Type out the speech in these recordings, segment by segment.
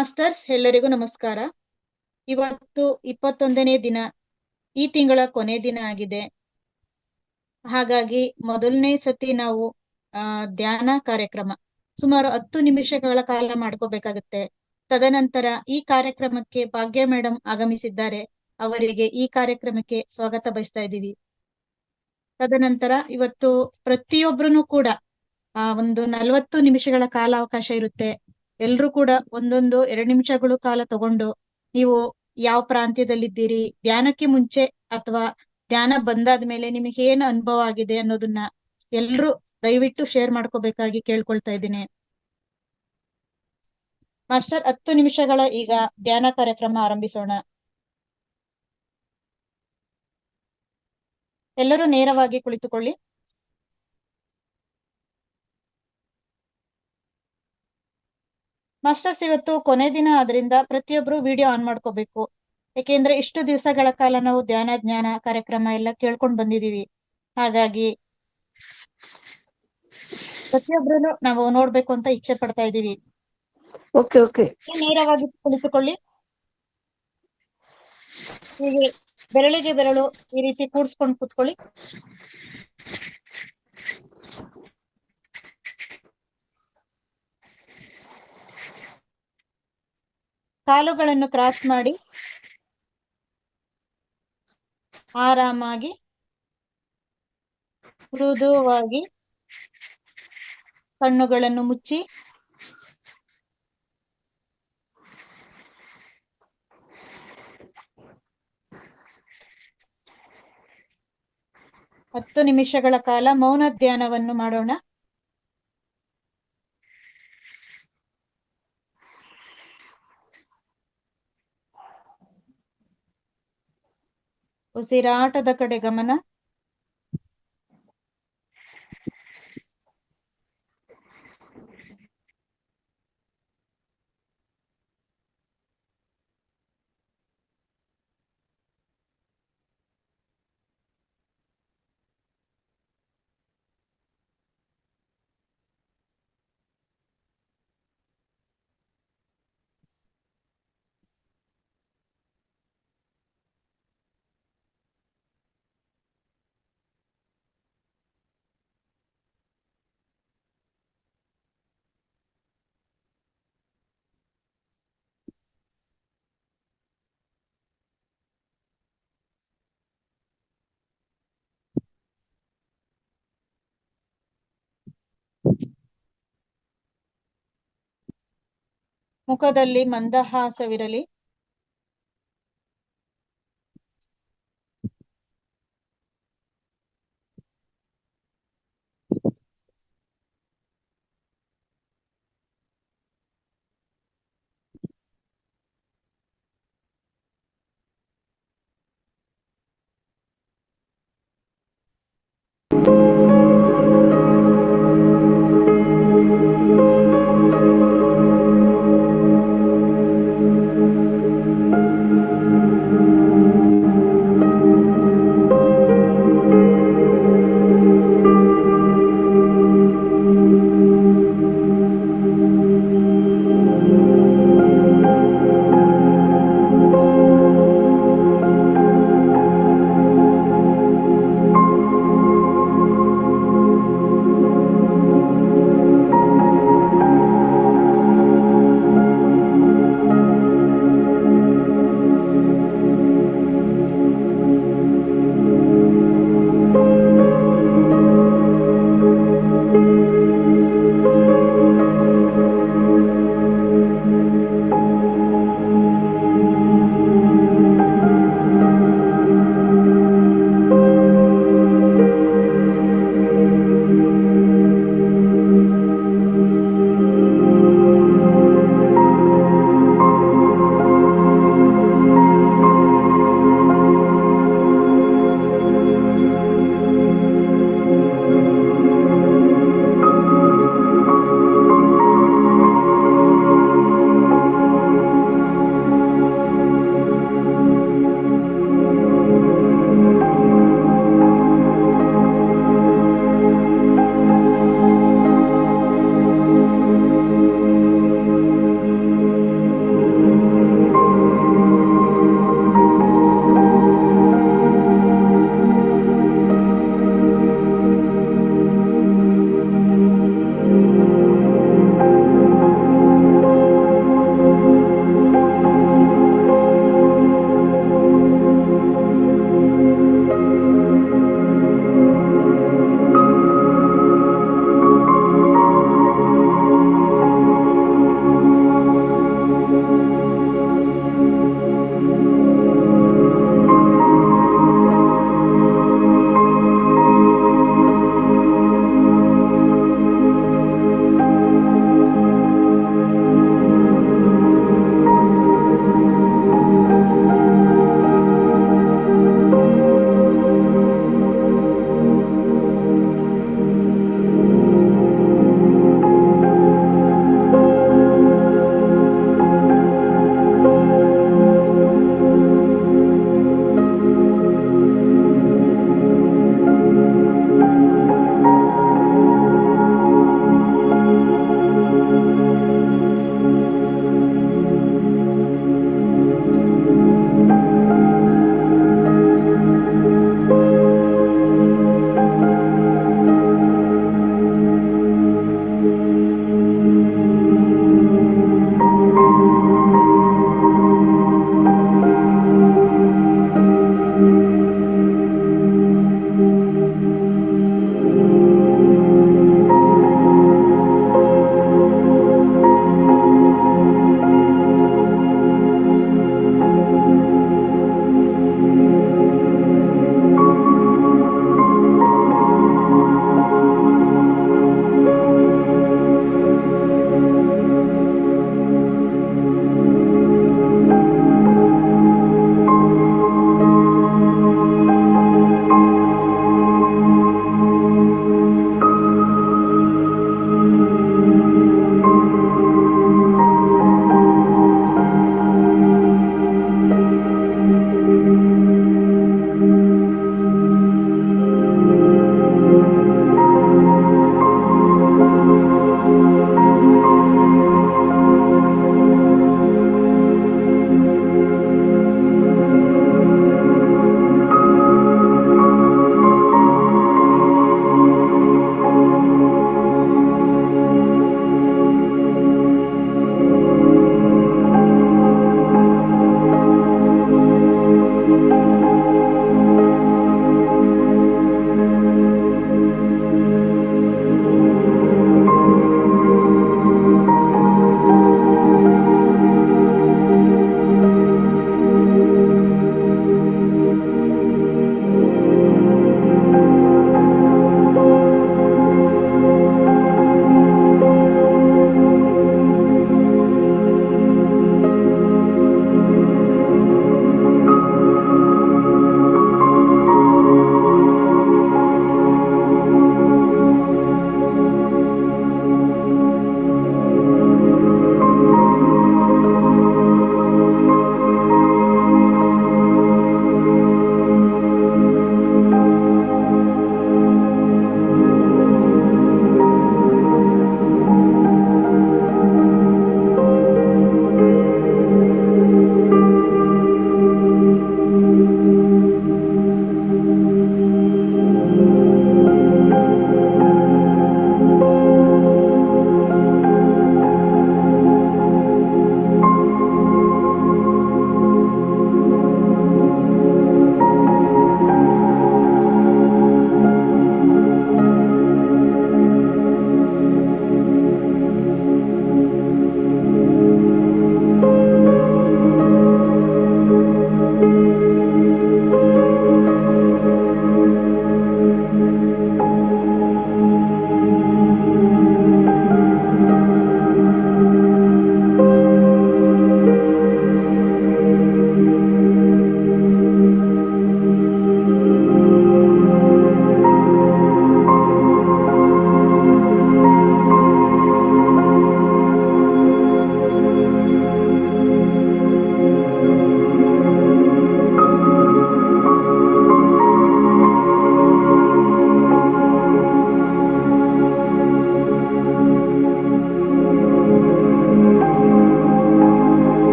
Masters ಎಲ್ಲರಿಗೂ ನಮಸ್ಕಾರ. ಇವತ್ತು 21ನೇ ದಿನ, ಈ ತಿಂಗಳ ಕೊನೆ ದಿನ ಆಗಿದೆ. ಹಾಗಾಗಿ ಮೊದಲನೇ ಸತಿ ನಾವು ಧ್ಯಾನ ಕಾರ್ಯಕ್ರಮ ಸುಮಾರು 10 ನಿಮಿಷಗಳ ಕಾಲ ಮಾಡ್ಕೋಬೇಕಾಗತ್ತೆ. ತದನಂತರ ಈ ಕಾರ್ಯಕ್ರಮಕ್ಕೆ ಭಾಗ್ಯ ಮೇಡಮ್ ಆಗಮಿಸಿದ್ದಾರೆ. ಅವರಿಗೆ ಈ ಕಾರ್ಯಕ್ರಮಕ್ಕೆ ಸ್ವಾಗತ ಬಯಸ್ತಾ ಇದ್ದೀವಿ. ತದನಂತರ ಇವತ್ತು ಪ್ರತಿಯೊಬ್ಬರೂ ಕೂಡ ಒಂದು 40 ನಿಮಿಷಗಳ ಕಾಲಾವಕಾಶ ಇರುತ್ತೆ. ಎಲ್ರೂ ಕೂಡ 1-2 ನಿಮಿಷಗಳು ಕಾಲ ತಗೊಂಡು ನೀವು ಯಾವ ಪ್ರಾಂತ್ಯದಲ್ಲಿದ್ದೀರಿ, ಧ್ಯಾನಕ್ಕೆ ಮುಂಚೆ ಅಥವಾ ಧ್ಯಾನ ಬಂದಾದ್ಮೇಲೆ ನಿಮಗೆ ಏನು ಅನುಭವ ಆಗಿದೆ ಅನ್ನೋದನ್ನ ಎಲ್ರೂ ದಯವಿಟ್ಟು ಶೇರ್ ಮಾಡ್ಕೋಬೇಕಾಗಿ ಕೇಳ್ಕೊಳ್ತಾ ಇದ್ದೀನಿ. ಮಾಸ್ಟರ್, 10 ನಿಮಿಷಗಳ ಈಗ ಧ್ಯಾನ ಕಾರ್ಯಕ್ರಮ ಆರಂಭಿಸೋಣ. ಎಲ್ಲರೂ ನೇರವಾಗಿ ಕುಳಿತುಕೊಳ್ಳಿ. ಮಾಸ್ಟರ್ಸ್, ಇವತ್ತು ಕೊನೆ ದಿನ ಆದ್ರಿಂದ ಪ್ರತಿಯೊಬ್ರು ವಿಡಿಯೋ ಆನ್ ಮಾಡ್ಕೋಬೇಕು. ಯಾಕೆಂದ್ರೆ ಇಷ್ಟು ದಿವಸಗಳ ಕಾಲ ನಾವು ಧ್ಯಾನ ಜ್ಞಾನ ಕಾರ್ಯಕ್ರಮ ಎಲ್ಲ ಕೇಳ್ಕೊಂಡ್ ಬಂದಿದೀವಿ. ಹಾಗಾಗಿ ಪ್ರತಿಯೊಬ್ರು ನಾವು ನೋಡ್ಬೇಕು ಅಂತ ಇಚ್ಛೆ ಪಡ್ತಾ ಇದೀವಿ. ನೇರವಾಗಿ ಕುಳಿತುಕೊಳ್ಳಿ. ಹೀಗೆ ಬೆರಳಿಗೆ ಬೆರಳು ಈ ರೀತಿ ಕೂಡ್ಸ್ಕೊಂಡು ಕೂತ್ಕೊಳ್ಳಿ. ಕಾಲುಗಳನ್ನು ಕ್ರಾಸ್ ಮಾಡಿ ಆರಾಮಾಗಿ ಮೃದುವಾಗಿ ಕಣ್ಣುಗಳನ್ನು ಮುಚ್ಚಿ ಹತ್ತು ನಿಮಿಷಗಳ ಕಾಲ ಮೌನ ಧ್ಯಾನವನ್ನು ಮಾಡೋಣ. ಉಸಿರಾಟದ ಕಡೆ ಗಮನ. ಮುಖದಲ್ಲಿ ಮಂದಹಾಸವಿರಲಿ.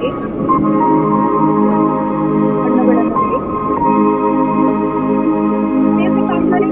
ನೋಡಿ, ಹಣ್ಣುಗಳನ್ನು ನೋಡಿ. Music on ಮಾಡಿ.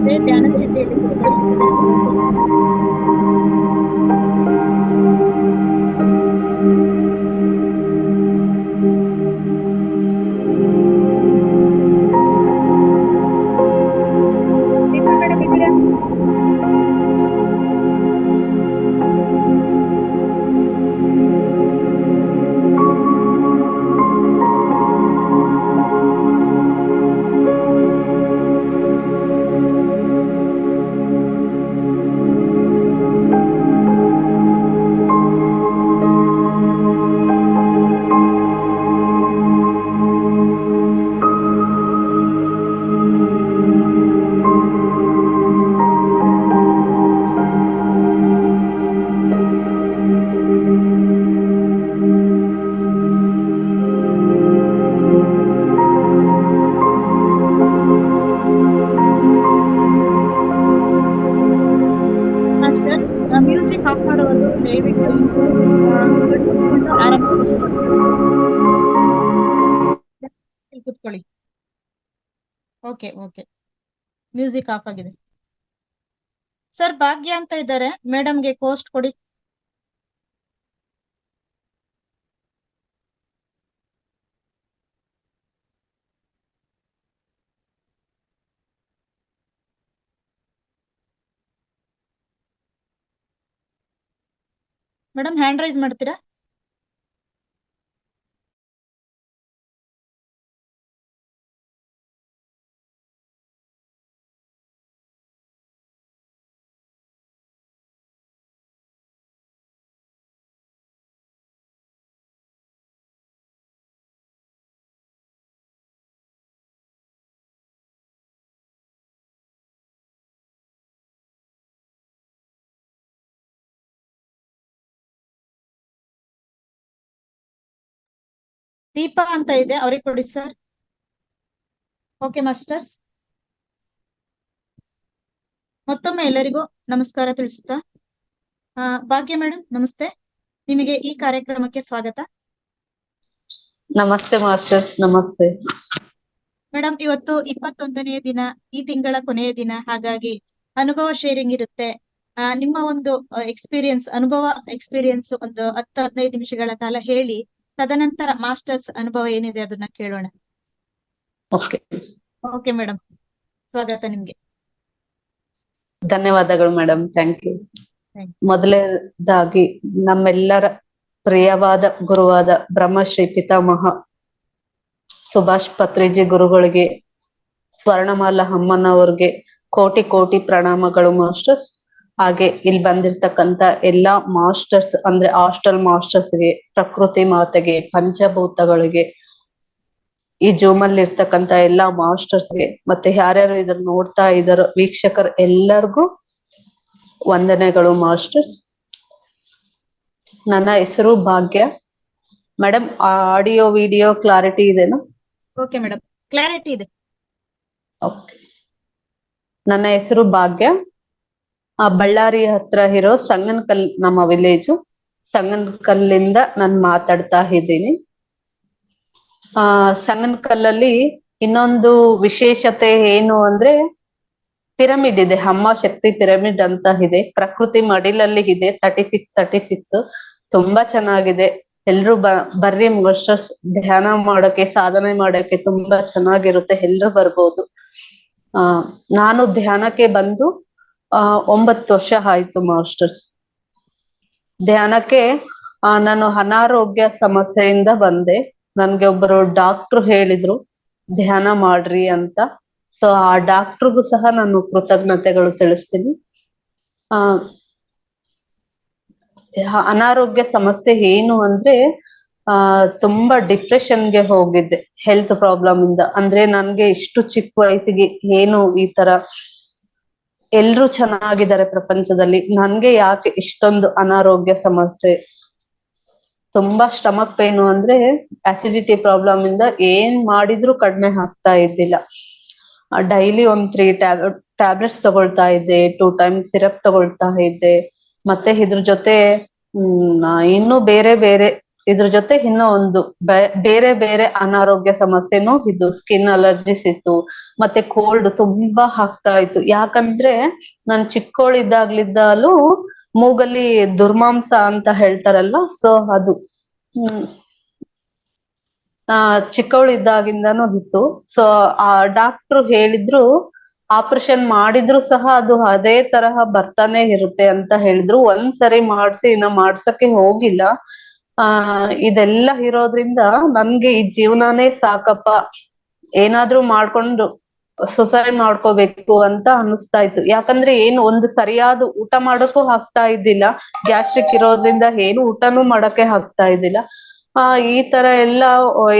ಅದೇ ಧ್ಯಾನ ಸ್ಥಿತಿಯಲ್ಲಿ ಕೂತ್ಕೊಳ್ಳಿ. ದೀಪಾ ಮೇಡಮ್ ಇದ್ದೀರಾ? ಮಾಸ್ಟರ್ಸ್, ಮ್ಯೂಸಿಕ್ ಆಫ್ ಮಾಡುವುದು ದಯವಿಟ್ಟು ಕಣ್ಣು ಮುಚ್ಕೊಂಡು ಆರಾಮಾಗಿ ಕೂತ್ಕೊಳ್ಳಿ. ಓಕೆ ಓಕೆ, ಮ್ಯೂಸಿಕ್ ಆಫ್ ಆಗಿದೆ. ಸರ್, ಭಾಗ್ಯ ಅಂತ ಇದ್ದಾರೆ, ಮೇಡಮ್ಗೆ ಪೋಸ್ಟ್ ಕೊಡಿ. ಮೇಡಮ್ ಹ್ಯಾಂಡ್ ರೈಸ್ ಮಾಡ್ತೀರಾ? ದೀಪಾ ಅಂತ ಇದೆ, ಅವ್ರಿಗೆ ಕೊಡಿ ಸರ್. ಓಕೆ ಮಾಸ್ಟರ್ಸ್, ಮತ್ತೊಮ್ಮೆ ಎಲ್ಲರಿಗೂ ನಮಸ್ಕಾರ ತಿಳಿಸುತ್ತಾ, ಭಾಗ್ಯ ಮೇಡಮ್ ನಮಸ್ತೆ, ನಿಮಗೆ ಈ ಕಾರ್ಯಕ್ರಮಕ್ಕೆ ಸ್ವಾಗತ. ನಮಸ್ತೆ ಮಾಸ್ಟರ್ಸ್, ನಮಸ್ತೆ ಮೇಡಮ್. ಇವತ್ತು 21ನೇ ದಿನ, ಈ ತಿಂಗಳ ಕೊನೆಯ ದಿನ, ಹಾಗಾಗಿ ಅನುಭವ ಶೇರಿಂಗ್ ಇರುತ್ತೆ. ನಿಮ್ಮ ಒಂದು ಅನುಭವ ಎಕ್ಸ್ಪೀರಿಯನ್ಸ್ ಒಂದು 10-15 ನಿಮಿಷಗಳ ಕಾಲ ಹೇಳಿ, ತದನಂತರ ಮಾಸ್ಟರ್ಸ್ ಅನುಭವ ಏನಿದೆ ಅದನ್ನ ಕೇಳೋಣ. ಓಕೆ ಮೇಡಮ್, ಸ್ವಾಗತ ನಿಮ್ಗೆ. ಧನ್ಯವಾದಗಳು ಮೇಡಮ್, ಥ್ಯಾಂಕ್ ಯು. ಮೊದಲನೇದಾಗಿ ನಮ್ಮೆಲ್ಲರ ಪ್ರಿಯವಾದ ಗುರುವಾದ ಬ್ರಹ್ಮಶ್ರೀ ಪಿತಾಮಹ ಸುಭಾಷ್ ಪತ್ರಿಜಿ ಗುರುಗಳಿಗೆ, ಸ್ವರ್ಣಮಾಲಾ ಅಮ್ಮನವ್ರಿಗೆ ಕೋಟಿ ಕೋಟಿ ಪ್ರಣಾಮಗಳು ಮಾಸ್ಟರ್ಸ್. ಹಾಗೆ ಇಲ್ಲಿ ಬಂದಿರ್ತಕ್ಕಂತ ಎಲ್ಲಾ ಮಾಸ್ಟರ್ಸ್, ಅಂದ್ರೆ ಹಾಸ್ಟೆಲ್ ಮಾಸ್ಟರ್ಸ್ಗೆ, ಪ್ರಕೃತಿ ಮಾತೆಗೆ, ಪಂಚಭೂತಗಳಿಗೆ, ಈ ಜೂಮ್ ಅಲ್ಲಿ ಇರ್ತಕ್ಕಂತ ಎಲ್ಲಾ ಮಾಸ್ಟರ್ಸ್ಗೆ, ಮತ್ತೆ ಯಾರ್ಯಾರು ಇದನ್ನ ನೋಡ್ತಾ ಇದಾರೋ ವೀಕ್ಷಕರು ಎಲ್ಲರಿಗೂ ವಂದನೆಗಳು ಮಾಸ್ಟರ್ಸ್. ನನ್ನ ಹೆಸರು ಭಾಗ್ಯ ಮೇಡಮ್. ಆಡಿಯೋ ವಿಡಿಯೋ ಕ್ಲಾರಿಟಿ ಇದೆನಾ? ಓಕೆ ಮೇಡಮ್, ಕ್ಲಾರಿಟಿ ಇದೆ. ಓಕೆ. ನನ್ನ ಹೆಸರು ಭಾಗ್ಯ. ಬಳ್ಳಾರಿ ಹತ್ರ ಇರೋ ಸಂಗನಕಲ್ ನಮ್ಮ ವಿಲೇಜು. ಸಂಗನಕಲ್ಲಿಂದ ನಾನು ಮಾತಾಡ್ತಾ ಇದ್ದೀನಿ. ಸಂಗನಕಲ್ಲಲ್ಲಿ ಇನ್ನೊಂದು ವಿಶೇಷತೆ ಏನು ಅಂದ್ರೆ, ಪಿರಮಿಡ್ ಇದೆ, ಅಮ್ಮ ಶಕ್ತಿ ಪಿರಮಿಡ್ ಅಂತ ಇದೆ, ಪ್ರಕೃತಿ ಮಡಿಲಲ್ಲಿ ಇದೆ. 36 ತುಂಬಾ ಚೆನ್ನಾಗಿದೆ. ಎಲ್ರು ಬರ್ರಿ ಮಾಸ್ಟರ್ಸ್, ಧ್ಯಾನ ಮಾಡೋಕೆ, ಸಾಧನೆ ಮಾಡೋಕೆ ತುಂಬಾ ಚೆನ್ನಾಗಿರುತ್ತೆ, ಎಲ್ರು ಬರ್ಬೋದು. ನಾನು ಧ್ಯಾನಕ್ಕೆ ಬಂದು 9 ವರ್ಷ ಆಯ್ತು ಮಾಸ್ಟರ್ಸ್. ಧ್ಯಾನಕ್ಕೆ ನಾನು ಅನಾರೋಗ್ಯ ಸಮಸ್ಯೆಯಿಂದ ಬಂದೆ. ನನ್ಗೆ ಒಬ್ಬರು ಡಾಕ್ಟ್ರು ಹೇಳಿದ್ರು ಧ್ಯಾನ ಮಾಡ್ರಿ ಅಂತ. ಸೊ ಆ ಡಾಕ್ಟ್ರಿಗೂ ಸಹ ನಾನು ಕೃತಜ್ಞತೆಗಳು ತಿಳಿಸ್ತೀನಿ. ಆ ಅನಾರೋಗ್ಯ ಸಮಸ್ಯೆ ಏನು ಅಂದ್ರೆ ತುಂಬಾ ಡಿಪ್ರೆಷನ್ಗೆ ಹೋಗಿದ್ದೆ ಹೆಲ್ತ್ ಪ್ರಾಬ್ಲಮ್ ಇಂದ. ಅಂದ್ರೆ ನನ್ಗೆ ಇಷ್ಟು ಚಿಕ್ಕ ವಯಸ್ಸಿಗೆ ಏನು ಈ ತರ ಎಲ್ರೂ ಚೆನ್ನಾಗಿದ್ದಾರೆ ಪ್ರಪಂಚದಲ್ಲಿ, ನನ್ಗೆ ಯಾಕೆ ಇಷ್ಟೊಂದು ಅನಾರೋಗ್ಯ ಸಮಸ್ಯೆ. ತುಂಬಾ ಸ್ಟಮಕ್ ಪೇನು, ಅಂದ್ರೆ ಅಸಿಡಿಟಿ ಪ್ರಾಬ್ಲಮ್ ಇಂದ ಏನ್ ಮಾಡಿದ್ರು ಕಡಿಮೆ ಆಗ್ತಾ ಇದ್ದಿಲ್ಲ. ಡೈಲಿ ಒಂದ್ 3 ಟ್ಯಾಬ್ಲೆಟ್ಸ್ ತಗೊಳ್ತಾ ಇದ್ದೆ, 2 ಟೈಮ್ ಸಿರಪ್ ತಗೊಳ್ತಾ ಇದ್ದೆ. ಮತ್ತೆ ಇದ್ರ ಜೊತೆ ಇನ್ನು ಬೇರೆ ಬೇರೆ ಇದ್ರ ಜೊತೆ ಇನ್ನೂ ಒಂದು ಬೇರೆ ಬೇರೆ ಅನಾರೋಗ್ಯ ಸಮಸ್ಯೆನೂ ಇದ್ದು, ಸ್ಕಿನ್ ಅಲರ್ಜಿಸ್ ಇತ್ತು, ಮತ್ತೆ ಕೋಲ್ಡ್ ತುಂಬಾ ಆಗ್ತಾ ಇತ್ತು. ಯಾಕಂದ್ರೆ ನಾನ್ ಚಿಕ್ಕವಳಿದ್ದಾಗ್ಲಿದ್ದಾಲು ಮೂಗಲ್ಲಿ ದುರ್ಮಾಂಸ ಅಂತ ಹೇಳ್ತಾರಲ್ವಾ, ಸೊ ಅದು ಚಿಕ್ಕವಳಿದ್ದಾಗಿಂದನೂ ಇತ್ತು. ಸೊ ಆ ಡಾಕ್ಟ್ರು ಹೇಳಿದ್ರು ಆಪರೇಷನ್ ಮಾಡಿದ್ರು ಸಹ ಅದು ಅದೇ ತರಹ ಬರ್ತಾನೆ ಇರುತ್ತೆ ಅಂತ ಹೇಳಿದ್ರು. ಒಂದ್ಸರಿ ಮಾಡ್ಸಿ ಇನ್ನ ಮಾಡ್ಸಕ್ಕೆ ಹೋಗಿಲ್ಲ. ಇದೆಲ್ಲ ಇರೋದ್ರಿಂದ ನನ್ಗೆ ಈ ಜೀವನಾನೇ ಸಾಕಪ್ಪ, ಏನಾದ್ರೂ ಮಾಡ್ಕೊಂಡು ಸುಸೈಡ್ ಮಾಡ್ಕೋಬೇಕು ಅಂತ ಅನಿಸ್ತಾ ಇತ್ತು. ಯಾಕಂದ್ರೆ ಏನು ಒಂದು ಸರಿಯಾದ ಊಟ ಮಾಡಕ್ಕೂ ಆಗ್ತಾ ಇದ್ದಿಲ್ಲ, ಗ್ಯಾಸ್ಟ್ರಿಕ್ ಇರೋದ್ರಿಂದ ಏನು ಊಟನೂ ಮಾಡಕ್ಕೆ ಆಗ್ತಾ ಇದ್ದಿಲ್ಲ. ಈ ತರ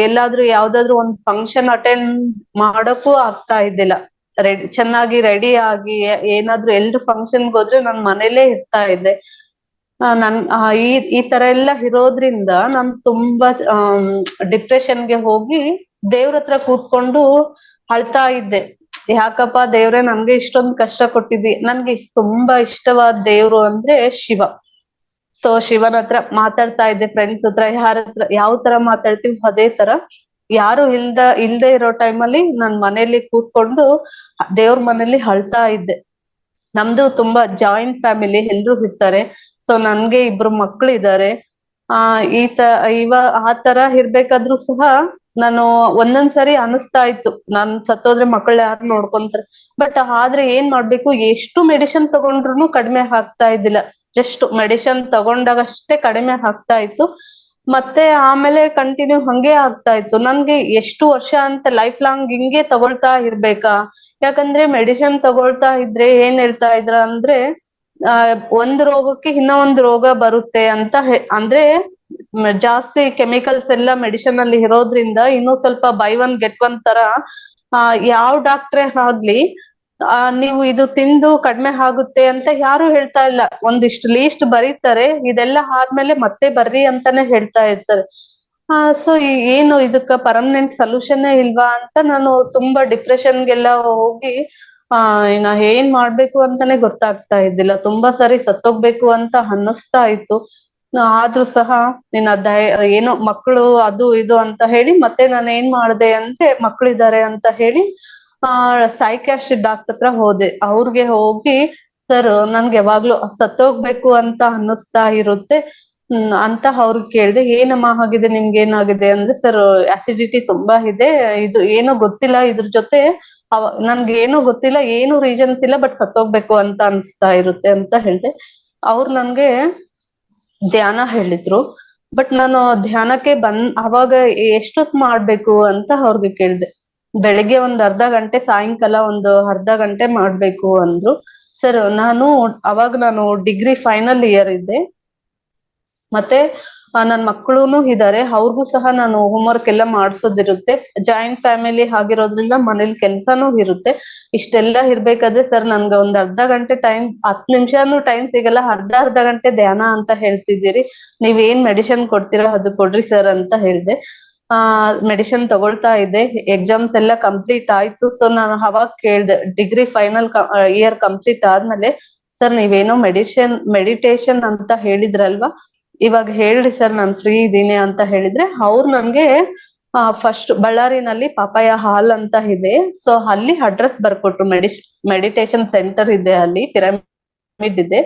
ಎಲ್ಲಾದ್ರೂ ಯಾವ್ದಾದ್ರು ಒಂದು ಫಂಕ್ಷನ್ ಅಟೆಂಡ್ ಮಾಡಕ್ಕೂ ಆಗ್ತಾ ಇದ್ದಿಲ್ಲ. ಚೆನ್ನಾಗಿ ರೆಡಿ ಆಗಿ ಏನಾದ್ರೂ ಎಲ್ರು ಫಂಕ್ಷನ್ಗೆ ಹೋದ್ರೆ ನಾನ್ ಮನೇಲೇ ಇರ್ತಾ ಇದ್ದೆ. ಈ ತರ ಎಲ್ಲ ಇರೋದ್ರಿಂದ ನಾನ್ ತುಂಬಾ ಡಿಪ್ರೆಷನ್ಗೆ ಹೋಗಿ ದೇವ್ರ ಹತ್ರ ಕೂತ್ಕೊಂಡು ಅಳ್ತಾ ಇದ್ದೆ. ಯಾಕಪ್ಪ ದೇವ್ರೆ ನನ್ಗೆ ಇಷ್ಟೊಂದು ಕಷ್ಟ ಕೊಟ್ಟಿದ್ದಿ. ನನ್ಗೆ ತುಂಬಾ ಇಷ್ಟವಾದ ದೇವ್ರು ಅಂದ್ರೆ ಶಿವ. ಸೊ ಶಿವನ ಹತ್ರ ಮಾತಾಡ್ತಾ ಇದ್ದೆ, ಫ್ರೆಂಡ್ಸ್ ಹತ್ರ ಯಾವ ತರ ಮಾತಾಡ್ತೀವಿ ಅದೇ ತರ. ಯಾರು ಇಲ್ದೆ ಇರೋ ಟೈಮಲ್ಲಿ ನಾನ್ ಮನೇಲಿ ಕೂತ್ಕೊಂಡು ದೇವ್ರ ಮನೇಲಿ ಅಳ್ತಾ ಇದ್ದೆ. ನಮ್ದು ತುಂಬಾ ಜಾಯಿಂಟ್ ಫ್ಯಾಮಿಲಿ, ಎಲ್ರು ಇರ್ತಾರೆ. ಸೊ ನನ್ಗೆ 2 ಮಕ್ಳು ಇದ್ದಾರೆ. ಆ ತರ ಇರ್ಬೇಕಾದ್ರೂ ಸಹ ನಾನು ಒಂದೊಂದ್ಸರಿ ಅನಿಸ್ತಾ ಇತ್ತು, ನಾನ್ ಸತ್ತೋದ್ರೆ ಮಕ್ಕಳು ಯಾರು ನೋಡ್ಕೊಂತಾರೆ. ಬಟ್ ಆದ್ರೆ ಏನ್ ಮಾಡ್ಬೇಕು, ಎಷ್ಟು ಮೆಡಿಸಿನ್ ತಗೊಂಡ್ರು ಕಡಿಮೆ ಆಗ್ತಾ ಇದ್ದಿಲ್ಲ. ಜಸ್ಟ್ ಮೆಡಿಸಿನ್ ತಗೊಂಡಾಗಷ್ಟೇ ಕಡಿಮೆ ಆಗ್ತಾ ಇತ್ತು. ಮತ್ತೆ ಆಮೇಲೆ ಕಂಟಿನ್ಯೂ ಹಂಗೆ ಆಗ್ತಾ ಇತ್ತು. ನನ್ಗೆ ಎಷ್ಟು ವರ್ಷ ಅಂತ ಲೈಫ್ ಲಾಂಗ್ ಹಿಂಗೆ ತಗೊಳ್ತಾ ಇರ್ಬೇಕಾ? ಯಾಕಂದ್ರೆ ಮೆಡಿಸಿನ್ ತಗೊಳ್ತಾ ಇದ್ರೆ ಏನ್ ಹೇಳ್ತಾ ಇದ್ರ ಅಂದ್ರೆ ಒಂದ್ ರೋಗಕ್ಕೆ ಇನ್ನೂ ಒಂದು ರೋಗ ಬರುತ್ತೆ ಅಂತ ಅಂದ್ರೆ ಜಾಸ್ತಿ ಕೆಮಿಕಲ್ಸ್ ಎಲ್ಲ ಮೆಡಿಸಿನ್ ಅಲ್ಲಿ ಇರೋದ್ರಿಂದ ಇನ್ನೂ ಸ್ವಲ್ಪ ಬೈ 1 get 1 ತರ ಯಾವ ಡಾಕ್ಟ್ರೇ ಆಗ್ಲಿ ನೀವು ಇದು ತಿಂದು ಕಡಿಮೆ ಆಗುತ್ತೆ ಅಂತ ಯಾರು ಹೇಳ್ತಾ ಇಲ್ಲ. ಒಂದಿಷ್ಟು ಲೀಸ್ಟ್ ಬರೀತಾರೆ, ಇದೆಲ್ಲ ಆದ್ಮೇಲೆ ಮತ್ತೆ ಬರ್ರಿ ಅಂತಾನೆ ಹೇಳ್ತಾ ಇರ್ತಾರೆ. ಸೊ ಏನು ಇದಕ್ಕ ಪರ್ಮನೆಂಟ್ ಸೊಲ್ಯೂಷನ್ನೇ ಇಲ್ವಾ ಅಂತ ನಾನು ತುಂಬಾ ಡಿಪ್ರೆಷನ್ಗೆಲ್ಲ ಹೋಗಿ ನಾ ಏನ್ ಮಾಡ್ಬೇಕು ಅಂತಾನೆ ಗೊತ್ತಾಗ್ತಾ ಇದ್ದಿಲ್ಲ. ತುಂಬಾ ಸರಿ ಸತ್ತೋಗ್ಬೇಕು ಅಂತ ಅನ್ನಿಸ್ತಾ ಇತ್ತು. ಆದ್ರೂ ಸಹ ಏನೋ ಮಕ್ಕಳು ಅದು ಇದು ಅಂತ ಹೇಳಿ ಮತ್ತೆ ನಾನು ಏನ್ ಮಾಡ್ದೆ ಅಂದ್ರೆ, ಮಕ್ಳಿದ್ದಾರೆ ಅಂತ ಹೇಳಿ ಸೈಕ್ಯಾಟ್ರಿಸ್ಟ್ ಡಾಕ್ಟರ್ ಹತ್ರ ಹೋದೆ. ಅವ್ರಿಗೆ ಹೋಗಿ, ಸರ್ ನನ್ಗೆ ಯಾವಾಗ್ಲೂ ಸತ್ತೋಗ್ಬೇಕು ಅಂತ ಅನ್ನಿಸ್ತಾ ಇರುತ್ತೆ ಅಂತ ಅವ್ರಿಗೆ ಕೇಳ್ದೆ. ಏನಮ್ಮ ಆಗಿದೆ, ನಿಮ್ಗೆ ಏನಾಗಿದೆ ಅಂದ್ರೆ, ಸರ್ ಅಸಿಡಿಟಿ ತುಂಬಾ ಇದೆ, ಇದು ಏನೋ ಗೊತ್ತಿಲ್ಲ, ಇದ್ರ ಜೊತೆ ನನ್ಗೆ ಏನೋ ಗೊತ್ತಿಲ್ಲ, ಏನು ರೀಸನ್ಸ್ ಇಲ್ಲ, ಬಟ್ ಸತ್ತೋಗ್ಬೇಕು ಅಂತ ಅನ್ಸ್ತಾ ಇರುತ್ತೆ ಅಂತ ಹೇಳ್ದೆ. ಅವ್ರು ನನ್ಗೆ ಧ್ಯಾನ ಹೇಳಿದ್ರು. ಬಟ್ ನಾನು ಧ್ಯಾನಕ್ಕೆ ಅವಾಗ ಎಷ್ಟೊತ್ ಮಾಡ್ಬೇಕು ಅಂತ ಅವ್ರಿಗೆ ಕೇಳ್ದೆ. ಬೆಳಿಗ್ಗೆ ಒಂದ್ ಅರ್ಧ ಗಂಟೆ, ಸಾಯಂಕಾಲ ಒಂದು ಅರ್ಧ ಗಂಟೆ ಮಾಡ್ಬೇಕು ಅಂದ್ರು. ಸರ್ ಅವಾಗ ನಾನು ಡಿಗ್ರಿ ಫೈನಲ್ ಇಯರ್ ಇದ್ದೆ. ಮತ್ತೆ ನನ್ ಮಕ್ಳುನು ಇದಾರೆ, ಅವ್ರಿಗೂ ಸಹ ನಾನು ಹೋಮ್ವರ್ಕ್ ಎಲ್ಲ ಮಾಡ್ಸೋದಿರುತ್ತೆ. ಜಾಯಿಂಟ್ ಫ್ಯಾಮಿಲಿ ಆಗಿರೋದ್ರಿಂದ ಮನೇಲಿ ಕೆಲ್ಸಾನು ಇರುತ್ತೆ. ಇಷ್ಟೆಲ್ಲ ಇರ್ಬೇಕಾದ್ರೆ ಸರ್ ನನ್ಗೆ ಒಂದ್ ಅರ್ಧ ಗಂಟೆ ಟೈಮ್, 10 ನಿಮಿಷನೂ ಟೈಮ್ ಸಿಗಲ್ಲ, ಅರ್ಧ ಗಂಟೆ ಧ್ಯಾನ ಅಂತ ಹೇಳ್ತಿದ್ದೀರಿ, ನೀವೇನ್ ಮೆಡಿಸಿನ್ ಕೊಡ್ತೀರಾ ಅದು ಕೊಡ್ರಿ ಸರ್ ಅಂತ ಹೇಳ್ದೆ. ಮೆಡಿಸಿನ್ ತಗೊಳ್ತಾ ಇದ್ದೆ. ಎಕ್ಸಾಮ್ಸ್ ಎಲ್ಲ ಕಂಪ್ಲೀಟ್ ಆಯ್ತು. ಸೊ ನಾನು ಅವಾಗ ಕೇಳ್ದೆ, ಡಿಗ್ರಿ ಫೈನಲ್ ಇಯರ್ ಕಂಪ್ಲೀಟ್ ಆದ್ಮೇಲೆ, ಸರ್ ನೀವೇನೋ ಮೆಡಿಟೇಷನ್ ಅಂತ ಹೇಳಿದ್ರಲ್ವಾ, ಇವಾಗ ಹೇಳ್ರಿ ಸರ್ ನಾನು ಫ್ರೀ ಇದ್ದೀನಿ ಅಂತ ಹೇಳಿದ್ರೆ, ಅವ್ರು ನನ್ಗೆ ಫಸ್ಟ್ ಬಳ್ಳಾರಿನಲ್ಲಿ ಪಾಪಾಯ ಹಾಲ್ ಅಂತ ಇದೆ, ಸೊ ಅಲ್ಲಿ ಅಡ್ರೆಸ್ ಬರ್ಕೊಟ್ರು. ಮೆಡಿಟೇಷನ್ ಸೆಂಟರ್ ಇದೆ ಅಲ್ಲಿ, ಪಿರಮಿಡ್ ಇದೆ,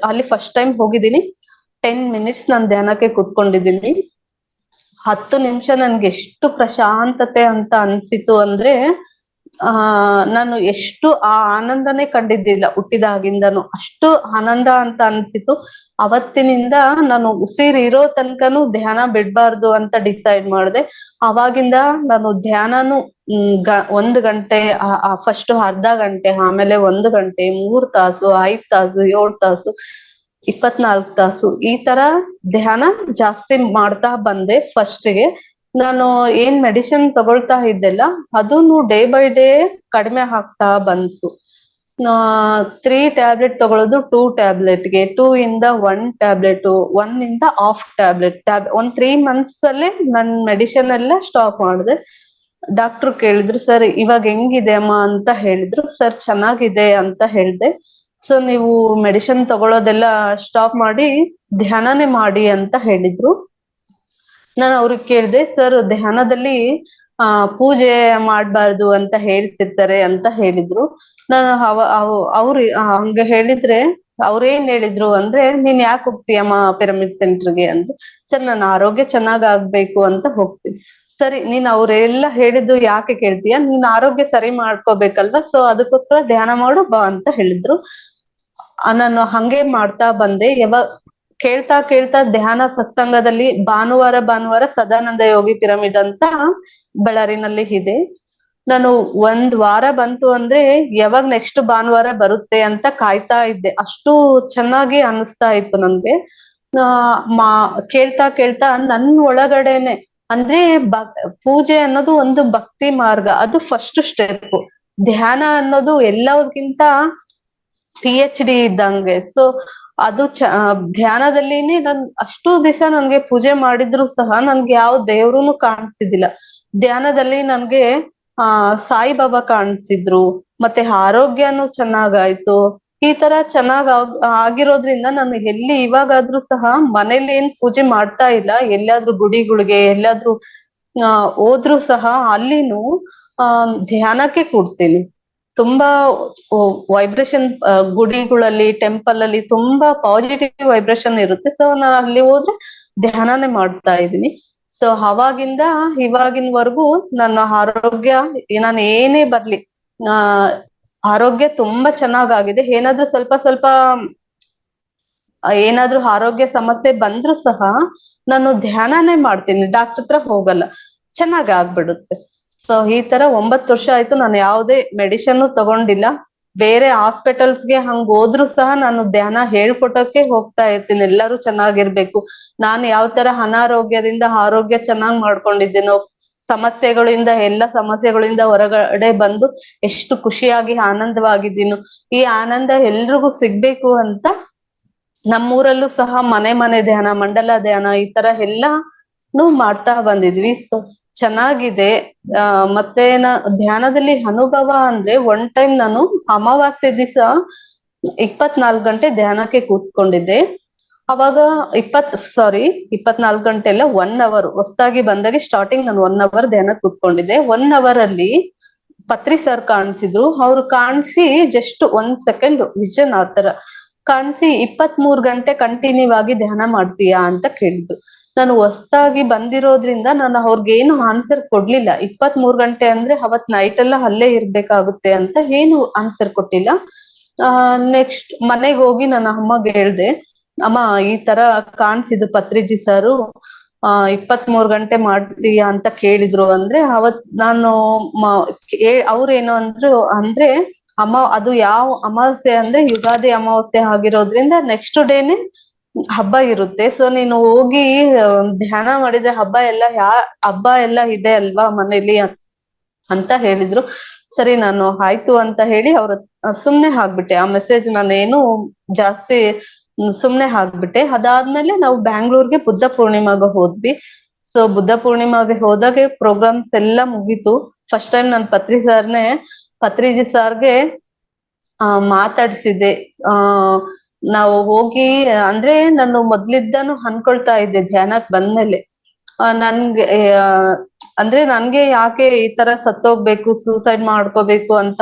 ಅಲ್ಲಿ ಫಸ್ಟ್ ಟೈಮ್ ಹೋಗಿದ್ದೀನಿ. 10 ಮಿನಿಟ್ಸ್ ನಾನು ಧ್ಯಾನಕ್ಕೆ ಕೂತ್ಕೊಂಡಿದ್ದೀನಿ. 10 ನಿಮಿಷ ನನ್ಗೆ ಎಷ್ಟು ಪ್ರಶಾಂತತೆ ಅಂತ ಅನ್ಸಿತು ಅಂದ್ರೆ, ನಾನು ಎಷ್ಟು ಆ ಆನಂದನೇ ಕಂಡಿದ್ದಿಲ್ಲ ಹುಟ್ಟಿದಾಗಿಂದನು. ಅಷ್ಟು ಆನಂದ ಅಂತ ಅನ್ಸಿತು. ಅವತ್ತಿನಿಂದ ನಾನು ಉಸಿರು ಇರೋ ತನಕನು ಧ್ಯಾನ ಬಿಡ್ಬಾರ್ದು ಅಂತ ಡಿಸೈಡ್ ಮಾಡಿದೆ. ಅವಾಗಿಂದ ನಾನು ಧ್ಯಾನನು 1 ಗಂಟೆ, ಫಸ್ಟ್ ಅರ್ಧ ಗಂಟೆ, ಆಮೇಲೆ 1 ಗಂಟೆ, 3 ತಾಸು, 5 ತಾಸು, 7 ತಾಸು, 24 ತಾಸು ಈ ತರ ಧ್ಯಾನ ಜಾಸ್ತಿ ಮಾಡ್ತಾ ಬಂದೆ. ಫಸ್ಟ್ಗೆ ನಾನು ಏನ್ ಮೆಡಿಸಿನ್ ತಗೊಳ್ತಾ ಇದ್ದೆಲ್ಲ ಅದನ್ನು ಡೇ ಬೈ ಡೇ ಕಡಿಮೆ ಆಗ್ತಾ ಬಂತು. 3 ಟ್ಯಾಬ್ಲೆಟ್ ತಗೊಳ್ಳೋದು 2 ಟ್ಯಾಬ್ಲೆಟ್ಗೆ, 2 ಇಂದ 1 ಟ್ಯಾಬ್ಲೆಟ್, 1 ಇಂದ ಹಾಫ್ ಟ್ಯಾಬ್ಲೆಟ್. ಒಂದ್ 3 months ಅಲ್ಲೇ ನನ್ ಮೆಡಿಸಿನ್ ಎಲ್ಲ ಸ್ಟಾಪ್ ಮಾಡಿದೆ. ಡಾಕ್ಟರ್ ಕೇಳಿದ್ರು, ಸರ್ ಇವಾಗ ಹೆಂಗಿದೆ ಅಮ್ಮ ಅಂತ ಹೇಳಿದ್ರು. ಸರ್ ಚೆನ್ನಾಗಿದೆ ಅಂತ ಹೇಳ್ದೆ. ಸೊ ನೀವು ಮೆಡಿಸಿನ್ ತಗೊಳ್ಳೋದೆಲ್ಲ ಸ್ಟಾಪ್ ಮಾಡಿ ಧ್ಯಾನನೇ ಮಾಡಿ ಅಂತ ಹೇಳಿದ್ರು. ನಾನು ಅವ್ರಿಗೆ ಕೇಳ್ದೆ, ಸರ್ ಧ್ಯಾನದಲ್ಲಿ ಪೂಜೆ ಮಾಡ್ಬಾರ್ದು ಅಂತ ಹೇಳ್ತಿರ್ತಾರೆ ಅಂತ ಹೇಳಿದ್ರು. ನಾನು ಅವ್ರು ಹಂಗ ಹೇಳಿದ್ರೆ ಅವ್ರೇನ್ ಹೇಳಿದ್ರು ಅಂದ್ರೆ, ನೀನ್ ಯಾಕೆ ಹೋಗ್ತೀಯಮ್ಮ ಪಿರಮಿಡ್ ಸೆಂಟರ್ಗೆ ಅಂದ್ರು. ಸರ್ ನನ್ನ ಆರೋಗ್ಯ ಚೆನ್ನಾಗ್ ಆಗ್ಬೇಕು ಅಂತ ಹೋಗ್ತೀನಿ. ಸರಿ, ನೀನ್ ಅವ್ರೆಲ್ಲ ಹೇಳಿದ್ದು ಯಾಕೆ ಕೇಳ್ತೀಯ, ನೀನ್ ಆರೋಗ್ಯ ಸರಿ ಮಾಡ್ಕೋಬೇಕಲ್ವಾ, ಸೊ ಅದಕ್ಕೋಸ್ಕರ ಧ್ಯಾನ ಮಾಡು ಬಾ ಅಂತ ಹೇಳಿದ್ರು. ನಾನು ಹಂಗೆ ಮಾಡ್ತಾ ಬಂದೆ. ಕೇಳ್ತಾ ಕೇಳ್ತಾ ಧ್ಯಾನ ಸತ್ಸಂಗದಲ್ಲಿ ಭಾನುವಾರ ಸದಾನಂದ ಯೋಗಿ ಪಿರಮಿಡ್ ಅಂತ ಬಳ್ಳಾರಿನಲ್ಲಿ ಇದೆ. ನಾನು 1 ವಾರ ಬಂತು ಅಂದ್ರೆ ಯಾವಾಗ ನೆಕ್ಸ್ಟ್ ಭಾನುವಾರ ಬರುತ್ತೆ ಅಂತ ಕಾಯ್ತಾ ಇದ್ದೆ. ಅಷ್ಟು ಚೆನ್ನಾಗಿ ಅನಿಸ್ತಾ ಇತ್ತು ನನ್ಗೆ. ಕೇಳ್ತಾ ಕೇಳ್ತಾ ನನ್ ಒಳಗಡೆನೆ ಅಂದ್ರೆ ಪೂಜೆ ಅನ್ನೋದು ಒಂದು ಭಕ್ತಿ ಮಾರ್ಗ, ಅದು ಫಸ್ಟ್ ಸ್ಟೆಪ್. ಧ್ಯಾನ ಅನ್ನೋದು ಎಲ್ಲದಕ್ಕಿಂತ PhD ಇದ್ದಂಗೆ. ಸೊ ಅದು ಧ್ಯಾನದಲ್ಲಿನೇ ನನ್ ಅಷ್ಟು ದಿವಸ ನನ್ಗೆ ಪೂಜೆ ಮಾಡಿದ್ರು ಸಹ ನನ್ಗೆ ಯಾವ ದೇವ್ರುನು ಕಾಣಿಸಿದಿಲ್ಲ. ಧ್ಯಾನದಲ್ಲಿ ನನ್ಗೆ ಸಾಯಿಬಾಬಾ ಕಾಣಿಸಿದ್ರು, ಮತ್ತೆ ಆರೋಗ್ಯನೂ ಚೆನ್ನಾಗಾಯ್ತು. ಈ ತರ ಆಗಿರೋದ್ರಿಂದ ನಾನು ಎಲ್ಲಿ ಇವಾಗಾದ್ರೂ ಸಹ ಮನೇಲಿ ಏನ್ ಪೂಜೆ ಮಾಡ್ತಾ ಇಲ್ಲ. ಎಲ್ಲಾದ್ರೂ ಗುಡಿಗಳಿಗೆ ಎಲ್ಲಾದ್ರೂ ಹೋದ್ರು ಸಹ ಅಲ್ಲಿನೂ ಧ್ಯಾನಕ್ಕೆ ಕೂಡ್ತೀನಿ. ತುಂಬಾ ವೈಬ್ರೇಷನ್, ಗುಡಿಗಳಲ್ಲಿ ಟೆಂಪಲ್ ಅಲ್ಲಿ ತುಂಬಾ ಪಾಸಿಟಿವ್ ವೈಬ್ರೇಷನ್ ಇರುತ್ತೆ. ಸೊ ನಾನು ಅಲ್ಲಿ ಹೋದ್ರೆ ಧ್ಯಾನನೇ ಮಾಡ್ತಾ ಇದ್ದೀನಿ. ಸೊ ಅವಾಗಿಂದ ಇವಾಗಿನವರೆಗೂ ನನ್ನ ಆರೋಗ್ಯ, ನಾನು ಏನೇ ಬರ್ಲಿ ಆರೋಗ್ಯ ತುಂಬಾ ಚೆನ್ನಾಗಾಗಿದೆ. ಏನಾದ್ರೂ ಸ್ವಲ್ಪ ಏನಾದ್ರೂ ಆರೋಗ್ಯ ಸಮಸ್ಯೆ ಬಂದ್ರು ಸಹ ನಾನು ಧ್ಯಾನನೇ ಮಾಡ್ತೀನಿ, ಡಾಕ್ಟರ್ ಹತ್ರ ಹೋಗಲ್ಲ, ಚೆನ್ನಾಗ್ ಆಗ್ಬಿಡುತ್ತೆ. ಸೊ ಈ ತರ 9 ವರ್ಷ ಆಯ್ತು, ನಾನು ಯಾವುದೇ ಮೆಡಿಸಿನ್ ತಗೊಂಡಿಲ್ಲ. ಬೇರೆ ಹಾಸ್ಪಿಟಲ್ಸ್ಗೆ ಹಂಗ ಹೋದ್ರು ಸಹ ನಾನು ಧ್ಯಾನ ಹೇಳ್ಕೊಟ್ಟಕ್ಕೆ ಹೋಗ್ತಾ ಇರ್ತೀನಿ, ಎಲ್ಲರೂ ಚೆನ್ನಾಗಿರ್ಬೇಕು. ನಾನು ಯಾವ ತರ ಅನಾರೋಗ್ಯದಿಂದ ಆರೋಗ್ಯ ಚೆನ್ನಾಗ್ ಮಾಡ್ಕೊಂಡಿದ್ದೀನೋ, ಎಲ್ಲ ಸಮಸ್ಯೆಗಳಿಂದ ಹೊರಗಡೆ ಬಂದು ಎಷ್ಟು ಖುಷಿಯಾಗಿ ಆನಂದವಾಗಿದ್ದೀನೋ, ಈ ಆನಂದ ಎಲ್ರಿಗೂ ಸಿಗ್ಬೇಕು ಅಂತ ನಮ್ಮೂರಲ್ಲೂ ಸಹ ಮನೆ ಧ್ಯಾನ, ಮಂಡಲ ಧ್ಯಾನ ಈ ತರ ಎಲ್ಲಾನು ಮಾಡ್ತಾ ಬಂದಿದ್ವಿ. ಸೊ ಚೆನ್ನಾಗಿದೆ. ಮತ್ತೆ ಧ್ಯಾನದಲ್ಲಿ ಅನುಭವ ಅಂದ್ರೆ, ಒನ್ ಟೈಮ್ ನಾನು ಅಮಾವಾಸ್ಯೆ ದಿವಸ 24 ಗಂಟೆ ಧ್ಯಾನಕ್ಕೆ ಕೂತ್ಕೊಂಡಿದ್ದೆ. ಅವಾಗ 24 ಗಂಟೆ ಎಲ್ಲ 1 hour ಹೊಸದಾಗಿ ಬಂದಾಗೆ ಸ್ಟಾರ್ಟಿಂಗ್ ನಾನು 1 hour ಧ್ಯಾನ ಕೂತ್ಕೊಂಡಿದ್ದೆ. 1 hour ಅಲ್ಲಿ ಪತ್ರಿ ಸರ್ ಕಾಣಿಸಿದ್ರು. ಅವ್ರು ಕಾಣಿಸಿ ಜಸ್ಟ್ 1 second ವಿಷನ್ ಆತರ ಕಾಣಿಸಿ 23 ಗಂಟೆ ಕಂಟಿನ್ಯೂ ಆಗಿ ಧ್ಯಾನ ಮಾಡ್ತೀಯಾ ಅಂತ ಕೇಳಿದ್ರು. ನಾನು ಹೊಸದಾಗಿ ಬಂದಿರೋದ್ರಿಂದ ನಾನು ಅವ್ರಿಗೇನು ಆನ್ಸರ್ ಕೊಡ್ಲಿಲ್ಲ. 23 ಗಂಟೆ ಅಂದ್ರೆ ಅವತ್ ನೈಟ್ ಎಲ್ಲ ಅಲ್ಲೇ ಇರ್ಬೇಕಾಗುತ್ತೆ ಅಂತ ಏನು ಆನ್ಸರ್ ಕೊಟ್ಟಿಲ್ಲ. ನೆಕ್ಸ್ಟ್ ಮನೆಗೆ ಹೋಗಿ ನನ್ನ ಅಮ್ಮಗೆ ಹೇಳ್ದೆ, ಅಮ್ಮ ಈ ತರ ಕಾಣಿಸಿದ್ರು ಪತ್ರಿಜಿ ಸಾರು, 23 ಗಂಟೆ ಮಾಡ್ತೀಯಾ ಅಂತ ಕೇಳಿದ್ರು ಅಂದ್ರೆ, ಅವತ್ ನಾನು ಅವ್ರೇನು ಅಂದ್ರು ಅಂದ್ರೆ, ಅದು ಯಾವ ಅಮಾವಾಸ್ಯೆ ಅಂದ್ರೆ ಯುಗಾದಿ ಅಮಾವಾಸ್ಯೆ ಆಗಿರೋದ್ರಿಂದ ನೆಕ್ಸ್ಟ್ ಡೇನೆ ಹಬ್ಬ ಇರುತ್ತೆ. ಸೊ ನೀನು ಹೋಗಿ ಧ್ಯಾನ ಮಾಡಿದ್ರೆ ಹಬ್ಬ ಎಲ್ಲ ಇದೆ ಅಲ್ವಾ ಮನೇಲಿ ಅಂತ ಹೇಳಿದ್ರು. ಸರಿ ನಾನು ಆಯ್ತು ಅಂತ ಹೇಳಿ ಸುಮ್ನೆ ಆಗ್ಬಿಟ್ಟೆ. ಆ ಮೆಸೇಜ್ ನಾನೇನು ಜಾಸ್ತಿ ಸುಮ್ನೆ ಆಗ್ಬಿಟ್ಟೆ. ಅದಾದ್ಮೇಲೆ ನಾವು ಬ್ಯಾಂಗ್ಳೂರ್ಗೆ ಬುದ್ಧ ಪೂರ್ಣಿಮಾಗ ಹೋದ್ವಿ. ಸೊ ಬುದ್ಧ ಪೂರ್ಣಿಮಾಗೆ ಹೋದಾಗೆ ಪ್ರೋಗ್ರಾಮ್ಸ್ ಎಲ್ಲ ಮುಗೀತು. ಫಸ್ಟ್ ಟೈಮ್ ನಾನು ಪತ್ರಿಜಿ ಸಾರ್ಗೆ ಮಾತಾಡ್ಸಿದ್ದೆ. ನಾವು ಹೋಗಿ ಅಂದ್ರೆ ನಾನು ಮೊದ್ಲಿದ್ದಾನು ಅನ್ಕೊಳ್ತಾ ಇದ್ದೆ ಧ್ಯಾನಕ್ ಬಂದ್ಮೇಲೆ ನನ್ಗೆ ಅಂದ್ರೆ ನನ್ಗೆ ಯಾಕೆ ಈ ತರ ಸತ್ತೋಗ್ಬೇಕು, ಸೂಸೈಡ್ ಮಾಡ್ಕೋಬೇಕು ಅಂತ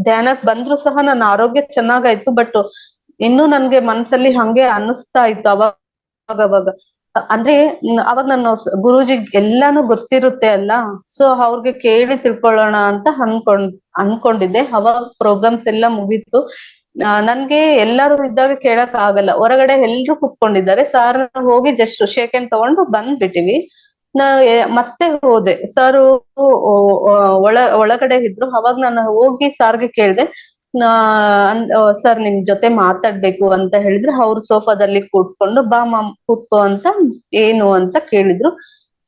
ಧ್ಯಾನಕ್ ಬಂದ್ರು ಸಹ ನನ್ನ ಆರೋಗ್ಯ ಚೆನ್ನಾಗಾಯ್ತು. ಬಟ್ ಇನ್ನು ನನ್ಗೆ ಮನ್ಸಲ್ಲಿ ಹಂಗೆ ಅನ್ನಿಸ್ತಾ ಇತ್ತು ಅವಾಗ. ಅಂದ್ರೆ ಅವಾಗ ನಾನು ಗುರೂಜಿ ಎಲ್ಲಾನು ಗೊತ್ತಿರುತ್ತೆ ಅಲ್ಲ, ಸೊ ಅವ್ರಿಗೆ ಕೇಳಿ ತಿಳ್ಕೊಳ್ಳೋಣ ಅಂತ ಅನ್ಕೊಂಡಿದ್ದೆ. ಅವಾಗ ಪ್ರೋಗ್ರಾಮ್ಸ್ ಎಲ್ಲ ಮುಗೀತು. ನನ್ಗೆ ಎಲ್ಲರೂ ಇದ್ದಾಗ ಕೇಳಕ್ ಆಗಲ್ಲ, ಹೊರಗಡೆ ಎಲ್ರು ಕುತ್ಕೊಂಡಿದ್ದಾರೆ, ಸಾರ್ ಹೋಗಿ ಜಸ್ಟ್ ಶೇಕ್ ಹ್ಯಾಂಡ್ ತಗೊಂಡು ಬಂದ್ಬಿಟ್ಟಿವಿ. ನಾನು ಮತ್ತೆ ಹೋದೆ, ಸರ್ ಒಳಗಡೆ ಇದ್ರು. ಅವಾಗ ನಾನು ಹೋಗಿ ಸಾರ್ಗೆ ಕೇಳ್ದೆ, ಸರ್ ನಿಮ್ ಜೊತೆ ಮಾತಾಡ್ಬೇಕು ಅಂತ ಹೇಳಿದ್ರೆ, ಅವ್ರು ಸೋಫಾದಲ್ಲಿ ಕೂಡ್ಸ್ಕೊಂಡು ಬಾ ಮಾಮ್ ಕೂತ್ಕೋ ಅಂತ, ಏನು ಅಂತ ಕೇಳಿದ್ರು.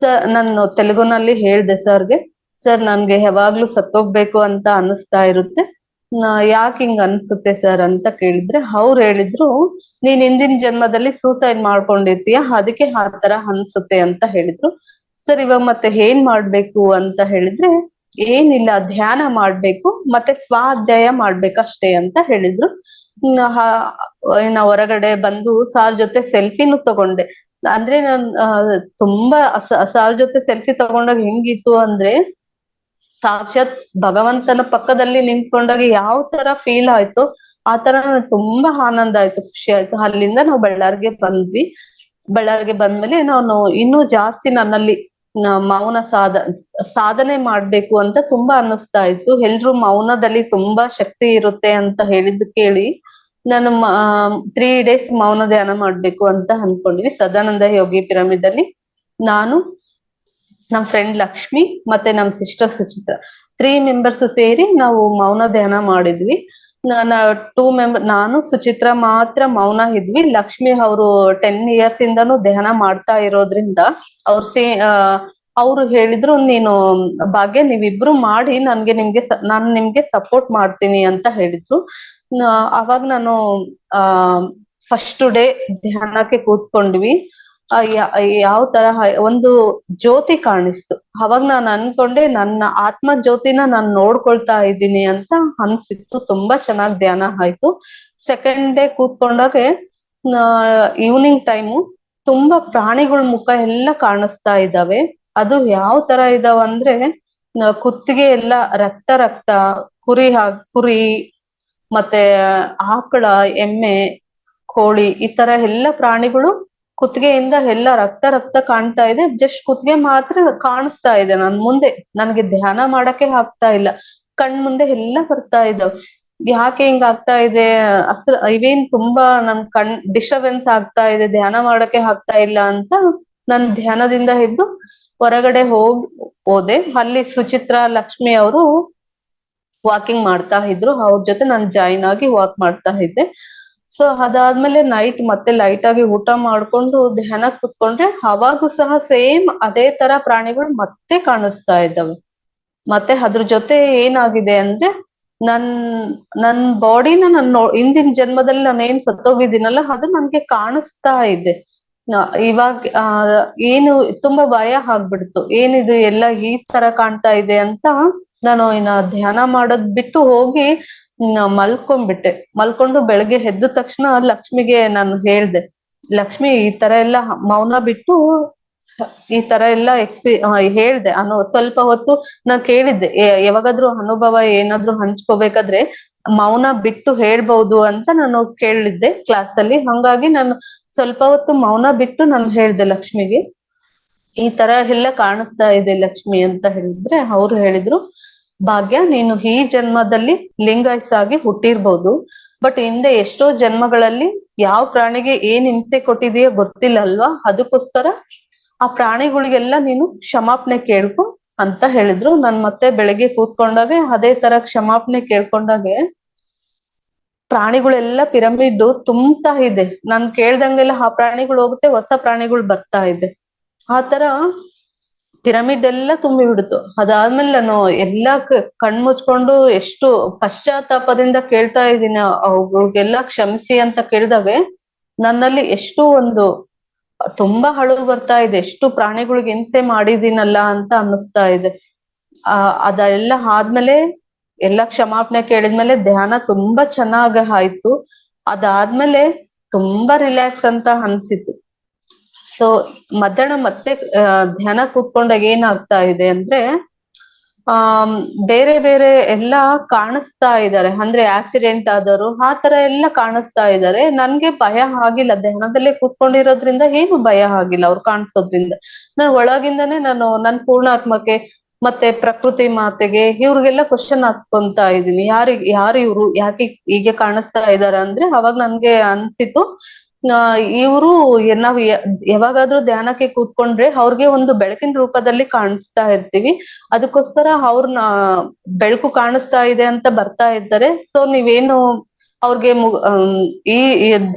ಸರ್ ನಾನು ತೆಲುಗುನಲ್ಲಿ ಹೇಳ್ದೆ ಸರ್ಗೆ, ಸರ್ ನನ್ಗೆ ಯಾವಾಗ್ಲೂ ಸತ್ತೋಗ್ಬೇಕು ಅಂತ ಅನಿಸ್ತಾ ಇರುತ್ತೆ, ಯಾಕೆ ಹಿಂಗ್ ಅನ್ಸುತ್ತೆ ಸರ್ ಅಂತ ಕೇಳಿದ್ರೆ, ಅವ್ರು ಹೇಳಿದ್ರು, ನೀನ್ ಹಿಂದಿನ ಜನ್ಮದಲ್ಲಿ ಸೂಸೈಡ್ ಮಾಡ್ಕೊಂಡಿರ್ತೀಯ, ಅದಕ್ಕೆ ಆ ತರ ಅನ್ಸುತ್ತೆ ಅಂತ ಹೇಳಿದ್ರು. ಸರ್ ಇವಾಗ ಮತ್ತೆ ಏನ್ ಮಾಡ್ಬೇಕು ಅಂತ ಹೇಳಿದ್ರೆ, ಏನಿಲ್ಲ ಧ್ಯಾನ ಮಾಡ್ಬೇಕು ಮತ್ತೆ ಸ್ವಾಧ್ಯಾಯ ಮಾಡ್ಬೇಕಷ್ಟೇ ಅಂತ ಹೇಳಿದ್ರು. ಇನ್ನ ಹೊರಗಡೆ ಬಂದು ಸಾರ್ ಜೊತೆ ಸೆಲ್ಫಿನೂ ತಗೊಂಡೆ. ಅಂದ್ರೆ ನಾನ್ ತುಂಬಾ ಸಾರ್ ಜೊತೆ ಸೆಲ್ಫಿ ತಗೊಂಡಾಗ ಹೆಂಗಿತ್ತು ಅಂದ್ರೆ, ಸಾಕ್ಷಾತ್ ಭಗವಂತನ ಪಕ್ಕದಲ್ಲಿ ನಿಂತ್ಕೊಂಡಾಗ ಯಾವ ತರ ಫೀಲ್ ಆಯ್ತು ಆ ತರ ತುಂಬಾ ಆನಂದ ಆಯ್ತು, ಖುಷಿ ಆಯ್ತು. ಅಲ್ಲಿಂದ ನಾವು ಬಳ್ಳಾರಿಗೆ ಬಂದ್ವಿ. ಬಳ್ಳಾರಿಗೆ ಬಂದ್ಮೇಲೆ ನಾನು ಇನ್ನೂ ಜಾಸ್ತಿ ನನ್ನಲ್ಲಿ ಮೌನ ಸಾಧನೆ ಮಾಡ್ಬೇಕು ಅಂತ ತುಂಬಾ ಅನ್ನಿಸ್ತಾ ಇತ್ತು. ಎಲ್ರು ಮೌನದಲ್ಲಿ ತುಂಬಾ ಶಕ್ತಿ ಇರುತ್ತೆ ಅಂತ ಹೇಳಿದ್ದು ಕೇಳಿ ನಾನು 3 days ಮೌನ ಧ್ಯಾನ ಮಾಡ್ಬೇಕು ಅಂತ ಅನ್ಕೊಂಡ್ವಿ. ಸದಾನಂದ ಯೋಗಿ ಪಿರಮಿಡ್ ಅಲ್ಲಿ ನಾನು, ನಮ್ ಫ್ರೆಂಡ್ ಲಕ್ಷ್ಮಿ ಮತ್ತೆ ನಮ್ ಸಿಸ್ಟರ್ ಸುಚಿತ್ರ 3 members ಸೇರಿ ನಾವು ಮೌನ ಧ್ಯಾನ ಮಾಡಿದ್ವಿ. ನಾನು ಸುಚಿತ್ರ ಮಾತ್ರ ಮೌನ ಇದ್ವಿ. ಲಕ್ಷ್ಮಿ ಅವರು 10 years ಇಂದಾನು ಧ್ಯಾನ ಮಾಡ್ತಾ ಇರೋದ್ರಿಂದ ಅವ್ರು ಹೇಳಿದ್ರು, ನೀನು ಭಾಗ್ಯ ನೀವಿಬ್ರು ಮಾಡಿ, ನಾನು ನಿಮ್ಗೆ ಸಪೋರ್ಟ್ ಮಾಡ್ತೀನಿ ಅಂತ ಹೇಳಿದ್ರು. ಅವಾಗ ನಾನು ಫಸ್ಟ್ ಡೇ ಧ್ಯಾನಕ್ಕೆ ಕೂತ್ಕೊಂಡ್ವಿ. ಯಾವ ತರ ಒಂದು ಜ್ಯೋತಿ ಕಾಣಿಸ್ತು. ಅವಾಗ ನಾನು ಅನ್ಕೊಂಡೆ, ನನ್ನ ಆತ್ಮ ಜ್ಯೋತಿನ ನಾನು ನೋಡ್ಕೊಳ್ತಾ ಇದ್ದೀನಿ ಅಂತ ಅನ್ಸಿತ್ತು. ತುಂಬಾ ಚೆನ್ನಾಗ್ ಧ್ಯಾನ ಆಯ್ತು. ಸೆಕೆಂಡ್ ಡೇ ಕೂತ್ಕೊಂಡಾಗೆ ಈವ್ನಿಂಗ್ ಟೈಮು ತುಂಬಾ ಪ್ರಾಣಿಗಳ ಮುಖ ಎಲ್ಲ ಕಾಣಿಸ್ತಾ ಇದ್ದಾವೆ. ಅದು ಯಾವ ತರ ಇದಾವ ಅಂದ್ರೆ, ಕುತ್ತಿಗೆ ಎಲ್ಲ ರಕ್ತ ರಕ್ತ, ಕುರಿ ಮತ್ತೆ ಆಕಳ, ಎಮ್ಮೆ, ಕೋಳಿ, ಈ ತರ ಎಲ್ಲ ಪ್ರಾಣಿಗಳು ಕುತ್ತಿಗೆಯಿಂದ ಎಲ್ಲ ರಕ್ತ ರಕ್ತ ಕಾಣ್ತಾ ಇದೆ. ಜಸ್ಟ್ ಕುತ್ತಿಗೆ ಮಾತ್ರ ಕಾಣಿಸ್ತಾ ಇದೆ ನನ್ ಮುಂದೆ. ನನ್ಗೆ ಧ್ಯಾನ ಮಾಡಕ್ಕೆ ಆಗ್ತಾ ಇಲ್ಲ, ಕಣ್ ಮುಂದೆ ಎಲ್ಲ ಬರ್ತಾ ಇದಾವೆ. ಯಾಕೆ ಹಿಂಗ ಆಗ್ತಾ ಇದೆ, ಇವೇನ್ ತುಂಬಾ ನನ್ ಡಿಸ್ಟರ್ಬೆನ್ಸ್ ಆಗ್ತಾ ಇದೆ, ಧ್ಯಾನ ಮಾಡಕ್ಕೆ ಆಗ್ತಾ ಇಲ್ಲ ಅಂತ ನನ್ ಧ್ಯಾನದಿಂದ ಎದ್ದು ಹೊರಗಡೆ ಹೋದೆ. ಅಲ್ಲಿ ಸುಚಿತ್ರ, ಲಕ್ಷ್ಮಿ ಅವರು ವಾಕಿಂಗ್ ಮಾಡ್ತಾ ಇದ್ರು. ಅವ್ರ ಜೊತೆ ನಾನು ಜಾಯಿನ್ ಆಗಿ ವಾಕ್ ಮಾಡ್ತಾ ಇದ್ದೆ. ಸೊ ಅದಾದ್ಮೇಲೆ ನೈಟ್ ಮತ್ತೆ ಲೈಟ್ ಆಗಿ ಊಟ ಮಾಡ್ಕೊಂಡು ಧ್ಯಾನ ಕುತ್ಕೊಂಡ್ರೆ, ಅವಾಗೂ ಸಹ ಸೇಮ್ ಅದೇ ತರ ಪ್ರಾಣಿಗಳು ಮತ್ತೆ ಕಾಣಿಸ್ತಾ ಇದ್ದಾವೆ. ಮತ್ತೆ ಅದ್ರ ಜೊತೆ ಏನಾಗಿದೆ ಅಂದ್ರೆ, ನನ್ ಬಾಡಿನ ಹಿಂದಿನ ಜನ್ಮದಲ್ಲಿ ನಾನು ಏನ್ ಸತ್ತೋಗಿದ್ದೀನಲ್ಲ, ಅದು ನನ್ಗೆ ಕಾಣಿಸ್ತಾ ಇದೆ. ಇವಾಗ ಏನು ತುಂಬಾ ಭಯ ಆಗ್ಬಿಡ್ತು, ಏನಿದು ಎಲ್ಲ ಈ ತರ ಕಾಣ್ತಾ ಇದೆ ಅಂತ. ನಾನು ಇನ್ನ ಧ್ಯಾನ ಮಾಡೋದ್ ಬಿಟ್ಟು ಹೋಗಿ ಮಲ್ಕೊಂಡ್ಬಿಟ್ಟೆ. ಮಲ್ಕೊಂಡು ಬೆಳಗ್ಗೆ ಎದ್ದ ತಕ್ಷಣ ಲಕ್ಷ್ಮಿಗೆ ನಾನು ಹೇಳ್ದೆ, ಲಕ್ಷ್ಮಿ ಈ ತರ ಎಲ್ಲ ಮೌನ ಬಿಟ್ಟು ಈ ತರ ಎಲ್ಲ ಹೇಳ್ದೆ. ಸ್ವಲ್ಪ ಹೊತ್ತು ನಾನ್ ಕೇಳಿದ್ದೆ, ಯಾವಾಗಾದ್ರೂ ಅನುಭವ ಏನಾದ್ರು ಹಂಚ್ಕೋಬೇಕಾದ್ರೆ ಮೌನ ಬಿಟ್ಟು ಹೇಳ್ಬಹುದು ಅಂತ ನಾನು ಕೇಳಿದ್ದೆ ಕ್ಲಾಸ್ ಅಲ್ಲಿ. ಹಂಗಾಗಿ ನಾನು ಸ್ವಲ್ಪ ಹೊತ್ತು ಮೌನ ಬಿಟ್ಟು ನಾನು ಹೇಳ್ದೆ ಲಕ್ಷ್ಮಿಗೆ, ಈ ತರ ಎಲ್ಲ ಕಾಣಿಸ್ತಾ ಇದೆ ಲಕ್ಷ್ಮಿ ಅಂತ ಹೇಳಿದ್ರೆ, ಅವ್ರು ಹೇಳಿದ್ರು, ಭಾಗ್ಯ ನೀನು ಈ ಜನ್ಮದಲ್ಲಿ ಲಿಂಗಾಯಸಾಗಿ ಹುಟ್ಟಿರ್ಬೋದು, ಬಟ್ ಹಿಂದೆ ಎಷ್ಟೋ ಜನ್ಮಗಳಲ್ಲಿ ಯಾವ ಪ್ರಾಣಿಗೆ ಏನ್ ಹಿಂಸೆ ಕೊಟ್ಟಿದೆಯೋ ಗೊತ್ತಿಲ್ಲ ಅಲ್ವಾ, ಅದಕ್ಕೋಸ್ಕರ ಆ ಪ್ರಾಣಿಗಳಿಗೆಲ್ಲ ನೀನು ಕ್ಷಮಾಪಣೆ ಕೇಳ್ಕೊ ಅಂತ ಹೇಳಿದ್ರು. ನಾನ್ ಮತ್ತೆ ಬೆಳಗ್ಗೆ ಕೂತ್ಕೊಂಡಾಗೆ ಅದೇ ತರ ಕ್ಷಮಾಪಣೆ ಕೇಳ್ಕೊಂಡಾಗೆ ಪ್ರಾಣಿಗಳೆಲ್ಲ ಪಿರಮಿಡ್ ತುಂಬ್ತಾ ಇದೆ. ನಾನ್ ಕೇಳ್ದಂಗೆಲ್ಲ ಆ ಪ್ರಾಣಿಗಳು ಹೋಗುತ್ತೆ, ಹೊಸ ಪ್ರಾಣಿಗಳು ಬರ್ತಾ ಇದೆ. ಆ ತರ ಪಿರಮಿಡ್ ಎಲ್ಲ ತುಂಬಿ ಬಿಡ್ತು. ಅದಾದ್ಮೇಲೆ ನಾನು ಎಲ್ಲಾ ಕಣ್ಮುಚ್ಕೊಂಡು ಎಷ್ಟು ಪಶ್ಚಾತ್ತಾಪದಿಂದ ಕೇಳ್ತಾ ಇದ್ದೀನಿ, ಅವ್ರಿಗೆಲ್ಲ ಕ್ಷಮಿಸಿ ಅಂತ ಕೇಳಿದಾಗೆ ನನ್ನಲ್ಲಿ ಎಷ್ಟು ಒಂದು ತುಂಬಾ ಅಳು ಬರ್ತಾ ಇದೆ, ಎಷ್ಟು ಪ್ರಾಣಿಗಳಿಗೆ ಹಿಂಸೆ ಮಾಡಿದೀನಲ್ಲ ಅಂತ ಅನ್ನಿಸ್ತಾ ಇದೆ. ಅದೆಲ್ಲ ಆದ್ಮೇಲೆ ಎಲ್ಲ ಕ್ಷಮಾಪಣೆ ಕೇಳಿದ್ಮೇಲೆ ಧ್ಯಾನ ತುಂಬಾ ಚೆನ್ನಾಗ ಆಯ್ತು. ಅದಾದ್ಮೇಲೆ ತುಂಬಾ ರಿಲ್ಯಾಕ್ಸ್ ಅಂತ ಅನ್ಸಿತ್ತು. ಸೊ ಮಧ್ಯಾಹ್ನ ಮತ್ತೆ ಧ್ಯಾನ ಕೂತ್ಕೊಂಡಾಗ ಏನಾಗ್ತಾ ಇದೆ ಅಂದ್ರೆ, ಬೇರೆ ಬೇರೆ ಎಲ್ಲಾ ಕಾಣಿಸ್ತಾ ಇದಾರೆ. ಅಂದ್ರೆ ಆಕ್ಸಿಡೆಂಟ್ ಆದವರು ಆ ತರ ಎಲ್ಲ ಕಾಣಿಸ್ತಾ ಇದಾರೆ. ನನ್ಗೆ ಭಯ ಆಗಿಲ್ಲ, ಧ್ಯಾನದಲ್ಲೇ ಕೂತ್ಕೊಂಡಿರೋದ್ರಿಂದ ಏನು ಭಯ ಆಗಿಲ್ಲ ಅವ್ರು ಕಾಣಿಸೋದ್ರಿಂದ. ನಾನು ಒಳಗಿಂದಾನೇ ನಾನು ನನ್ ಪೂರ್ಣಾತ್ಮಕ್ಕೆ ಮತ್ತೆ ಪ್ರಕೃತಿ ಮಾತೆಗೆ ಇವ್ರಿಗೆಲ್ಲ ಕ್ವಶನ್ ಹಾಕೊಂತ ಇದೀನಿ, ಯಾರು ಇವ್ರು, ಯಾಕೆ ಹೀಗೆ ಕಾಣಿಸ್ತಾ ಇದಾರ ಅಂದ್ರೆ ಅವಾಗ ನನ್ಗೆ ಅನ್ಸಿತು, ಇವರು ನಾವ್ ಯಾವಾಗಾದ್ರೂ ಧ್ಯಾನಕ್ಕೆ ಕೂತ್ಕೊಂಡ್ರೆ ಅವ್ರಿಗೆ ಒಂದು ಬೆಳಕಿನ ರೂಪದಲ್ಲಿ ಕಾಣಿಸ್ತಾ ಇರ್ತೀವಿ, ಅದಕ್ಕೋಸ್ಕರ ಅವ್ರನ್ನ ಬೆಳಕು ಕಾಣಿಸ್ತಾ ಇದೆ ಅಂತ ಬರ್ತಾ ಇದ್ದಾರೆ. ಸೊ ನೀವೇನು ಅವ್ರಿಗೆ ಈ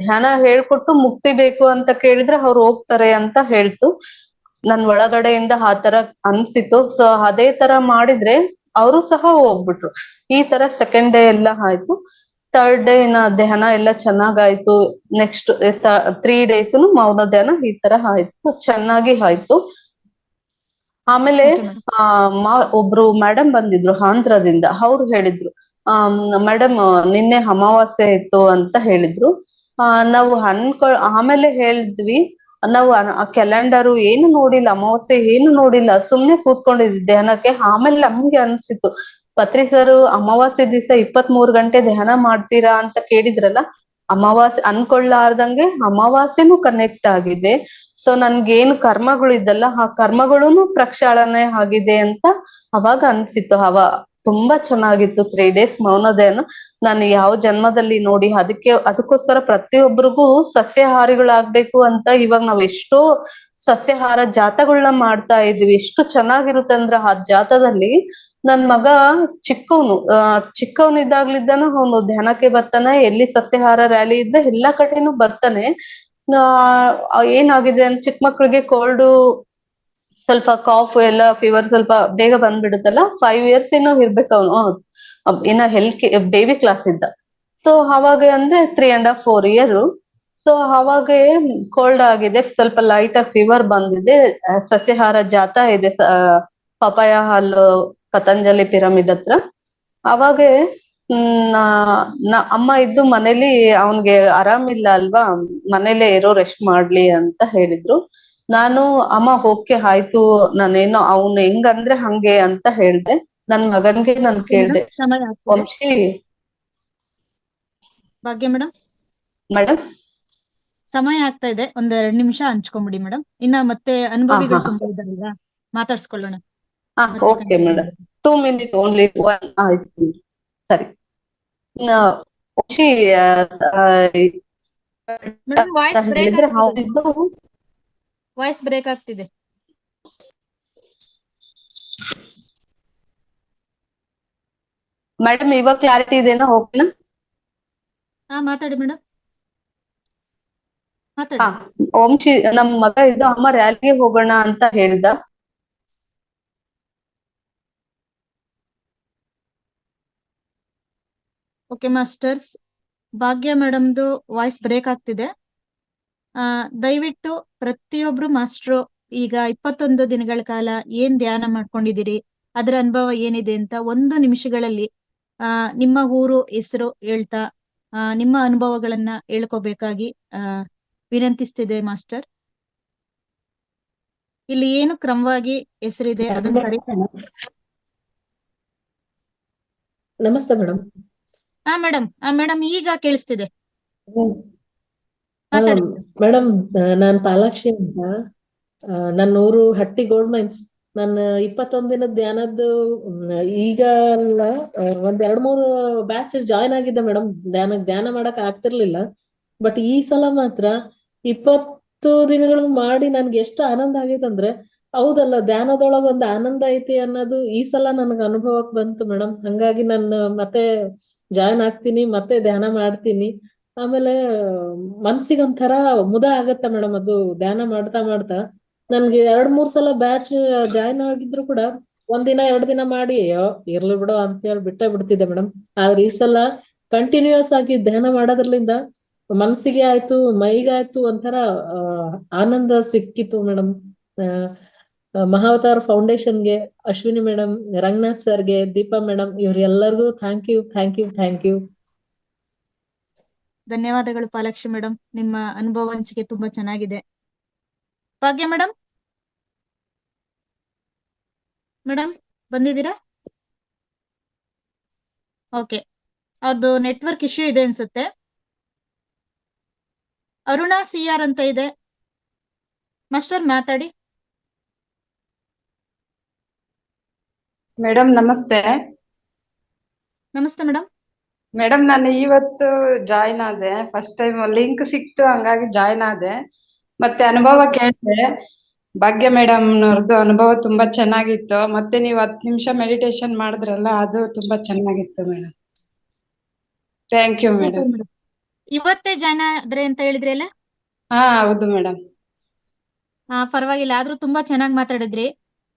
ಧ್ಯಾನ ಹೇಳ್ಕೊಟ್ಟು ಮುಕ್ತಿ ಬೇಕು ಅಂತ ಕೇಳಿದ್ರೆ ಅವ್ರು ಹೋಗ್ತಾರೆ ಅಂತ ಹೇಳ್ತು. ನನ್ ಒಳಗಡೆಯಿಂದ ಆ ತರ ಅನ್ಸಿತು. ಸೊ ಅದೇ ತರ ಮಾಡಿದ್ರೆ ಅವರು ಸಹ ಹೋಗ್ಬಿಟ್ರು. ಈ ತರ ಸೆಕೆಂಡ್ ಡೇ ಎಲ್ಲ ಆಯ್ತು. ಥರ್ಡ್ ಡೇ ಧ್ಯಾನ ಎಲ್ಲ ಚೆನ್ನಾಗಾಯ್ತು. ನೆಕ್ಸ್ಟ್ 3 days ಮೌನ ಧ್ಯಾನ ಈ ತರ ಆಯ್ತು, ಚೆನ್ನಾಗಿ ಆಯ್ತು. ಆಮೇಲೆ ಓಕೆ ಮೇಡಮ್. ಒಬ್ರು ಮೇಡಮ್ ಬಂದಿದ್ರು ಆಂಧ್ರದಿಂದ. ಅವ್ರು ಹೇಳಿದ್ರು, ಮೇಡಮ್ ನಿನ್ನೆ ಅಮಾವಾಸ್ಯೆ ಇತ್ತು ಅಂತ ಹೇಳಿದ್ರು. ನಾವು ಆಮೇಲೆ ಹೇಳಿದ್ವಿ, ನಾವು ಕ್ಯಾಲೆಂಡರು ಏನು ನೋಡಿಲ್ಲ, ಅಮಾವಾಸ್ಯೆ ಏನು ನೋಡಿಲ್ಲ, ಸುಮ್ನೆ ಕೂತ್ಕೊಂಡಿದ್ವಿ ಧ್ಯಾನಕ್ಕೆ. ಆಮೇಲೆ ನಮ್ಗೆ ಅನ್ಸಿತ್ತು, ಪತ್ರಿ ಸರ್ ಅಮಾವಾಸ್ಯೆ ದಿವಸ 23 ಗಂಟೆ ಧ್ಯಾನ ಮಾಡ್ತೀರಾ ಅಂತ ಕೇಳಿದ್ರಲ್ಲ, ಅಮಾವಾಸ್ಯೆ ಅನ್ಕೊಳ್ಳಾರ್ದಂಗೆ ಅಮಾವಾಸ್ಯೆನೂ ಕನೆಕ್ಟ್ ಆಗಿದೆ. ಸೊ ನನ್ಗೇನು ಕರ್ಮಗಳಿದ್ದಲ್ಲ ಆ ಕರ್ಮಗಳೂನು ಪ್ರಕ್ಷಾಳನೆ ಆಗಿದೆ ಅಂತ ಅವಾಗ ಅನ್ಸಿತ್ತು. ತುಂಬಾ ಚೆನ್ನಾಗಿತ್ತು 3 days ಮೌನ ಧ್ಯಾನ. ನಾನು ಯಾವ ಜನ್ಮದಲ್ಲಿ ನೋಡಿ ಅದಕ್ಕೋಸ್ಕರ ಪ್ರತಿಯೊಬ್ಬರಿಗೂ ಸಸ್ಯಾಹಾರಿಗಳಾಗ್ಬೇಕು ಅಂತ ಇವಾಗ ನಾವ್ ಎಷ್ಟೋ ಸಸ್ಯಾಹಾರ ಜಾತಗಳನ್ನ ಮಾಡ್ತಾ ಇದ್ವಿ. ಎಷ್ಟು ಚೆನ್ನಾಗಿರುತ್ತೆ ಅಂದ್ರೆ ಆ ಜಾತದಲ್ಲಿ ನನ್ ಮಗ ಚಿಕ್ಕವನಿದ್ದಾಗ್ಲಿದ್ದಾನು ಅವನು ಧ್ಯಾನಕ್ಕೆ ಬರ್ತಾನೆ, ಎಲ್ಲಿ ಸಸ್ಯಾಹಾರ ರ್ಯಾಲಿ ಇದ್ರೆ ಎಲ್ಲಾ ಕಡೆನೂ ಬರ್ತಾನೆ. ಏನಾಗಿದೆ ಅಂತ ಚಿಕ್ಕ ಮಕ್ಳಿಗೆ ಕೋಲ್ಡ್, ಸ್ವಲ್ಪ ಕಾಫ್ ಎಲ್ಲ ಫೀವರ್ ಸ್ವಲ್ಪ ಬೇಗ ಬಂದ್ಬಿಡುತ್ತಲ್ಲ. 5 years ಏನೋ ಇರ್ಬೇಕು ಅವನು, ಇನ್ನ ಬೇಬಿ ಕ್ಲಾಸ್ ಇದ್ದ. ಸೊ ಅವಾಗ ಅಂದ್ರೆ 3.5 4 year. ಸೊ ಅವಾಗ ಕೋಲ್ಡ್ ಆಗಿದೆ, ಸ್ವಲ್ಪ ಲೈಟ್ ಆಗಿ ಫೀವರ್ ಬಂದಿದೆ. ಸಸ್ಯಾಹಾರ ಜಾತ ಇದೆ ಪಪಾಯ ಹಾಲು ಪತಂಜಲಿ ಪಿರಮಿಡ್ ಹತ್ರ. ಅವಾಗ ಅಮ್ಮ ಇದ್ದು ಮನೇಲಿ ಅವನ್ಗೆ ಆರಾಮಿಲ್ಲ ಅಲ್ವಾ, ಮನೇಲೆ ಇರೋ ರೆಸ್ಟ್ ಮಾಡ್ಲಿ ಅಂತ ಹೇಳಿದ್ರು. ನಾನು ಅಮ್ಮ ಓಕೆ ಆಯ್ತು, ನಾನೇನೋ ಅವ್ನು ಹೆಂಗಂದ್ರೆ ಹಂಗೆ ಅಂತ ಹೇಳ್ದೆ. ನನ್ ಮಗನ್ಗೆ ನಾನು ಕೇಳ್ದೆ, ಸಮಯ ಆಗ್ತಿದೆ. ವಂಶಿ ಭಾಗ್ಯ ಮೇಡಮ್, ಮೇಡಮ್ ಸಮಯ ಆಗ್ತಾ ಇದೆ, 1-2 ನಿಮಿಷ ಹಂಚ್ಕೊಂಬಿಡಿ ಮೇಡಮ್. ಇನ್ನ ಮತ್ತೆ ಅನುಭವಿಗಳು ತುಂಬಾ ಇದ್ದಾರಲ್ವಾ, ಮಾತಾಡ್ಸ್ಕೊಳ್ಳೋಣ. ಮತ್ತೆ ಓಕೆ ಮೇಡಮ್. 2 minutes only. ಸರಿ. ವಂಶಿ ಮೇಡಮ್ ವಾಯ್ಸ್ ಬ್ರೇಕ್ ಹೇಳಿದ್ರೆ ಆಗ್ತಿದೆ, ಅವನಿದ್ದು ವಾಯ್ಸ್ ಬ್ರೇಕ್ ಆಗ್ತಿದೆ. ಮೇಡಮ್ ಇವಾಗ ಕ್ಲಾರಿಟಿ ಇದೆನಾ? ಓಕೆನಾ? ಮಾತಾಡಿ ಮೇಡಮ್, ಮಾತಾಡಿ. ವಂಶಿ ನಮ್ ಮಗ ಇದ್ದು ಅಮ್ಮ ರ್ಯಾಲಿಗೆ ಹೋಗೋಣ ಅಂತ ಹೇಳ್ದ. ಓಕೆ ಮಾಸ್ಟರ್ಸ್, ಭಾಗ್ಯ ಮೇಡಮ್ದು ವಾಯ್ಸ್ ಬ್ರೇಕ್ ಆಗ್ತಿದೆ. ದಯವಿಟ್ಟು ಪ್ರತಿಯೊಬ್ರು ಮಾಸ್ಟ್ರು ಈಗ 21 ದಿನಗಳ ಕಾಲ ಏನ್ ಧ್ಯಾನ ಮಾಡ್ಕೊಂಡಿದ್ದೀರಿ, ಅದರ ಅನುಭವ ಏನಿದೆ ಅಂತ 1 ನಿಮಿಷಗಳಲ್ಲಿ ನಿಮ್ಮ ಊರು ಹೆಸರು ಹೇಳ್ತಾ ನಿಮ್ಮ ಅನುಭವಗಳನ್ನ ಹೇಳ್ಕೋಬೇಕಾಗಿ ವಿನಂತಿಸ್ತಿದೆ ಮಾಸ್ಟರ್. ಇಲ್ಲಿ ಏನು ಕ್ರಮವಾಗಿ ಹೆಸರಿದೆ ಅದನ್ನ ಕರೀತಾನೆ. ನಮಸ್ತೆ ಮೇಡಮ್. ಮೇಡಮ್ ಮೇಡಮ್ ಈಗ ಕೇಳಿಸ್ತಿದೆ, ಮಾತಾಡಿ ಮೇಡಮ್. ನಾನ್ ಪಾಲಾಕ್ಷಿ ಅಂತ, ನನ್ನ ಊರು ಹಟ್ಟಿ ಗೋಲ್ಡ್ ಮೈನ್ಸ್. ನಾನು 21 ದಿನದ ಧ್ಯಾನದ್ದು ಈಗ ಅಲ್ಲ, 1-2-3 ಬ್ಯಾಚ್ ಜಾಯ್ನ್ ಆಗಿದ್ದೆ ಮೇಡಮ್. ಧ್ಯಾನ ಮಾಡಕ್ ಆಗ್ತಿರ್ಲಿಲ್ಲ. ಬಟ್ ಈ ಸಲ ಮಾತ್ರ 20 ದಿನಗಳು ಮಾಡಿ ನನ್ಗೆ ಎಷ್ಟು ಆನಂದ ಆಗೈತಂದ್ರೆ, ಹೌದಲ್ಲ ಧ್ಯಾನದೊಳಗ ಒಂದು ಆನಂದ ಐತಿ ಅನ್ನೋದು ಈ ಸಲ ನನ್ಗ ಅನುಭವಕ್ ಬಂತು ಮೇಡಮ್. ಹಂಗಾಗಿ ನಾನು ಮತ್ತೆ ಜಾಯ್ನ್ ಆಗ್ತೀನಿ, ಮತ್ತೆ ಧ್ಯಾನ ಮಾಡ್ತೀನಿ. ಆಮೇಲೆ ಮನ್ಸಿಗೊಂಥರ ಮುದ ಆಗತ್ತ ಮೇಡಮ್. ಅದು ಧ್ಯಾನ ಮಾಡ್ತಾ ಮಾಡ್ತಾ ನನ್ಗೆ 2-3 ಸಲ ಬ್ಯಾಚ್ ಜಾಯ್ನ್ ಆಗಿದ್ರು ಕೂಡ 1 ದಿನ 2 ದಿನ ಮಾಡಿ ಇರ್ಲಿ ಬಿಡು ಅಂತ ಹೇಳಿ ಬಿಟ್ಟೇ ಬಿಡ್ತಿದ್ದೆ ಮೇಡಮ್. ಆದ್ರೆ ಈ ಸಲ ಕಂಟಿನ್ಯೂಸ್ ಆಗಿ ಧ್ಯಾನ ಮಾಡೋದ್ರಲಿಂದ ಮನ್ಸಿಗೆ ಆಯ್ತು, ಮೈಗಾಯ್ತು, ಒಂಥರ ಆನಂದ ಸಿಕ್ಕಿತ್ತು ಮೇಡಮ್. ಮಹಾವತಾರ್ ಫೌಂಡೇಶನ್ಗೆ, ಅಶ್ವಿನಿ ಮೇಡಮ್, ರಂಗನಾಥ್ ಸರ್ಗೆ, ದೀಪಾ ಮೇಡಮ್, ಇವ್ರೆಲ್ಲರಿಗೂ thank you, thank you, thank you. ಧನ್ಯವಾದಗಳು ಪಾಲಾಕ್ಷಿ ಮೇಡಮ್, ನಿಮ್ಮ ಅನುಭವ ಹಂಚಿಕೆ ತುಂಬಾ ಚೆನ್ನಾಗಿದೆ. ಭಾಗ್ಯ ಮೇಡಮ್, ಬಂದಿದ್ದೀರಾ? ಓಕೆ, ಅವ್ರದ್ದು ನೆಟ್ವರ್ಕ್ ಇಶ್ಯೂ ಇದೆ ಅನ್ಸುತ್ತೆ. ಅರುಣಾ CR ಅಂತ ಇದೆ, ಮಾಸ್ಟರ್ ಮಾತಾಡಿ. ಮೇಡಮ್ ನಮಸ್ತೆ. ನಮಸ್ತೆ ಮೇಡಮ್. ಮೇಡಮ್ ನಾನು ಇವತ್ತು ಜಾಯ್ನ್ ಆದೆ, ಫಸ್ಟ್ ಟೈಮ್ ಲಿಂಕ್ ಸಿಕ್ತು, ಹಂಗಾಗಿ ಜಾಯ್ನ್ ಆದೆ. ಮತ್ತೆ ಅನುಭವ ಕೇಳಿದೆ, ಭಾಗ್ಯ ಮೇಡಮ್ ನವ್ರದ್ದು ಅನುಭವ ತುಂಬಾ ಚೆನ್ನಾಗಿತ್ತು. ಮತ್ತೆ ನೀವು 10 ನಿಮಿಷ ಮೆಡಿಟೇಷನ್ ಮಾಡಿದ್ರಲ್ಲ, ಅದು ತುಂಬಾ ಚೆನ್ನಾಗಿತ್ತು madam. Thank you super madam. Madam. ಇವತ್ತೇ ಜಾಯ್ನ್ ಆದ್ರೆ ಅಂತ ಹೇಳಿದ್ರಿ ಅಲ್ಲ? ಹಾ ಹೌದು ಮೇಡಮ್. ಪರವಾಗಿಲ್ಲ, ಆದ್ರೂ ತುಂಬಾ ಚೆನ್ನಾಗಿ ಮಾತಾಡಿದ್ರಿ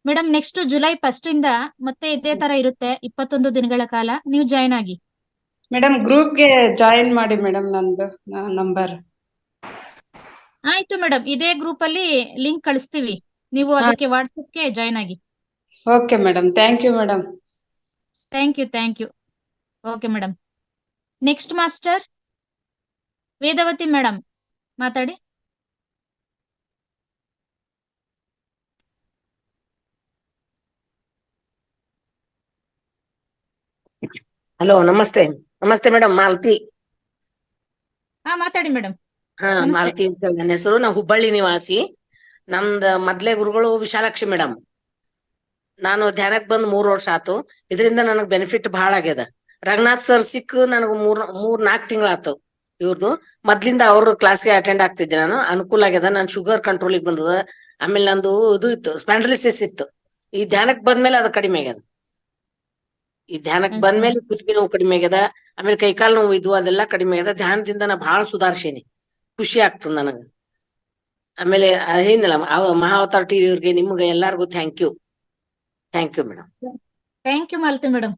ಮೇಡಮ್. ನೆಕ್ಸ್ಟ್ ಜುಲೈ 1 ಇಂದ ಮತ್ತೆ ಇದೇ ತರ ಇರುತ್ತೆ, 21 ದಿನಗಳ ಕಾಲ. ನೀವು ಜಾಯ್ನ್ ಆಗಿ ಮೇಡಮ್. ಗ್ರೂಪ್ಗೆ ಜಾಯಿನ್ ಮಾಡಿ ಮೇಡಮ್, ನಂದು ನಂಬರ್. ಆಯ್ತು ಮೇಡಮ್, ಇದೇ ಗ್ರೂಪ್ ಅಲ್ಲಿ ಲಿಂಕ್ ಕಳಿಸ್ತೀವಿ, ನೀವು ಹಾ ಅದಕ್ಕೆ ವಾಟ್ಸಪ್ಗೆ ಜಾಯ್ನ್ ಆಗಿ. Okay madam, thank you madam. Thank you. Okay madam. Next master Vedavathi madam ಮಾತಾಡಿ. ಹಲೋ, ನಮಸ್ತೆ. ನಮಸ್ತೆ ಮೇಡಮ್, ಮಾಲತಿ. ಮಾತಾಡಿ ಮೇಡಮ್. ಹಾ, ನಮಸ್ತೆ. ಮಾಲತಿ ಅಂತ ಹೇಳಿ ನನ್ನ ಹೆಸರು. ನಾ ಹುಬ್ಬಳ್ಳಿ ನಿವಾಸಿ. ನಮ್ದ ಮೊದ್ಲೇ ಗುರುಗಳು ವಿಶಾಲಾಕ್ಷಿ ಮೇಡಮ್. ನಾನು ಧ್ಯಾನಕ್ ಬಂದ್ 3 ವರ್ಷ ಆತು. ಇದರಿಂದ ನನಗ್ ಬೆನಿಫಿಟ್ ಬಹಳ ಆಗ್ಯದ. ರಂಗನಾಥ್ ಸರ್ ಸಿಕ್ ನನಗ್ 4 ತಿಂಗಳಾತು ಇವ್ರದ್ದು. ಮೊದ್ಲಿಂದ ಅವ್ರ ಕ್ಲಾಸ್ಗೆ ಅಟೆಂಡ್ ಆಗ್ತಿದ್ದೆ ನಾನು. ಅನುಕೂಲ ಆಗ್ಯದ. ನನ್ ಶುಗರ್ ಕಂಟ್ರೋಲಿಗೆ ಬಂದದ. ಆಮೇಲೆ ನಂದು ಇದು ಇತ್ತು, ಸ್ಪಾಂಡ್ಲಿಸಿಸ್ ಇತ್ತು. ಈ ಧ್ಯಾನಕ್ ಬಂದ್ಮೇಲೆ ಅದು ಕಡಿಮೆ ಆಗ್ಯದ. ಈ ಧ್ಯಾನಕ್ ಬಂದ್ಮೇಲೆ ಕುತ್ತಿಗೆ ನೋವು ಕಡಿಮೆ ಆಗ್ಯದ. ಆಮೇಲೆ ಕೈಕಾಲ್ ನೋವು ಇದು ಅದೆಲ್ಲ ಕಡಿಮೆ ಆಗ್ಯದ. ಧ್ಯಾನದಿಂದ ನಾ ಬಹಳ ಸುಧಾರ್ಸೇನಿ. ಖುಷಿ ಆಗ್ತದ ನನಗ. ಆಮೇಲೆ ಏನಿಲ್ಲ, ಮಹಾವತಾರ್ ಟಿವಿ ಅವ್ರಿಗೆ, ನಿಮ್ಗೆ ಎಲ್ಲಾರ್ಗು thank you madam. Thank you Malathi madam.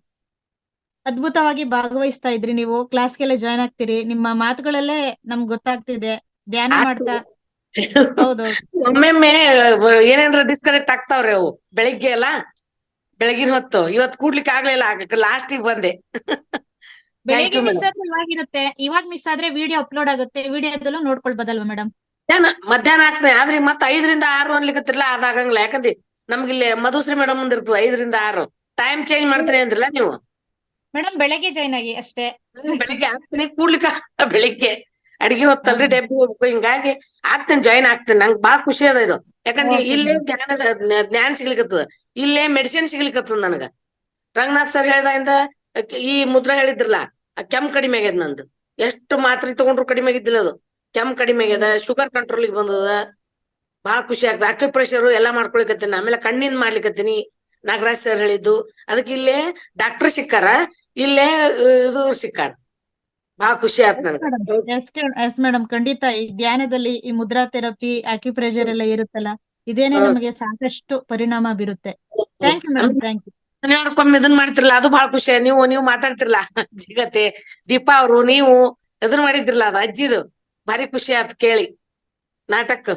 ಅದ್ಭುತವಾಗಿ ಭಾಗವಹಿಸ್ತಾ ಇದ್ರಿ ನೀವು. ಕ್ಲಾಸ್ಗೆಲ್ಲ ಜಾಯ್ನ್ ಆಗ್ತೀರಿ. ನಿಮ್ಮ ಮಾತುಗಳಲ್ಲೇ ನಮ್ಗೆ ಗೊತ್ತಾಗ್ತಿದೆ ಧ್ಯಾನ ಮಾಡ್ತಾ. ಹೌದು, ಒಮ್ಮೊಮ್ಮೆ ಏನೇನ್ರ ಡಿಸ್ಕನೆಕ್ಟ್ ಆಗ್ತಾವ್ರಿ ಅವು. ಬೆಳಿಗ್ಗೆ ಎಲ್ಲ ಬೆಳಗಿನ ಹೊತ್ತು ಇವತ್ ಕೂಡ್ಲಿಕ್ಕೆ ಆಗ್ಲಿಲ್ಲ, ಲಾಸ್ಟಿಗೆ ಬಂದೆ. ಥ್ಯಾಂಕ್ ಬೆಳಿಗ್ಗೆ ಯು ಮಿಸ್ ಮೇಡಮ್. ಆದ್ರೆ ಇವಾಗಿರುತ್ತೆ, ಇವಾಗ ಮಿಸ್ ಆದ್ರೆ ವಿಡಿಯೋ ಅಪ್ಲೋಡ್ ಆಗುತ್ತೆ, ವಿಡಿಯೋದಲ್ಲೂ ನೋಡ್ಕೊಳ್ಬೋದಲ್ವಾ ಮೇಡಮ್? ಮಧ್ಯಾಹ್ನ ಆಗ್ತದೆ. ಆದ್ರೆ ಮತ್ತೆ 5 ರಿಂದ 6 ಅನ್ಲಿಕ್ಕತ್ತಿರ್ಲ, ಅದಾಗಂಗಿಲ್ಲ. ಯಾಕಂದ್ರೆ ನಮ್ಗಿಲ್ಲಿ ಮಧುಶ್ರೀ ಮೇಡಮ್ ಮುಂದ್ ಇರ್ತದ 5 ರಿಂದ 6. ಟೈಮ್ ಚೇಂಜ್ ಮಾಡ್ತೀನಿ ಅಂದ್ರಲ್ಲ ನೀವು. ಮೇಡಮ್ ಬೆಳಗ್ಗೆ ಜಾಯ್ನ್ ಆಗಿ ಅಷ್ಟೇ. ಬೆಳಿಗ್ಗೆ ಆಗ್ತೀನಿ ಕೂಡ್ಲಿಕ್ಕ. ಬೆಳಿಗ್ಗೆ ಅಡಿಗೆ ಹೊತ್ತಲ್ರಿ, ಡಬ್ಬಿ ಹೋಗ್ಬೇಕು. ಹಿಂಗಾಗಿ ಆಗ್ತೇನೆ, ಜಾಯಿನ್ ಆಗ್ತೇನೆ. ನಂಗೆ ಬಾಳ ಖುಷಿ ಅದ ಇದು. ಯಾಕಂದ್ರೆ Okay, ಇಲ್ಲೇ madam. ಜ್ಞಾನ ಸಿಗ್ಲಿಕ್ಕತ್ತದ, ಇಲ್ಲೇ ಮೆಡಿಸಿನ್ ಸಿಗ್ಲಿಕ್ಕತ್ತದ ನನಗ. ರಂಗನಾಥ್ ಸರ್ ಹೇಳ್ದಾಗಿಂದ ಈ ಮುದ್ರಾ ಹೇಳಿದ್ರಲ್ಲ, ಕೆಮ್ಮು ಕಡಿಮೆ ಆಗ್ಯದ ನಂದು. ಎಷ್ಟು ಮಾತ್ರೆ ತಗೊಂಡ್ರು ಕಡಿಮೆ ಆಗಿದ್ದಿಲ್ಲ ಅದು. ಕೆಮ್ಮು ಕಡಿಮೆ ಆಗ್ಯದ, ಶುಗರ್ ಕಂಟ್ರೋಲಿಗೆ ಬಂದದ. ಬಹಳ ಖುಷಿ ಆಗ್ತದೆ. ಅಕ್ಯುಪ್ರೆಷರ್ ಎಲ್ಲಾ ಮಾಡ್ಕೊಳಿಕತ್ತೀನಿ. ಆಮೇಲೆ ಕಣ್ಣಿಂದ ಮಾಡ್ಲಿಕತ್ತೀನಿ, ನಾಗರಾಜ್ ಸರ್ ಹೇಳಿದ್ದು. ಅದಕ್ಕೆ ಇಲ್ಲೇ ಡಾಕ್ಟರ್ ಸಿಕ್ಕಾರ, ಇಲ್ಲೇ ಇದು ಸಿಕ್ಕಾರ. ಬಹಳ ಖುಷಿ ಆಯ್ತು ನನಗೆ. ಎಸ್ ಮೇಡಮ್, ಖಂಡಿತ ಈ ಧ್ಯಾನದಲ್ಲಿ ಈ ಮುದ್ರಾ ಥೆರಪಿ, ಅಕ್ಯುಪ್ರೆಷರ್ ಎಲ್ಲ ಇರುತ್ತಲ್ಲ, ಇದೇನೆ ನಮಗೆ ಸಾಕಷ್ಟು ಪರಿಣಾಮ ಬೀರುತ್ತೆ. Thank you madam, thank you. ಶನಿವಾರಕ್ಕೊಮ್ಮೆ ಇದನ್ ಮಾಡ್ತಿರಲ್ಲ, ಅದು ಬಹಳ ಖುಷಿ. ನೀವು ಮಾತಾಡ್ತಿರಲ್ಲ ಜಿಗತೆ, ದೀಪಾ ಅವರು, ನೀವು ಇದನ್ ಮಾಡಿದ್ರಲ್ಲ, ಅದು ಅಜ್ಜಿದು ಭಾರಿ ಖುಷಿ ಆಯ್ತು ಕೇಳಿ. ನಾಟಕ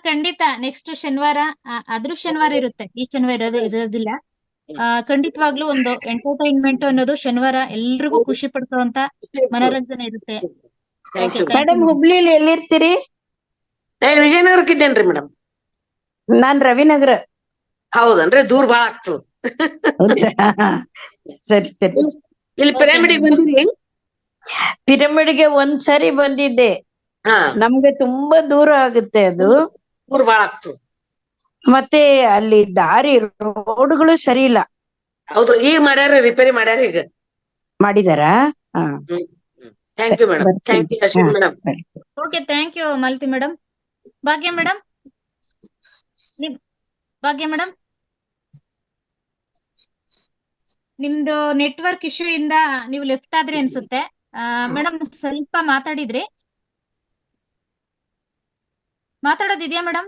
ಖಂಡಿತ ನೆಕ್ಸ್ಟ್ ಶನಿವಾರ, ಅದ್ರ ಶನಿವಾರ ಇರುತ್ತೆ, ಈ ಶನಿವಾರ ಇರೋದಿಲ್ಲ. ಖಂಡಿತವಾಗ್ಲೂ ಒಂದು ಎಂಟರ್ಟೈನ್ಮೆಂಟ್ ಅನ್ನೋದು ಶನಿವಾರ ಎಲ್ರಿಗೂ ಖುಷಿ ಪಡಿಸುವಂತ ಮನರಂಜನೆ ಇರುತ್ತೆ. ಥ್ಯಾಂಕ್ ಯು ಮೇಡಮ್, ಹುಬ್ಳಿಲಿ ಎಲ್ಲಿರ್ತೀರಿ? ವಿಜಯನಗರಕ್ಕಿದ್ದೇನ್ರಿ ಮೇಡಮ್. ನಾನ್ ರವಿನಗರ. ಹೌದನ್ರಿ, ದೂರ ಬಾಳ ಆಗ್ತದ. ಸರಿ ಸರಿ. ಇಲ್ಲಿ ಪಿರಮಿಡ್ ಬಂದಿರಿ? ಪಿರಮಿಡ್ಗೆ ಒಂದ್ಸರಿ ಬಂದಿದ್ದೆ. ಹಾ, ನಮ್ಗೆ ತುಂಬಾ ದೂರ ಆಗುತ್ತೆ ಅದು. ದೂರ ಬಾಳ ಆಗ್ತದ. ಮತ್ತೆ ಅಲ್ಲಿ ದಾರಿ ರೋಡ್ಗಳು ಸರಿ ಇಲ್ಲ. ಹೌದು, ಈಗ ಮಾಡ್ಯಾರ, ರಿಪೇರಿ ಮಾಡ್ಯಾರ ಈಗ. ಮಾಡಿದಾರಾ? Thank you madam. Thank you Ashwini madam. Okay, thank you Malathi madam. Bhagya madam, Bhagya madam, ನಿಮ್ದು ನೆಟ್ವರ್ಕ್ ಇಶ್ಯೂ ಇಂದ ನೀವು ಲೆಫ್ಟ್ ಆದ್ರಿ ಅನ್ಸುತ್ತೆ. ಮೇಡಮ್ ಸ್ವಲ್ಪ ಮಾತಾಡೋದಿದ್ಯಾ ಮೇಡಮ್?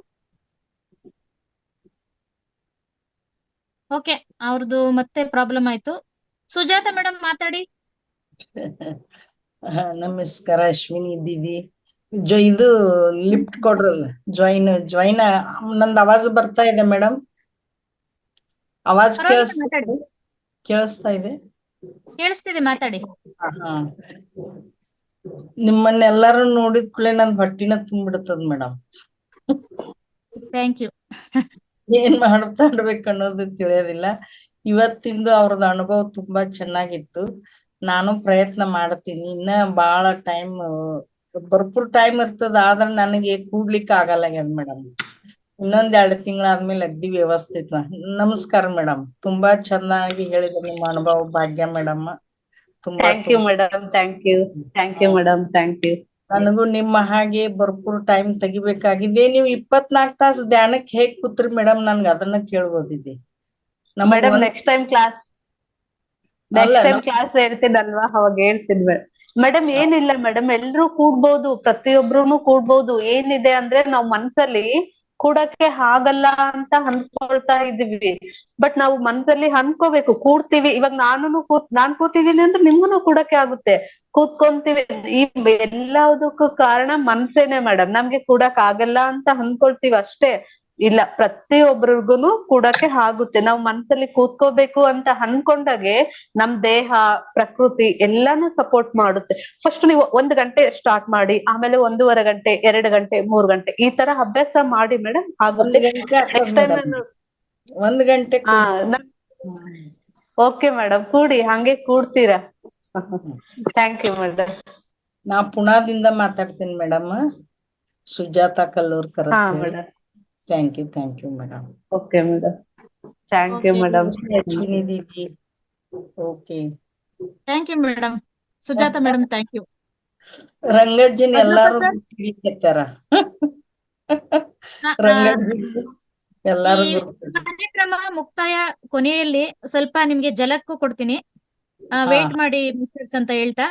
ಓಕೆ, ಅವ್ರದ್ದು ಮತ್ತೆ ಪ್ರಾಬ್ಲಮ್ ಆಯ್ತು. ಸುಜಾತ ಮೇಡಮ್ ಮಾತಾಡಿ. ನಮಸ್ಕಾರ ಅಶ್ವಿನಿ ದೀದಿ. ಇದು ಲಿಫ್ಟ್ ಕೊಡ್ರಲ್ಲ, ಜಾಯಿನ್ ನಂದ್ ಆವಾಜ್ ಬರ್ತಾ ಇದೆ ಮೇಡಮ್? ಆವಾಜ್ ಮಾತಾಡಿ. ಕೇಳಿಸ್ತಾ ಇದೆ? ಕೇಳಿಸ್ತಿದೆ, ಮಾತಾಡಿ. ಹಾ, ನಿಮ್ಮನ್ನೆಲ್ಲಾರು ನೋಡಿದ ಕೂಡಲೇ ನನ್ ಹೊಟ್ಟಿನ ತುಂಬಿಡ್ತದ ಮೇಡಮ್. Thank you. ಏನ್ ಮಾತಾಡ್ಬೇಕು ಅನ್ನೋದು ತಿಳಿಯೋದಿಲ್ಲ. ಇವತ್ತಿಂದು ಅವ್ರದ ಅನುಭವ ತುಂಬಾ ಚೆನ್ನಾಗಿತ್ತು. ನಾನು ಪ್ರಯತ್ನ ಮಾಡ್ತೀನಿ. ಇನ್ನ ಬಾಳ ಟೈಮ್, ಭರ್ಪೂರ್ ಟೈಮ್ ಇರ್ತದ, ಆದ್ರೆ ನನಗೆ ಕೂಡ್ಲಿಕ್ಕೆ ಆಗಲ್ಲ ಮೇಡಮ್. ಇನ್ನೊಂದೆರಡು ತಿಂಗಳಾದ್ಮೇಲೆ ಅಗ್ದಿ ವ್ಯವಸ್ಥಿತ. ನಮಸ್ಕಾರ ಮೇಡಮ್, ತುಂಬಾ ಚೆನ್ನಾಗಿ ಹೇಳಿದ್ರು ನಿಮ್ಮ ಅನುಭವ ಭಾಗ್ಯ ಮೇಡಮ್. ತುಂಬಾ thank you madam, thank you, thank you madam, thank you. ನನಗೂ ನಿಮ್ಮ ಹಾಗೆ ಭರ್ಪೂರ್ ಟೈಮ್ ತೆಗಿಬೇಕಾಗಿದೆ. ನೀವು 24 ತಾಸು ಧ್ಯಾನಕ್ಕೆ ಹೇಗ್ ಕೂತ್ರಿ ಮೇಡಮ್? ನನ್ಗೆ ಅದನ್ನ ಕೇಳ್ಬೋದಿದೆ. ಮೇಡಮ್ ನೆಕ್ಸ್ಟ್ ಟೈಮ್ ಕ್ಲಾಸ್ ಹೇಳ್ತಿದ್ದಲ್ವಾ, ಅವಾಗ ಹೇಳ್ತಿದ್ವಿ. ಮೇಡಮ್ ಏನಿಲ್ಲ ಮೇಡಮ್, ಎಲ್ರೂ ಕೂಡ್ಬೋದು, ಪ್ರತಿಯೊಬ್ರುನು ಕೂಡ್ಬೋದು. ಏನಿದೆ ಅಂದ್ರೆ ನಾವ್ ಮನ್ಸಲ್ಲಿ ಕೂಡಕ್ಕೆ ಆಗಲ್ಲ ಅಂತ ಅನ್ಕೊಳ್ತಾ ಇದೀವಿ. ಬಟ್ ನಾವು ಮನ್ಸಲ್ಲಿ ಅನ್ಕೋಬೇಕು, ಕೂಡ್ತೀವಿ. ಇವಾಗ ನಾನ್ ಕೂತಿದೀನಿ ಅಂದ್ರೆ ನಿಮ್ಗೂನು ಕೂಡಕ್ಕೆ ಆಗುತ್ತೆ, ಕೂತ್ಕೊಂತೀವಿ. ಈ ಎಲ್ಲದಕ್ಕೂ ಕಾರಣ ಮನ್ಸೇನೆ ಮೇಡಮ್. ನಮ್ಗೆ ಕೂಡಕ್ ಆಗಲ್ಲ ಅಂತ ಅನ್ಕೊಳ್ತೀವಿ ಅಷ್ಟೇ. ಇಲ್ಲ, ಪ್ರತಿಯೊಬ್ಬರಿಗೂನು ಕೂಡಕ್ಕೆ ಆಗುತ್ತೆ. ನಾವು ಮನ್ಸಲ್ಲಿ ಕೂತ್ಕೋಬೇಕು ಅಂತ ಅನ್ಕೊಂಡಾಗೆ ನಮ್ ದೇಹ, ಪ್ರಕೃತಿ ಎಲ್ಲಾನು ಸಪೋರ್ಟ್ ಮಾಡುತ್ತೆ. ಫಸ್ಟ್ ನೀವು 1 ಗಂಟೆ ಸ್ಟಾರ್ಟ್ ಮಾಡಿ, ಆಮೇಲೆ 1.5 ಗಂಟೆ, 2 ಗಂಟೆ, 3 ಗಂಟೆ ಈ ತರ ಅಭ್ಯಾಸ ಮಾಡಿ ಮೇಡಮ್, ಆಗುತ್ತೆ. ಒಂದ್ ಗಂಟೆ ಓಕೆ ಮೇಡಮ್, ಕೂಡಿ, ಹಂಗೆ ಕೂಡ್ತೀರಾ. Thank you madam. ನಾ ಪುಣಾದಿಂದ ಮಾತಾಡ್ತೀನಿ madam, Sujatha Kallurkar. Madam, thank you madam. Okay madam, thank you madam. Ashwini ದೀದಿ, okay, thank you madam. Sujatha madam, thank you. ರಂಗಜ್ಜನ್ ಎಲ್ಲಾರು ಹಿಡಿಕತ್ತಾರ. ಎಲ್ಲಾರು ಕಾರ್ಯಕ್ರಮ ಮುಕ್ತಾಯ ಕೊನೆಯಲ್ಲಿ ಸ್ವಲ್ಪ ನಿಮ್ಗೆ ಜಲಕ್ಕೂ ಕೊಡ್ತೀನಿ, ವೇಟ್ ಮಾಡಿ ಮಿಸ್ಟರ್ಸ್ ಅಂತ ಹೇಳ್ತಾ.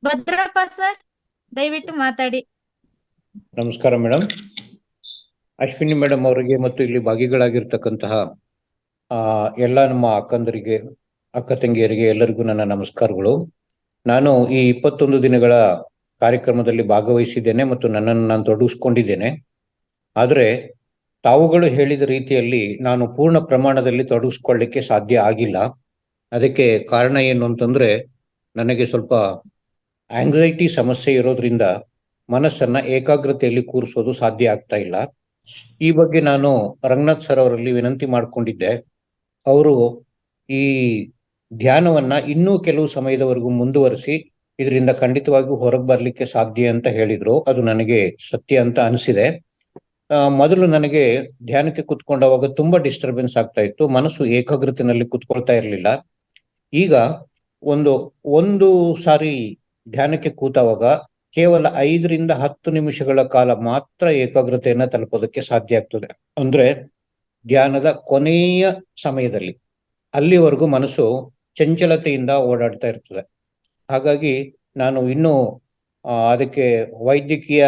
ಭದ್ರಪ್ಪ ಸರ್, ದಯವಿಟ್ಟು ಮಾತಾಡಿ. ನಮಸ್ಕಾರ ಮೇಡಮ್. ಅಶ್ವಿನಿ ಮೇಡಮ್ ಅವರಿಗೆ ಮತ್ತು ಇಲ್ಲಿ ಭಾಗಿಗಳಾಗಿರ್ತಕ್ಕಂತಹ ಎಲ್ಲ ನಮ್ಮ ಅಕ್ಕಂದರಿಗೆ, ಅಕ್ಕ ತಂಗಿಯರಿಗೆ ಎಲ್ಲರಿಗೂ ನನ್ನ ನಮಸ್ಕಾರಗಳು. ನಾನು ಈ 21 ದಿನಗಳ ಕಾರ್ಯಕ್ರಮದಲ್ಲಿ ಭಾಗವಹಿಸಿದ್ದೇನೆ ಮತ್ತು ನನ್ನನ್ನು ನಾನು ತೊಡಗಿಸ್ಕೊಂಡಿದ್ದೇನೆ. ಆದರೆ ತಾವುಗಳು ಹೇಳಿದ ರೀತಿಯಲ್ಲಿ ನಾನು ಪೂರ್ಣ ಪ್ರಮಾಣದಲ್ಲಿ ತೊಡಗಿಸ್ಕೊಳ್ಳಿಕ್ಕೆ ಸಾಧ್ಯ ಆಗಿಲ್ಲ. ಅದಕ್ಕೆ ಕಾರಣ ಏನು ಅಂತಂದ್ರೆ, ನನಗೆ ಸ್ವಲ್ಪ ಆಂಗ್ಸೈಟಿ ಸಮಸ್ಯೆ ಇರೋದ್ರಿಂದ ಮನಸ್ಸನ್ನ ಏಕಾಗ್ರತೆಯಲ್ಲಿ ಕೂರಿಸೋದು ಸಾಧ್ಯ ಆಗ್ತಾ ಇಲ್ಲ. ಈ ಬಗ್ಗೆ ನಾನು ರಂಗನಾಥ್ ಸರ್ ಅವರಲ್ಲಿ ವಿನಂತಿ ಮಾಡಿಕೊಂಡಿದ್ದೆ. ಅವರು ಈ ಧ್ಯಾನವನ್ನ ಇನ್ನೂ ಕೆಲವು ಸಮಯದವರೆಗೂ ಮುಂದುವರಿಸಿ ಇದರಿಂದ ಖಂಡಿತವಾಗಿಯೂ ಹೊರಗೆ ಬರ್ಲಿಕ್ಕೆ ಸಾಧ್ಯ ಅಂತ ಹೇಳಿದ್ರು. ಅದು ನನಗೆ ಸತ್ಯ ಅಂತ ಅನಿಸಿದೆ. ಮೊದಲು ನನಗೆ ಧ್ಯಾನಕ್ಕೆ ಕುತ್ಕೊಂಡವಾಗ ತುಂಬಾ ಡಿಸ್ಟರ್ಬೆನ್ಸ್ ಆಗ್ತಾ ಇತ್ತು, ಮನಸ್ಸು ಏಕಾಗ್ರತೆಯಲ್ಲಿ ಕುತ್ಕೊಳ್ತಾ ಇರಲಿಲ್ಲ. ಈಗ ಒಂದು ಸಾರಿ ಧ್ಯಾನಕ್ಕೆ ಕೂತವಾಗ ಕೇವಲ 5 ರಿಂದ 10 ನಿಮಿಷಗಳ ಕಾಲ ಮಾತ್ರ ಏಕಾಗ್ರತೆಯನ್ನ ತಲುಪೋದಕ್ಕೆ ಸಾಧ್ಯ ಆಗ್ತದೆ. ಅಂದ್ರೆ ಧ್ಯಾನದ ಕೊನೆಯ ಸಮಯದಲ್ಲಿ, ಅಲ್ಲಿವರೆಗೂ ಮನಸ್ಸು ಚಂಚಲತೆಯಿಂದ ಓಡಾಡ್ತಾ ಇರ್ತದೆ. ಹಾಗಾಗಿ ನಾನು ಇನ್ನೂ ಅದಕ್ಕೆ ವೈದ್ಯಕೀಯ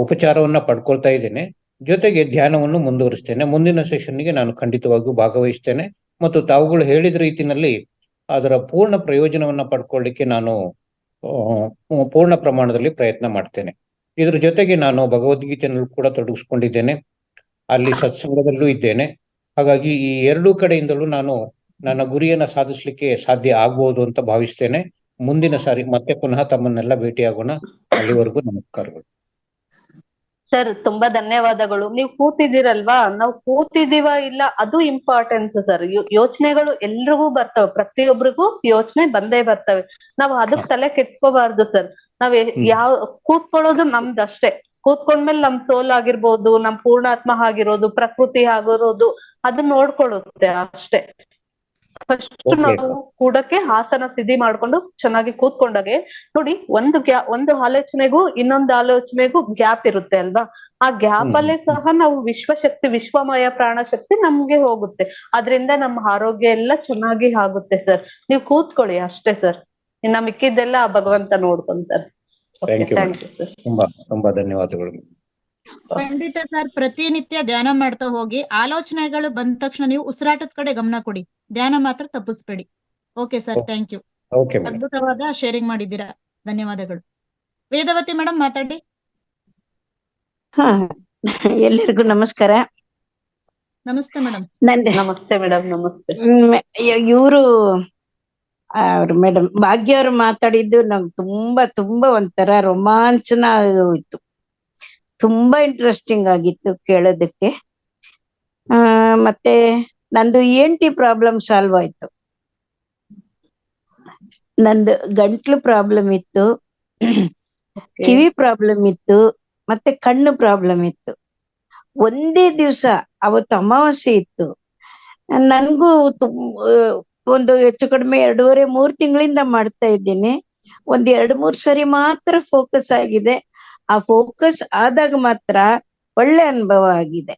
ಉಪಚಾರವನ್ನ ಪಡ್ಕೊಳ್ತಾ ಇದ್ದೇನೆ. ಜೊತೆಗೆ ಧ್ಯಾನವನ್ನು ಮುಂದುವರಿಸ್ತೇನೆ. ಮುಂದಿನ ಸೆಷನ್ಗೆ ನಾನು ಖಂಡಿತವಾಗಿಯೂ ಭಾಗವಹಿಸ್ತೇನೆ ಮತ್ತು ತಾವುಗಳು ಹೇಳಿದ ರೀತಿಯಲ್ಲಿ ಅದರ ಪೂರ್ಣ ಪ್ರಯೋಜನವನ್ನ ಪಡ್ಕೊಳ್ಳಿಕ್ಕೆ ನಾನು ಪೂರ್ಣ ಪ್ರಮಾಣದಲ್ಲಿ ಪ್ರಯತ್ನ ಮಾಡ್ತೇನೆ. ಇದ್ರ ಜೊತೆಗೆ ನಾನು ಭಗವದ್ಗೀತೆಯಲ್ಲೂ ಕೂಡ ತೊಡಗಿಸ್ಕೊಂಡಿದ್ದೇನೆ, ಅಲ್ಲಿ ಸತ್ಸಂಗದಲ್ಲೂ ಇದ್ದೇನೆ. ಹಾಗಾಗಿ ಈ 2 ಕಡೆಯಿಂದಲೂ ನಾನು ನನ್ನ ಗುರಿಯನ್ನ ಸಾಧಿಸ್ಲಿಕ್ಕೆ ಸಾಧ್ಯ ಆಗ್ಬಹುದು ಅಂತ ಭಾವಿಸ್ತೇನೆ. ಮುಂದಿನ ಸಾರಿ ಮತ್ತೆ ಪುನಃ ತಮ್ಮನ್ನೆಲ್ಲ ಭೇಟಿಯಾಗೋಣ. ಅಲ್ಲಿವರೆಗೂ ನಮಸ್ಕಾರಗಳು. ಸರ್, ತುಂಬಾ ಧನ್ಯವಾದಗಳು. ನೀವು ಕೂತಿದ್ದೀರಲ್ವಾ, ನಾವು ಕೂತಿದೀವ ಇಲ್ಲ ಅದು ಇಂಪಾರ್ಟೆನ್ಸ್ ಸರ್. ಯೋಚನೆಗಳು ಎಲ್ರಿಗೂ ಬರ್ತವೆ, ಪ್ರತಿಯೊಬ್ಬರಿಗೂ ಯೋಚನೆ ಬಂದೇ ಬರ್ತವೆ. ನಾವು ಅದಕ್ಕೆ ತಲೆ ಕೆಡ್ಸ್ಕೋಬಾರ್ದು ಸರ್. ನಾವ್ ಕೂತ್ಕೊಳ್ಳೋದು ನಮ್ದಷ್ಟೇ. ಕೂತ್ಕೊಂಡ್ಮೇಲೆ ನಮ್ ಸೋಲ್ ಆಗಿರ್ಬೋದು, ನಮ್ ಪೂರ್ಣಾತ್ಮ ಆಗಿರೋದು, ಪ್ರಕೃತಿ ಆಗಿರೋದು ಅದನ್ನ ನೋಡ್ಕೊಳ್ಳುತ್ತೆ ಅಷ್ಟೇ. ಫಸ್ಟ್ ನಾವು ಕೂಡಕ್ಕೆ ಆಸನ ಸಿದ್ಧಿ ಮಾಡ್ಕೊಂಡು ಚೆನ್ನಾಗಿ ಕೂತ್ಕೊಂಡಾಗೆ ನೋಡಿ, ಒಂದು ಆಲೋಚನೆಗೂ ಇನ್ನೊಂದು ಆಲೋಚನೆಗೂ ಗ್ಯಾಪ್ ಇರುತ್ತೆ ಅಲ್ವಾ. ಆ ಗ್ಯಾಪ್ ಅಲ್ಲೇ ಸಹ ನಾವು ವಿಶ್ವಶಕ್ತಿ, ವಿಶ್ವಮಯ ಪ್ರಾಣಶಕ್ತಿ ನಮ್ಗೆ ಹೋಗುತ್ತೆ. ಅದರಿಂದ ನಮ್ಮ ಆರೋಗ್ಯ ಎಲ್ಲ ಚೆನ್ನಾಗಿ ಆಗುತ್ತೆ ಸರ್. ನೀವು ಕೂತ್ಕೊಳ್ಳಿ ಅಷ್ಟೇ ಸರ್. ಇನ್ನ ಮಿಕ್ಕಿದ್ದೆಲ್ಲ ಭಗವಂತ ನೋಡ್ಕೊಂತಾರೆ. Thank you sir. ತುಂಬಾ ಧನ್ಯವಾದಗಳು. ಖಂಡಿತ ಸರ್, ಪ್ರತಿನಿತ್ಯ ಧ್ಯಾನ ಮಾಡ್ತಾ ಹೋಗಿ. ಆಲೋಚನೆಗಳು ಬಂದ ತಕ್ಷಣ ನೀವು ಉಸಿರಾಟದ ಕಡೆ ಗಮನ ಕೊಡಿ, ಧ್ಯಾನ ಮಾತ್ರ ತಪ್ಪಿಸ್ಬೇಡಿ. Okay sir, thank you. ಅದ್ಭುತವಾದ ಶೇರಿಂಗ್ ಮಾಡಿದ್ದೀರಾ, ಧನ್ಯವಾದಗಳು. ವೇದವತಿ ಮೇಡಮ್ ಮಾತಾಡಿ. ಎಲ್ಲರಿಗೂ ನಮಸ್ಕಾರ. ನಮಸ್ತೆ ಮೇಡಮ್. ನಮಸ್ತೆ ಮೇಡಮ್. ನಮಸ್ತೆ. ಇವರು ಅವ್ರು ಮೇಡಮ್ ಭಾಗ್ಯ ಅವ್ರು ಮಾತಾಡಿದ್ದು ನಂಗೆ ತುಂಬಾ ಒಂಥರ ರೋಮಾಂಚನ ಆಗೋಯ್ತು. ತುಂಬಾ ಇಂಟ್ರೆಸ್ಟಿಂಗ್ ಆಗಿತ್ತು ಕೇಳೋದಕ್ಕೆ. ಮತ್ತೆ ನಂದು ENT ಪ್ರಾಬ್ಲಮ್ ಸಾಲ್ವ್ ಆಯ್ತು. ನಂದು ಗಂಟ್ಲು ಪ್ರಾಬ್ಲಮ್ ಇತ್ತು, ಕಿವಿ ಪ್ರಾಬ್ಲಮ್ ಇತ್ತು, ಮತ್ತೆ ಕಣ್ಣು ಪ್ರಾಬ್ಲಮ್ ಇತ್ತು. ಒಂದೇ ದಿವ್ಸ ಅವತ್ತು ಅಮಾವಾಸ್ಯೆ ಇತ್ತು. ನನ್ಗೂ ಒಂದು ಹೆಚ್ಚು ಕಡಿಮೆ 2.5-3 ತಿಂಗಳಿಂದ ಮಾಡ್ತಾ ಇದ್ದೀನಿ. ಒಂದ್ 2-3 ಸರಿ ಮಾತ್ರ ಫೋಕಸ್ ಆಗಿದೆ. ಆ ಫೋಕಸ್ ಆದಾಗ ಮಾತ್ರ ಒಳ್ಳೆ ಅನುಭವ ಆಗಿದೆ.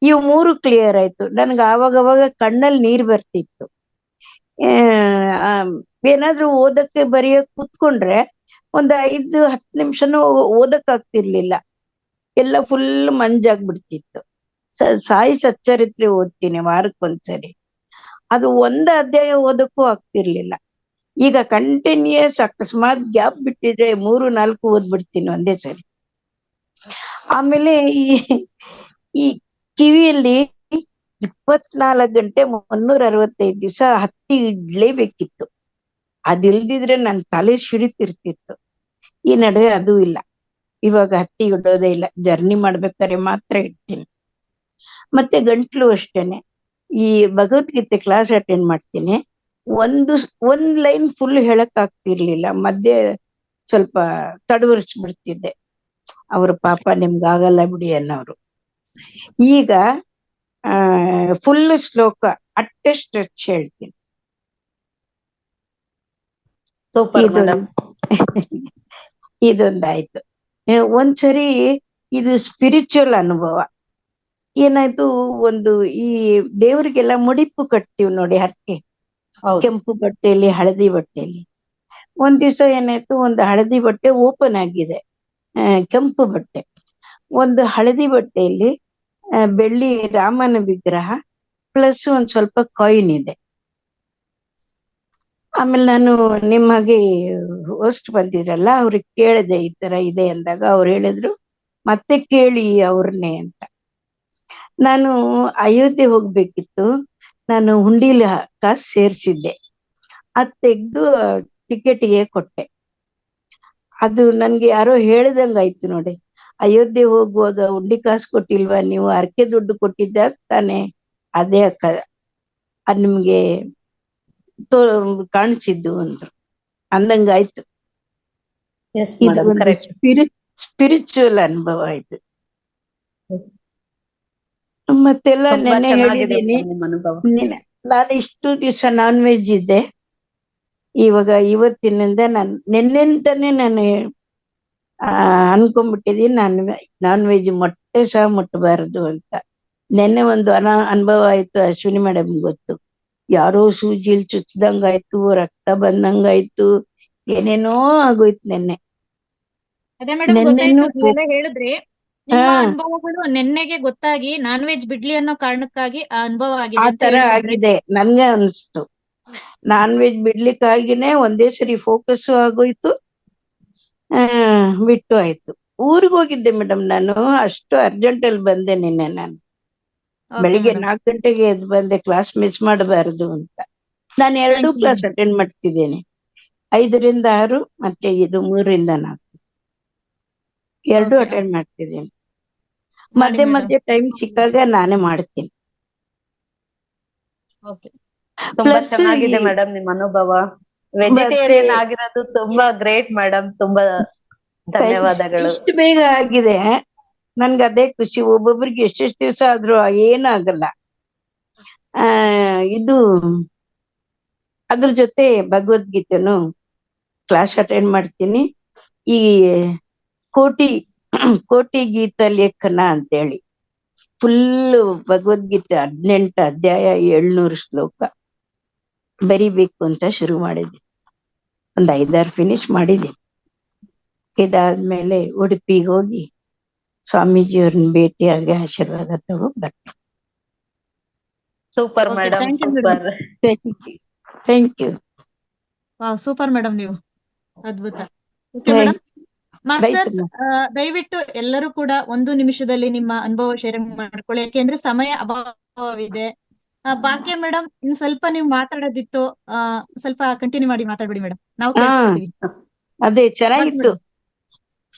ಇವು 3 ಕ್ಲಿಯರ್ ಆಯ್ತು. ನನ್ಗೆ ಆವಾಗವಾಗ ಕಣ್ಣಲ್ಲಿ ನೀರ್ ಬರ್ತಿತ್ತು. ಏನಾದ್ರೂ ಓದಕ್ಕೆ ಬರೆಯಕ್ ಕೂತ್ಕೊಂಡ್ರೆ ಒಂದ್ 5-10 ನಿಮಿಷನೂ ಓದಕ್ ಆಗ್ತಿರ್ಲಿಲ್ಲ. ಎಲ್ಲ ಫುಲ್ ಮಂಜಾಗ್ಬಿಡ್ತಿತ್ತು. ಸಾಯಿ ಸಚ್ಚರಿತ್ರೆ ಓದ್ತೀನಿ ವಾರಕ್ಕೊಂದ್ಸರಿ. ಅದು ಒಂದ್ ಅಧ್ಯಾಯ ಓದಕ್ಕೂ ಆಗ್ತಿರ್ಲಿಲ್ಲ. ಈಗ ಕಂಟಿನ್ಯೂಸ್ ಅಕಸ್ಮಾತ್ ಗ್ಯಾಪ್ ಬಿಟ್ಟಿದ್ರೆ 3-4 ಓದ್ಬಿಡ್ತೀನಿ ಒಂದೇ ಸರಿ. ಆಮೇಲೆ ಈ ಕಿವಿಯಲ್ಲಿ 24 ಗಂಟೆ 365 ದಿವಸ ಹತ್ತಿ ಇಡ್ಲೇಬೇಕಿತ್ತು. ಅದಿಲ್ದಿದ್ರೆ ನನ್ ತಲೆ ಸಿಡಿತಿರ್ತಿತ್ತು. ಈ ನಡುವೆ ಅದು ಇಲ್ಲ. ಇವಾಗ ಹತ್ತಿ ಇಡೋದೇ ಇಲ್ಲ. ಜರ್ನಿ ಮಾಡ್ಬೇಕಾದ್ರೆ ಮಾತ್ರ ಇಡ್ತೀನಿ. ಮತ್ತೆ ಗಂಟ್ಲು ಅಷ್ಟೇನೆ. ಈ ಭಗವದ್ಗೀತೆ ಕ್ಲಾಸ್ ಅಟೆಂಡ್ ಮಾಡ್ತೀನಿ. ಒಂದ್ ಲೈನ್ ಫುಲ್ ಹೇಳಕ್ ಆಗ್ತಿರ್ಲಿಲ್ಲ. ಮಧ್ಯೆ ಸ್ವಲ್ಪ ತಡವರಿಸ್ಬಿಡ್ತಿದ್ದೆ. ಅವ್ರು ಪಾಪ ನಿಮ್ಗಾಗಲ್ಲ ಬಿಡಿ ಅನ್ನೋರು. ಈಗ ಫುಲ್ ಶ್ಲೋಕ ಅಟ್ಟೆ ಸ್ಟ್ರೆಚ್ ಹೇಳ್ತೀನಿ. ಇದೊಂದಾಯ್ತು. ಒಂದ್ಸರಿ ಇದು ಸ್ಪಿರಿಚುವಲ್ ಅನುಭವ ಏನಾಯ್ತು. ಒಂದು ಈ ದೇವ್ರಿಗೆಲ್ಲ ಮುಡಿಪು ಕಟ್ತೀವಿ ನೋಡಿ, ಹರಕೆ, ಕೆಂಪು ಬಟ್ಟೆಯಲ್ಲಿ ಹಳದಿ ಬಟ್ಟೆಯಲ್ಲಿ. ಒಂದ್ ದಿವ್ಸ ಏನಾಯ್ತು, ಒಂದು ಹಳದಿ ಬಟ್ಟೆ ಓಪನ್ ಆಗಿದೆ, ಕೆಂಪು ಬಟ್ಟೆ. ಒಂದು ಹಳದಿ ಬಟ್ಟೆಯಲ್ಲಿ ಬೆಳ್ಳಿ ರಾಮನ ವಿಗ್ರಹ ಪ್ಲಸ್ ಒಂದ್ ಸ್ವಲ್ಪ ಕಾಯಿನ್ ಇದೆ. ಆಮೇಲೆ ನಾನು ನಿಮ್ಮ ಹಾಗೆ ಹೋಸ್ಟ್ ಬಂದಿದ್ರಲ್ಲ, ಅವ್ರಿಗೆ ಕೇಳಿದೆ ಈ ತರ ಇದೆ ಅಂದಾಗ ಅವ್ರು ಹೇಳಿದ್ರು ಮತ್ತೆ ಕೇಳಿ ಅವ್ರನ್ನೇ ಅಂತ. ನಾನು ಅಯೋಧ್ಯೆ ಹೋಗ್ಬೇಕಿತ್ತು. ನಾನು ಹುಂಡಿಲಿ ಕಾಸು ಸೇರ್ಸಿದ್ದೆ. ಅದ್ ತೆಗ್ದು ಟಿಕೆಟ್ಗೆ ಕೊಟ್ಟೆ. ಅದು ನನ್ಗೆ ಯಾರೋ ಹೇಳ್ದಂಗಾಯ್ತು ನೋಡಿ. ಅಯೋಧ್ಯೆ ಹೋಗುವಾಗ ಹುಂಡಿ ಕಾಸು ಕೊಟ್ಟಿಲ್ವಾ ನೀವು, ಅರ್ಕೆ ದುಡ್ಡು ಕೊಟ್ಟಿದ್ದ ತಾನೆ? ಅದೇ ಅಕ್ಕ, ಅದ್ ನಿಮ್ಗೆ ಕಾಣಿಸಿದ್ದು ಅಂದ್ರು. ಅಂದಂಗಾಯ್ತು. ಇದು ಒಂದು ಸ್ಪಿರಿಚುವಲ್ ಅನುಭವ ಆಯ್ತು. ಮತ್ತೆಲ್ಲ ನೆನ್ನೆ ಹೇಳಿದ್ದೀನಿ. ನಾನು ಇಷ್ಟು ದಿವಸ ನಾನ್ ವೆಜ್ ಇದ್ದೆ. ಇವಾಗ ಇವತ್ತಿನಿಂದ ನಿನ್ನೆಂತಾನೆ ನಾನು ಅನ್ಕೊಂಡ್ಬಿಟ್ಟಿದೀನಿ ನಾನ್ ವೆಜ್ ಮೊಟ್ಟೆ ಸಹ ಮುಟ್ಟಬಾರದು ಅಂತ. ನೆನ್ನೆ ಒಂದು ಅನುಭವ ಆಯ್ತು. ಅಶ್ವಿನಿ ಮೇಡಮ್ ಗೊತ್ತು, ಯಾರೋ ಸೂಜಿಲ್ ಚುಚ್ದಂಗಾಯ್ತು, ರಕ್ತ ಬಂದಂಗಾಯ್ತು, ಏನೇನೋ ಆಗೋಯ್ತು ನೆನ್ನೆ. ಅದೇ ಮೇಡಮ್ ಗೊತ್ತಾಯ್ತು, ನೀವೆಲ್ಲ ಹೇಳಿದ್ರಿ. ನಿಮ್ಮ ಅನುಭವಗಳು ನೆನ್ನೆಗೆ ಗೊತ್ತಾಗಿ ನಾನ್ ವೆಜ್ ಬಿಡ್ಲಿ ಅನ್ನೋ ಕಾರಣಕ್ಕಾಗಿ ಆ ಅನುಭವ ಆಗಿದೆ ಆ ಅಂತ ತರ ಹೇಳ್ತಿದ್ರಿ. ಆಗಿದೆ ನನ್ಗೆ ಅನ್ಸ್ತು. ನಾನ್ ವೆಜ್ ಬಿಡ್ಲಿಕ್ಕಾಗಿನೇ ಒಂದೇ ಸರಿ ಫೋಕಸ್ ಆಗೋಯ್ತು, ಬಿಟ್ಟು ಆಯ್ತು. ಊರಿಗೆ ಹೋಗಿದ್ದೆ ಮೇಡಮ್, ನಾನು ಅಷ್ಟು ಅರ್ಜೆಂಟ್ ಅಲ್ಲಿ ಬಂದೆ ನಿನ್ನೆ. ನಾನು ಬೆಳಿಗ್ಗೆ 4 ಗಂಟೆಗೆ ಎದ್ದು ಬಂದೆ, ಕ್ಲಾಸ್ ಮಿಸ್ ಮಾಡಬಾರದು ಅಂತ. ನಾನು 2 ಕ್ಲಾಸ್ ಅಟೆಂಡ್ ಮಾಡ್ತಿದ್ದೇನೆ, 5ರಿಂದ 6 ಮತ್ತೆ ಇದು 3ರಿಂದ 4, 2 ಅಟೆಂಡ್ ಮಾಡ್ತಿದ್ದೇನೆ. ಮಧ್ಯೆ ಟೈಮ್ ಸಿಕ್ಕಾಗ ನಾನೇ ಮಾಡ್ತೀನಿ. ತುಂಬಾ ಚೆನ್ನಾಗಿದೆ ಮೇಡಮ್ ನಿಮ್ ಅನುಭವ. ವೆಜಿಟೇರಿಯನ್ ಆಗಿರೋದು ತುಂಬಾ ಗ್ರೇಟ್ ಮೇಡಮ್. ತುಂಬಾ ಧನ್ಯವಾದಗಳು. ಇಷ್ಟು ಬೇಗ ಆಗಿದೆ, ನನ್ಗೆ ಅದೇ ಖುಷಿ. ಒಬ್ಬೊಬ್ರಿಗೆ ಎಷ್ಟೆಷ್ಟು ದಿವಸ ಆದ್ರೂ ಏನಾಗಲ್ಲ. ಇದು ಅದ್ರ ಜೊತೆ ಭಗವದ್ಗೀತೆನು ಕ್ಲಾಸ್ ಅಟೆಂಡ್ ಮಾಡ್ತೀನಿ. ಈ ಕೋಟಿ ಗೀತಾ ಲೇಖನ ಅಂತೇಳಿ ಫುಲ್ ಭಗವದ್ಗೀತೆ 18 ಅಧ್ಯಾಯ 700 ಶ್ಲೋಕ ಬರಿಬೇಕು ಅಂತ ಶುರು ಮಾಡಿದೆ. ಒಂದ್ 5-6 ಫಿನಿಶ್ ಮಾಡಿದ್ದೀನಿ. ಇದಾದ್ಮೇಲೆ ಉಡುಪಿಗೆ ಹೋಗಿ ಸ್ವಾಮೀಜಿಯವ್ರನ್ನ ಭೇಟಿಯಾಗಿ ಆಶೀರ್ವಾದ ತಗೊಂಡ್ ಬರ್ತೀನಿ. Super madam, super. Thank you. Super madam, ನೀವು ಅದ್ಭುತ. ಮೇಡಮ್ ಮಾಸ್ಟರ್ಸ್, ದಯವಿಟ್ಟು ಎಲ್ಲರೂ ಕೂಡ 1 ನಿಮಿಷದಲ್ಲಿ ನಿಮ್ಮ ಅನುಭವ ಶೇರ್ ಮಾಡ್ಕೊಳ್ಳಿ, ಯಾಕೆಂದ್ರೆ ಸಮಯ ಅಭಾವವಿದೆ. ಭಾಗ್ಯ ಮೇಡಮ್, ಇನ್ ಸ್ವಲ್ಪ ನೀವು ಮಾತಾಡೋದಿತ್ತು, ಸ್ವಲ್ಪ ಕಂಟಿನ್ಯೂ ಮಾಡಿ ಮಾತಾಡ್ಬಿಡಿ ಮೇಡಮ್, ನಾವು ಕೇಳಿಸ್ಕೊತೀವಿ. ಅದೇ ಚೆನ್ನಾಗಿತ್ತು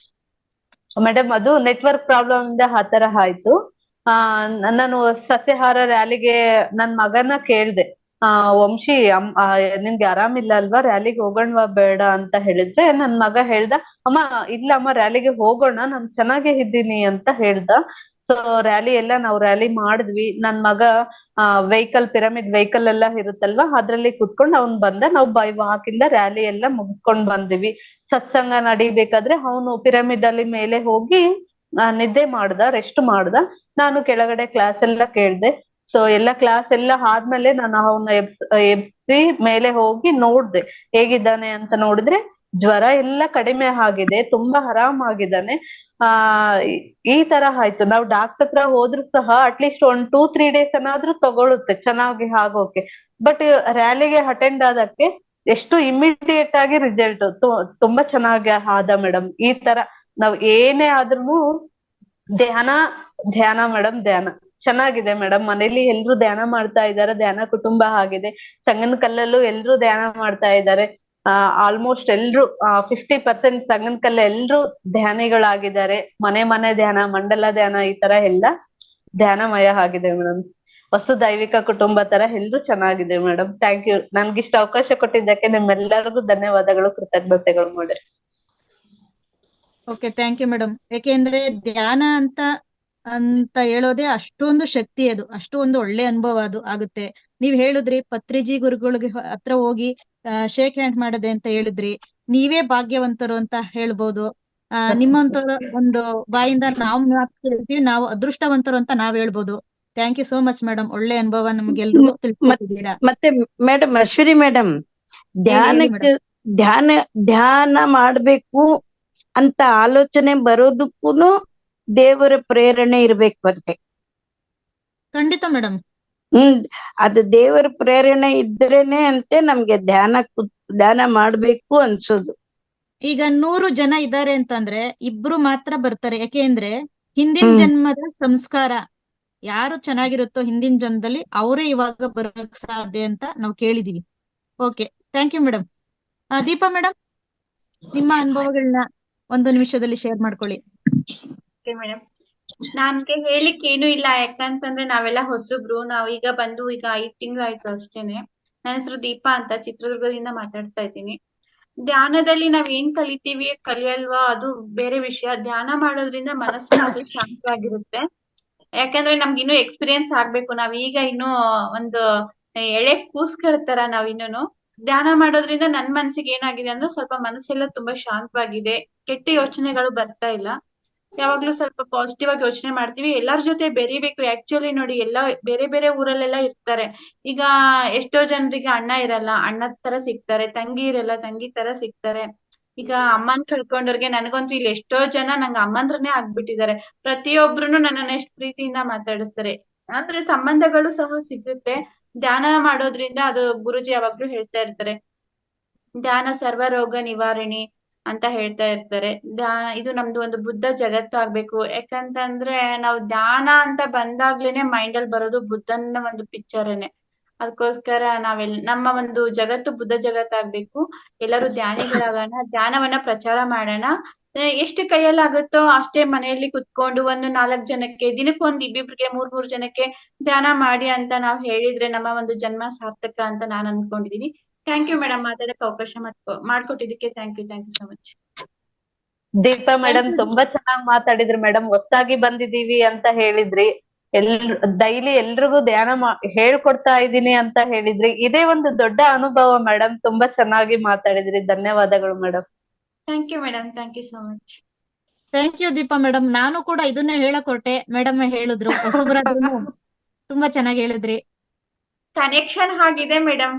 ಮೇಡಮ್. ಅದು ನೆಟ್ವರ್ಕ್ ಪ್ರಾಬ್ಲಮ್ ಇಂದ ಆ ತರ ಆಯ್ತು. ನಾನು ಸಸ್ಯಾಹಾರ ರ್ಯಾಲಿಗೆ ನನ್ ಮಗನ ಕೇಳ್ದೆ, ವಂಶಿ ನಿಮ್ಗೆ ಆರಾಮಿಲ್ಲ ಅಲ್ವಾ, ರ್ಯಾಲಿಗೆ ಹೋಗೋಣವಾ ಬೇಡ ಅಂತ ಹೇಳಿದ್ರೆ ನನ್ ಮಗ ಹೇಳ್ದ, ಅಮ್ಮ ಇಲ್ಲ ಅಮ್ಮ ರ್ಯಾಲಿಗೆ ಹೋಗೋಣ, ನಾನ್ ಚೆನ್ನಾಗೇ ಇದ್ದೀನಿ ಅಂತ ಹೇಳ್ದ. ಸೊ ರ್ಯಾಲಿ ಎಲ್ಲ ನಾವು ರ್ಯಾಲಿ ಮಾಡಿದ್ವಿ. ನನ್ ಮಗ ವೆಹಿಕಲ್ ಪಿರಮಿಡ್ ವೆಹಿಕಲ್ ಎಲ್ಲ ಇರುತ್ತಲ್ವಾ, ಅದ್ರಲ್ಲಿ ಕುತ್ಕೊಂಡು ಅವ್ನ್ ಬಂದ. ನಾವು ಬೈ ವಾಕ್ ಇಂದ ರ್ಯಾಲಿ ಎಲ್ಲ ಮುಗಿಸ್ಕೊಂಡ್ ಬಂದಿವಿ. ಸತ್ಸಂಗ ನಡಿಬೇಕಾದ್ರೆ ಅವನು ಪಿರಮಿಡ್ ಅಲ್ಲಿ ಮೇಲೆ ಹೋಗಿ ನಿದ್ದೆ ಮಾಡ್ದ, ರೆಸ್ಟ್ ಮಾಡ್ದ. ನಾನು ಕೆಳಗಡೆ ಕ್ಲಾಸ್ ಎಲ್ಲ ಕೇಳ್ದೆ. ಸೊ ಎಲ್ಲ ಕ್ಲಾಸ್ ಎಲ್ಲ ಆದ್ಮೇಲೆ ನಾನು ಅವನ್ನ ಎಬ್ಸಿ ಮೇಲೆ ಹೋಗಿ ನೋಡ್ದೆ ಹೇಗಿದ್ದಾನೆ ಅಂತ. ನೋಡಿದ್ರೆ ಜ್ವರ ಎಲ್ಲ ಕಡಿಮೆ ಆಗಿದೆ, ತುಂಬಾ ಆರಾಮಾಗಿದ್ದಾನೆ. ಈ ತರ ಆಯ್ತು. ನಾವು ಡಾಕ್ಟರ್ ಹತ್ರ ಹೋದ್ರು ಸಹ ಅಟ್ಲೀಸ್ಟ್ 1-2-3 ಡೇಸ್ ಏನಾದ್ರೂ ತಗೊಳುತ್ತೆ ಚೆನ್ನಾಗಿ ಆಗೋಕೆ. ಬಟ್ ರ್ಯಾಲಿಗೆ ಅಟೆಂಡ್ ಆದಕ್ಕೆ ಎಷ್ಟು ಇಮಿಡಿಯೇಟ್ ಆಗಿ ರಿಸಲ್ಟ್ ತುಂಬಾ ಚೆನ್ನಾಗಿ ಆದ ಮೇಡಮ್. ಈ ತರ ನಾವ್ ಏನೇ ಆದ್ರೂ ಧ್ಯಾನ ಮೇಡಮ್, ಧ್ಯಾನ ಚೆನ್ನಾಗಿದೆ ಮೇಡಮ್. ಮನೇಲಿ ಎಲ್ರು ಧ್ಯಾನ ಮಾಡ್ತಾ ಇದ್ದಾರೆ, ಧ್ಯಾನ ಕುಟುಂಬ ಆಗಿದೆ. ಸಂಗನ ಕಲ್ಲಲ್ಲೂ ಎಲ್ರು ಧ್ಯಾನ ಮಾಡ್ತಾ ಇದ್ದಾರೆ. ಆಲ್ಮೋಸ್ಟ್ ಎಲ್ರು 50% ಸಂಗನ ಕಲ್ಲ ಎಲ್ರು ಧ್ಯಾನಿಗಳಾಗಿದ್ದಾರೆ. ಮನೆ ಧ್ಯಾನ, ಮಂಡಲ ಧ್ಯಾನ, ಈ ತರ ಎಲ್ಲ ಧ್ಯಾನಮಯ ಆಗಿದೆ ಮೇಡಮ್. ವಸು ದೈವಿಕ ಕುಟುಂಬ ತರ ಎಲ್ರು ಚೆನ್ನಾಗಿದೆ ಮೇಡಮ್. Thank you. ನನ್ಗಿಷ್ಟ ಅವಕಾಶ ಕೊಟ್ಟಿದ್ದಕ್ಕೆ ನಿಮ್ಮೆಲ್ಲರಿಗೂ ಧನ್ಯವಾದಗಳು, ಕೃತಜ್ಞತೆಗಳು madam. Okay, thank you madam. ಯಾಕೆಂದ್ರೆ ಧ್ಯಾನ ಅಂತ ಹೇಳೋದೇ ಅಷ್ಟೊಂದು ಶಕ್ತಿ, ಅದು ಅಷ್ಟೊಂದು ಒಳ್ಳೆ ಅನುಭವ ಅದು ಆಗುತ್ತೆ. ನೀವ್ ಹೇಳಿದ್ರಿ ಪತ್ರಿಜಿ ಗುರುಗಳಿಗೆ ಹತ್ರ ಹೋಗಿ ಶೇಕ್ ಹ್ಯಾಂಡ್ ಮಾಡದೆ ಅಂತ ಹೇಳಿದ್ರಿ. ನೀವೇ ಭಾಗ್ಯವಂತರು ಅಂತ ಹೇಳ್ಬೋದು. ನಿಮ್ಮಂತರ ಒಂದು ಬಾಯಿಂದ ನಾವು ಕೇಳ್ತೀವಿ, ನಾವು ಅದೃಷ್ಟವಂತರು ಅಂತ ನಾವ್ ಹೇಳ್ಬೋದು. Thank you so much madam. ಒಳ್ಳೆ ಅನುಭವ ನಮ್ಗೆಲ್ರಿಗೂ ತಿಳ್ಕೊಟ್ಟಿದ್ದೀರಾ. ಮತ್ತೆ ಮೇಡಮ್ ಅಶ್ವಿನಿ ಮೇಡಮ್, ಹೇಳಿ ಧ್ಯಾನಕ್ಕೆ ಧ್ಯಾನ ಮಾಡ್ಬೇಕು ಅಂತ ಆಲೋಚನೆ ಬರೋದಕ್ಕೂನು ದೇವರ ಪ್ರೇರಣೆ ಇರ್ಬೇಕು ಅಂತೆ. ಖಂಡಿತ ಮೇಡಮ್. ಅದು ದೇವರ ಪ್ರೇರಣೆ ಇದ್ರೇನೆ ಅಂತೆ ನಮ್ಗೆ ಧ್ಯಾನ ಮಾಡ್ಬೇಕು ಅನ್ಸೋದು. ಈಗ 100 ಜನ ಇದ್ದಾರೆ ಅಂತಂದ್ರೆ 2 ಮಾತ್ರ ಬರ್ತಾರೆ. ಯಾಕೆಂದ್ರೆ ಹಿಂದಿನ ಜನ್ಮದ ಸಂಸ್ಕಾರ ಯಾರು ಚೆನ್ನಾಗಿರುತ್ತೋ ಹಿಂದಿನ ಜನ್ಮದಲ್ಲಿ ಅವರೇ ಇವಾಗ ಬರೋಕ್ ಸಾಧ್ಯ ಅಂತ ನಾವು ಕೇಳಿದೀವಿ. Okay, thank you madam. Deepa madam, ನಿಮ್ಮ ಅನುಭವಗಳನ್ನ 1 ನಿಮಿಷದಲ್ಲಿ ಶೇರ್ ಮಾಡ್ಕೊಳ್ಳಿ. ಮೇಡಮ್, ನನ್ಗೆ ಹೇಳಿಕ್ ಏನು ಇಲ್ಲ. ಯಾಕಂತಂದ್ರೆ ನಾವೆಲ್ಲ ಹೊಸಬ್ರು. ನಾವ್ ಈಗ 5 ತಿಂಗಳಾಯ್ತು ಅಷ್ಟೇನೆ. ನನ್ನ ಹೆಸರು ದೀಪಾ ಅಂತ, ಚಿತ್ರದುರ್ಗದಿಂದ ಮಾತಾಡ್ತಾ ಇದ್ದೀನಿ. ಧ್ಯಾನದಲ್ಲಿ ನಾವ್ ಏನ್ ಕಲಿಯಲ್ವಾ ಅದು ಬೇರೆ ವಿಷಯ. ಧ್ಯಾನ ಮಾಡೋದ್ರಿಂದ ಮನಸ್ಸು ಮಾತ್ರ ಶಾಂತವಾಗಿರುತ್ತೆ. ಯಾಕಂದ್ರೆ ನಮ್ಗೆ ಇನ್ನೂ ಎಕ್ಸ್ಪೀರಿಯನ್ಸ್ ಆಗ್ಬೇಕು. ನಾವ್ ಈಗ ಇನ್ನೂ ಒಂದು ಎಳೆ ಕೂಸ್ಕಳ್ತರ ನಾವ್ ಇನ್ನೂನು. ಧ್ಯಾನ ಮಾಡೋದ್ರಿಂದ ನನ್ ಮನ್ಸಿಗೆ ಏನಾಗಿದೆ ಅಂದ್ರೆ ಸ್ವಲ್ಪ ಮನಸ್ಸೆಲ್ಲ ತುಂಬಾ ಶಾಂತವಾಗಿದೆ. ಕೆಟ್ಟ ಯೋಚನೆಗಳು ಬರ್ತಾ ಇಲ್ಲ. ಯಾವಾಗ್ಲೂ ಸ್ವಲ್ಪ ಪಾಸಿಟಿವ್ ಆಗಿ ಯೋಚನೆ ಮಾಡ್ತೀವಿ. ಎಲ್ಲಾರ್ ಜೊತೆ ಬೆರಿಬೇಕು. ಆಕ್ಚುಲಿ ನೋಡಿ, ಎಲ್ಲ ಬೇರೆ ಬೇರೆ ಊರಲ್ಲೆಲ್ಲ ಇರ್ತಾರೆ. ಈಗ ಎಷ್ಟೋ ಜನರಿಗೆ ಅಣ್ಣ ಇರಲ್ಲ, ಅಣ್ಣದ್ ತರ ಸಿಗ್ತಾರೆ. ತಂಗಿ ಇರಲ್ಲ, ತಂಗಿ ತರ ಸಿಗ್ತಾರೆ. ಈಗ ಅಮ್ಮನ್ ಕಳ್ಕೊಂಡವ್ರಿಗೆ, ನನಗಂತೂ ಇಲ್ಲಿ ಎಷ್ಟೋ ಜನ ನಂಗೆ ಅಮ್ಮಂದ್ರನೇ ಆಗ್ಬಿಟ್ಟಿದ್ದಾರೆ. ಪ್ರತಿಯೊಬ್ರುನು ನನ್ನನ್ನ ಎಷ್ಟ್ ಪ್ರೀತಿಯಿಂದ ಮಾತಾಡಿಸ್ತಾರೆ. ಅಂದ್ರೆ ಸಂಬಂಧಗಳು ಸಹ ಸಿಗುತ್ತೆ ಧ್ಯಾನ ಮಾಡೋದ್ರಿಂದ. ಅದು ಗುರುಜಿ ಯಾವಾಗ್ಲೂ ಹೇಳ್ತಾ ಇರ್ತಾರೆ, ಧ್ಯಾನ ಸರ್ವ ರೋಗ ನಿವಾರಣಿ ಅಂತ ಹೇಳ್ತಾ ಇರ್ತಾರೆ. ಇದು ನಮ್ದು ಒಂದು ಬುದ್ಧ ಜಗತ್ತು ಆಗ್ಬೇಕು. ಯಾಕಂತಂದ್ರೆ ನಾವು ಧ್ಯಾನ ಅಂತ ಬಂದಾಗ್ಲೇನೆ ಮೈಂಡ್ ಅಲ್ಲಿ ಬರೋದು ಬುದ್ಧನ ಒಂದು ಪಿಕ್ಚರೇನೆ. ಅದಕ್ಕೋಸ್ಕರ ನಮ್ಮ ಒಂದು ಜಗತ್ತು ಬುದ್ಧ ಜಗತ್ತಾಗ್ಬೇಕು. ಎಲ್ಲರೂ ಧ್ಯಾನಿಗಳಾಗೋಣ, ಧ್ಯಾನವನ್ನ ಪ್ರಚಾರ ಮಾಡೋಣ. ಎಷ್ಟು ಕೈಯಲ್ಲಾಗುತ್ತೋ ಅಷ್ಟೇ ಮನೆಯಲ್ಲಿ ಕುತ್ಕೊಂಡು 1-4 ಜನಕ್ಕೆ, ದಿನಕ್ಕೊಂದು 2-2ಗೆ 3-3 ಜನಕ್ಕೆ ಧ್ಯಾನ ಮಾಡಿ ಅಂತ ನಾವ್ ಹೇಳಿದ್ರೆ ನಮ್ಮ ಒಂದು ಜನ್ಮ ಸಾರ್ಥಕ ಅಂತ ನಾನ್ ಅನ್ಕೊಂಡಿದೀನಿ. ಥ್ಯಾಂಕ್ ಯು ಮೇಡಮ್, ಮಾತಾಡಕ್ಕೆ ಅವಕಾಶ ಮಾಡ್ಕೊಟ್ಟಿದ್ದಕ್ಕೆ thank you so much. Deepa madam ತುಂಬಾ ಚೆನ್ನಾಗಿ ಮಾತಾಡಿದ್ರಿ ಮೇಡಮ್. ಹೊಸದಾಗಿ ಬಂದಿದೀವಿ ಅಂತ ಹೇಳಿದ್ರಿ. ಡೈಲಿ ಎಲ್ರಿಗೂ ಧ್ಯಾನ ಹೇಳ್ಕೊಡ್ತಾ ಇದ್ದೀನಿ ಅಂತ ಹೇಳಿದ್ರಿ. ಇದೇ ಒಂದು ದೊಡ್ಡ ಅನುಭವ ಮೇಡಮ್. ತುಂಬಾ ಚೆನ್ನಾಗಿ ಮಾತಾಡಿದ್ರಿ. ಧನ್ಯವಾದಗಳು madam. Thank you madam, thank you so much. Thank you Deepa madam. ನಾನು ಕೂಡ ಇದನ್ನೇ ಹೇಳಕೊಟ್ಟೆ, ಮೇಡಮ್ ಹೇಳಿದ್ರು. ಹೊಸಬ್ರಾದ್ರೂ ತುಂಬಾ ಚೆನ್ನಾಗಿ ಹೇಳಿದ್ರಿ. ಕನೆಕ್ಷನ್ ಆಗಿದೆ ಮೇಡಮ್.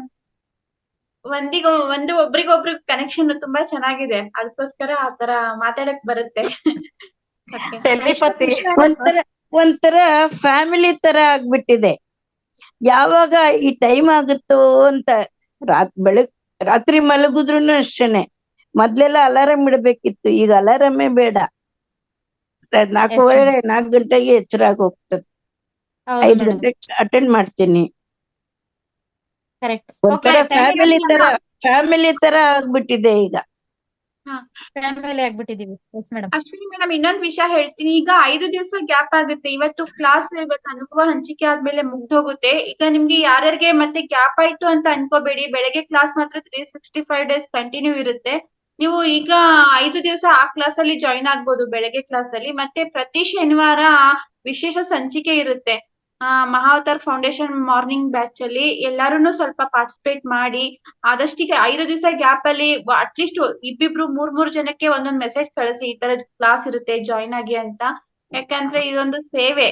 ಒಬ್ರಿಗೊಬ್ರು ಕನೆಕ್ಷನ್ ತುಂಬಾ ಚೆನ್ನಾಗಿದೆ. ಅದಕ್ಕೋಸ್ಕರ ಆತರ ಮಾತಾಡಕ್ ಬರುತ್ತೆ. ಒಂಥರ ಫ್ಯಾಮಿಲಿ ತರ ಆಗ್ಬಿಟ್ಟಿದೆ. ಯಾವಾಗ ಈ ಟೈಮ್ ಆಗುತ್ತೋ ಅಂತ ರಾತ್ರಿ ಮಲಗುದ್ರುನು ಅಷ್ಟೇನೆ. ಮೊದ್ಲೆಲ್ಲ ಅಲಾರಾಮ್ ಇಡ್ಬೇಕಿತ್ತು, ಈಗ ಅಲಾರಾಮೇ ಬೇಡ. 4 ಗಂಟೆಗೆ ಎಚ್ಚರ ಆಗಿ ಹೋಗ್ತದೆ. 5 ಗಂಟೆಗೆ ಅಟೆಂಡ್ ಮಾಡ್ತೀನಿ. ಒಂಥರ ಫ್ಯಾಮಿಲಿ ತರ ಆಗ್ಬಿಟ್ಟಿದೆ ಈಗ. ಹಾ. ಫ್ಯಾಮಿಲಿ ಆಗ್ಬಿಟ್ಟಿದೀವಿ. Yes madam. ಅಶ್ವಿನಿ ಮೇಡಮ್ ಇನ್ನೊಂದ್ ವಿಷಯ ಹೇಳ್ತೀನಿ. ಈಗ 5 ದಿವಸ ಗ್ಯಾಪ್ ಆಗುತ್ತೆ. ಇವತ್ತು ಅನುಭವ ಹಂಚಿಕೆ ಆದ್ಮೇಲೆ ಮುಗ್ದೋಗುತ್ತೆ. ಈಗ ನಿಮ್ಗೆ ಯಾರ್ಯಾರಿಗೆ ಮತ್ತೆ ಗ್ಯಾಪ್ ಆಯ್ತು ಅಂತ ಅನ್ಕೋಬೇಡಿ. ಬೆಳಗ್ಗೆ ಕ್ಲಾಸ್ ಮಾತ್ರ 365 ಡೇಸ್ ಕಂಟಿನ್ಯೂ ಇರುತ್ತೆ. ನೀವು ಈಗ 5 ದಿವಸ ಆ ಕ್ಲಾಸ್ ಅಲ್ಲಿ ಜಾಯಿನ್ ಆಗ್ಬೋದು, ಬೆಳಗ್ಗೆ ಕ್ಲಾಸ್ ಅಲ್ಲಿ. ಮತ್ತೆ ಪ್ರತಿ ಶನಿವಾರ ವಿಶೇಷ ಸಂಚಿಕೆ ಇರುತ್ತೆ. ಮಹಾವತಾರ್ ಫೌಂಡೇಶನ್ ಮಾರ್ನಿಂಗ್ ಬ್ಯಾಚ್ ಅಲ್ಲಿ ಎಲ್ಲಾರು ಸ್ವಲ್ಪ ಪಾರ್ಟಿಸಿಪೇಟ್ ಮಾಡಿ. ಆದಷ್ಟೀಗ 5 ದಿವಸ ಗ್ಯಾಪ್ ಅಲ್ಲಿ ಅಟ್ಲೀಸ್ಟ್ ಇಬ್ಬಿಬ್ರು 3 ಜನಕ್ಕೆ ಒಂದೊಂದ್ ಮೆಸೇಜ್ ಕಳಿಸಿ, ಈ ತರ ಕ್ಲಾಸ್ ಇರುತ್ತೆ ಜಾಯಿನ್ ಆಗಿ ಅಂತ. ಯಾಕಂದ್ರೆ ಇದೊಂದು ಸೇವೆ,